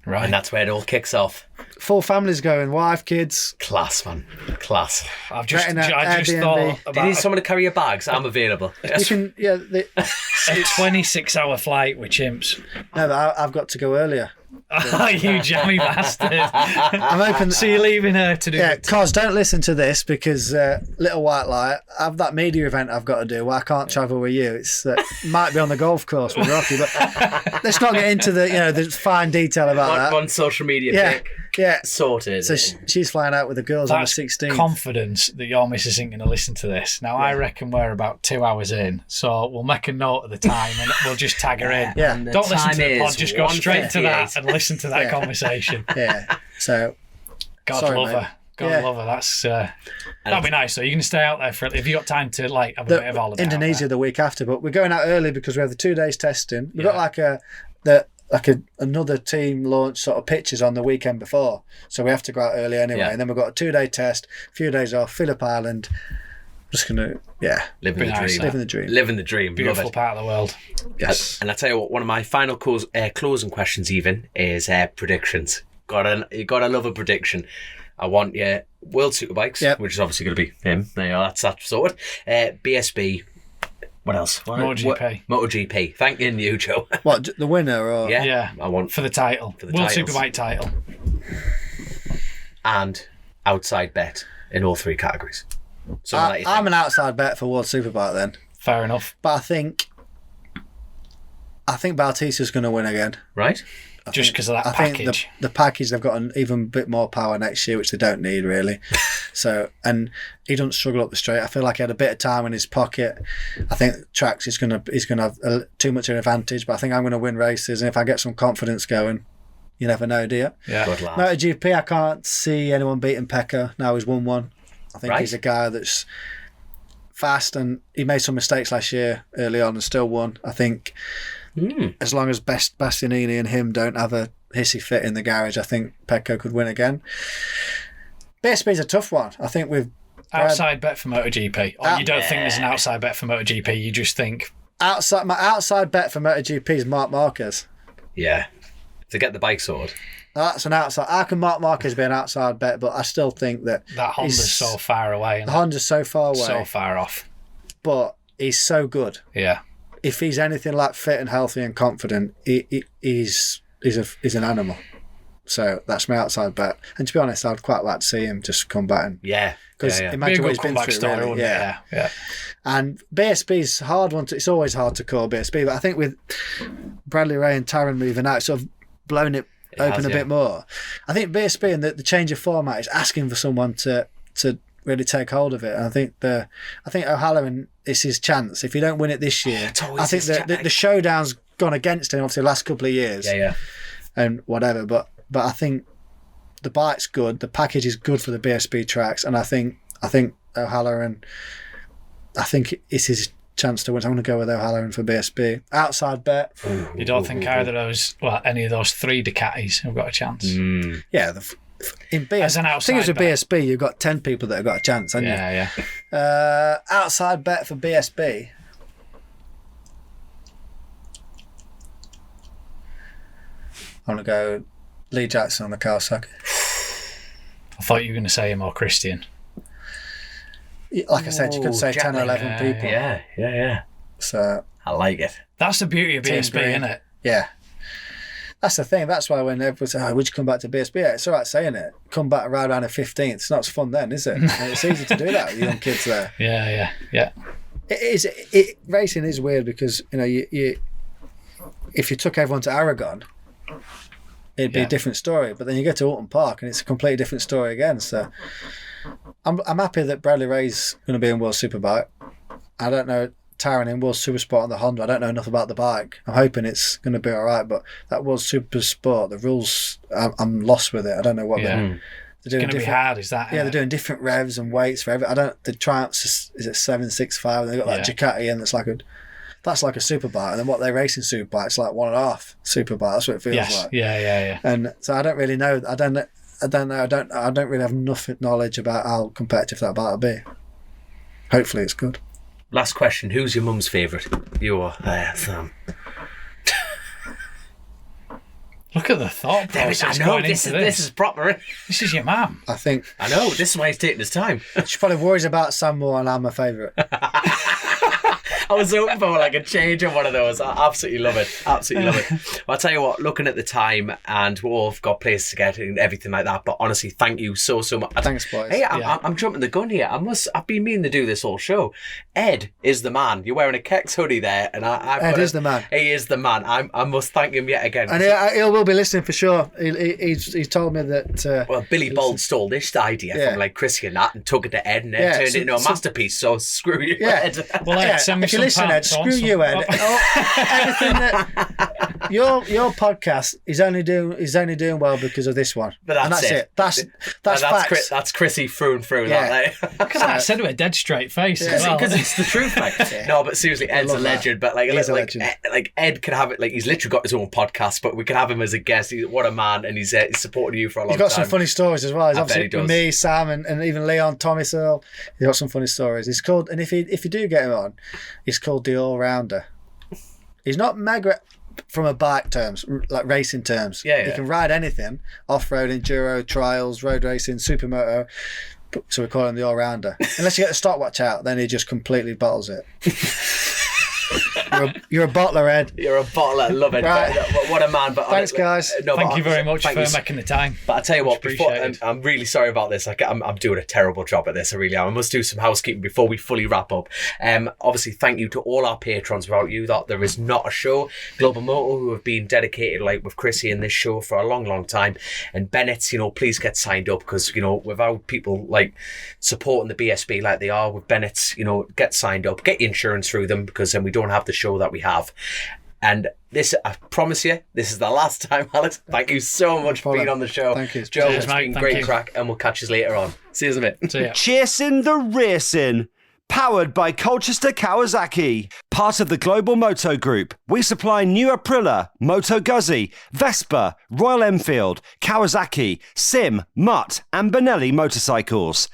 Right. And that's where it all kicks off. Full families going, wife, kids. Class, man. Class. I just thought about... Do you need someone to carry your bags? I'm available. You can, yeah. A 26-hour flight with chimps. No, but I've got to go earlier. Oh, you jammy bastard. I'm hoping... So you're leaving her to do it? Cos, don't listen to this because little white lie. I've that media event I've got to do. Well, I can't travel with you. It's might be on the golf course with Rocky, but let's not get into the fine detail about that. One social media pic. Yeah. Sorted. So she's flying out with the girls on the 16th. Confidence that your missus isn't going to listen to this. Now, I reckon we're about 2 hours in, so we'll make a note of the time and we'll just tag her in. Yeah. Don't listen to the pod, just go straight to that and listen to that conversation. Yeah. So, God love her. God love her. That's that'll be nice. So you're going to stay out there for? Have you got time to have a bit of holiday? Indonesia the week after, but we're going out early because we have the 2 days testing. We've got another team launch sort of pitches on the weekend before, so we have to go out early anyway. And then we've got a 2-day test, a few days off, Phillip Island. Just gonna living the dream. Beautiful part of the world. Yes. And I tell you what, one of my final closing questions even is predictions. You gotta love a prediction. I want your World Superbikes, which is obviously going to be him. There you are, that's sorted. BSB. What else? MotoGP. Thanking you, Joe. What, the winner? Or? Yeah. I want for the title. World Superbike title. And outside bet in all 3 categories. I'm an outside bet for World Superbike then. Fair enough. But I think Bautista's going to win again. Right. Just because of that package. I think the package, they've got an even bit more power next year, which they don't need really. So, and he doesn't struggle up the straight. I feel like he had a bit of time in his pocket. I think tracks he's gonna have too much of an advantage. But I think I'm gonna win races, and if I get some confidence going, you never know, do you? Yeah. Good lad. MotoGP, I can't see anyone beating Pecco. Now he's won one. I think he's a guy that's fast, and he made some mistakes last year early on and still won. I think. As long as Bastianini and him don't have a hissy fit in the garage, I think Pecco could win again. BSB's a tough one. I think we've... Outside bet for MotoGP? Or you don't think there's an outside bet for MotoGP? You just think... My outside bet for MotoGP is Marc Marquez. Yeah. To get the bike sorted. That's an outside... How can Marc Marquez be an outside bet? But I still think that Honda's so far away. The Honda's so far away. So far off. But he's so good. Yeah. If he's anything like fit and healthy and confident, he's an animal. So that's my outside bet. And to be honest, I'd quite like to see him just come back and because imagine what he's been through. Really. Yeah. And BSB's hard one. It's always hard to call BSB, but I think with Bradley Ray and Taron moving out, sort of blown it open a bit more. I think BSB and the change of format is asking for someone to really take hold of it. And I think O'Halloran is his chance. If you don't win it this year, I think the showdown's gone against him obviously the last couple of years. And whatever, but I think the bike's good, the package is good for the BSB tracks, and I think O'Halloran, I think it's his chance to win. So I'm going to go with O'Halloran for BSB. Outside bet. You don't think any of those 3 Ducatis have got a chance? Yeah, in BSB, as an outside thing is with bet. BSB, you've got 10 people that have got a chance, haven't you? Yeah. Outside bet for BSB. I'm going to go Lee Jackson on the Kawasaki. I thought you were going to say him or Christian. Like I said, you could say 10 or 11 people. Yeah. So I like it. That's the beauty of BSB, isn't it? Yeah. That's the thing. That's why when everyone says, would you come back to BSB? Yeah, it's all right saying it. Come back right around the 15th. It's not as fun then, is it? It's easy to do that with young kids there. Yeah. It is. Racing is weird because, you if you took everyone to Aragon, it'd be a different story. But then you get to Alton Park and it's a completely different story again. So I'm happy that Bradley Ray's going to be in World Superbike. I don't know Taron in World Supersport on the Honda. I don't know enough about the bike. I'm hoping it's going to be all right. But that World Supersport, the rules, I'm lost with it. I don't know what they're doing. It's going to be hard, is that? Yeah, they're doing different revs and weights for every. The Triumphs is it 765? They've got that Ducati in that's like a superbike, and then what they race in superbike, it's like 1.5 superbike. That's what it feels like. Yeah. And so I don't really know. I don't know. I don't really have enough knowledge about how competitive that bike will be. hopefully it's good. Last question. Who's your mum's favourite? Your Sam. Look at the thought process. I know, this is proper. This is your mum. I think. I know, this is why he's taking his time. She probably worries about Sam more, and I'm my favourite. I was hoping for like a change on one of those. I absolutely love it. Absolutely love it. Well, I'll tell you what, looking at the time, and we've all got places to get and everything like that, but honestly, thank you so much. Thanks, boys. Hey, I'm jumping the gun here. I've been meaning to do this whole show. Ed is the man. You're wearing a Kex hoodie there, and Ed is the man. He is the man. I must thank him yet again. And he will be listening for sure. He's told me that. Well, Billy Bold stole this idea from like Chrissy and that, and took it to Ed, and Ed turned it into a masterpiece. So screw you, Ed. Well, Ed, send me if you listen, Ed, screw you, Ed. Everything that your podcast is only doing well because of this one. But that's it. That's facts. That's Chrissy through and through. Yeah. That, Look at that. I said it with a dead straight face. Because it's the truth, mate. No, but seriously, Ed's a legend. But like Ed can have it. Like he's literally got his own podcast, but we can have him as a guest. What a man, and he's supported you for a long time. He's got some funny stories as well. He's obviously with me, Sam, and even Leon, Thomas Earl. He's got some funny stories. It's called, and if you do get him on, it's called the All Rounder. He's not mega from a bike terms, like racing terms. Yeah. He can ride anything: off-road, enduro, trials, road racing, supermoto. So we call him the All Rounder. Unless you get the stopwatch out, then he just completely bottles it. You're a bottler, Ed. You're a bottler. Love it. Right. What a man. But thanks, guys. Thank you very much for making the time. But I tell you what, before, appreciated. I'm really sorry about this. I'm doing a terrible job at this. I really am. I must do some housekeeping before we fully wrap up. Obviously, thank you to all our patrons. Without you, that there is not a show. Global Moto, who have been dedicated, like with Chrissy in this show for a long, long time, and Bennett's. Please get signed up because without people like supporting the BSB like they are with Bennett's, get signed up, get your insurance through them because then we don't have the show that we have. And this, I promise you, this is the last time, Alex. Thank you so much for being on the show. Thank you, Joe. Cheers, It's been mate. great Thank you. crack, and we'll catch you later on. See you in a bit. See ya. Chasin The Racin, powered by Colchester Kawasaki. Part of the Global Moto Group, we supply new Aprilia, Moto Guzzi, Vespa, Royal Enfield, Kawasaki, Sim, Mutt and Benelli motorcycles.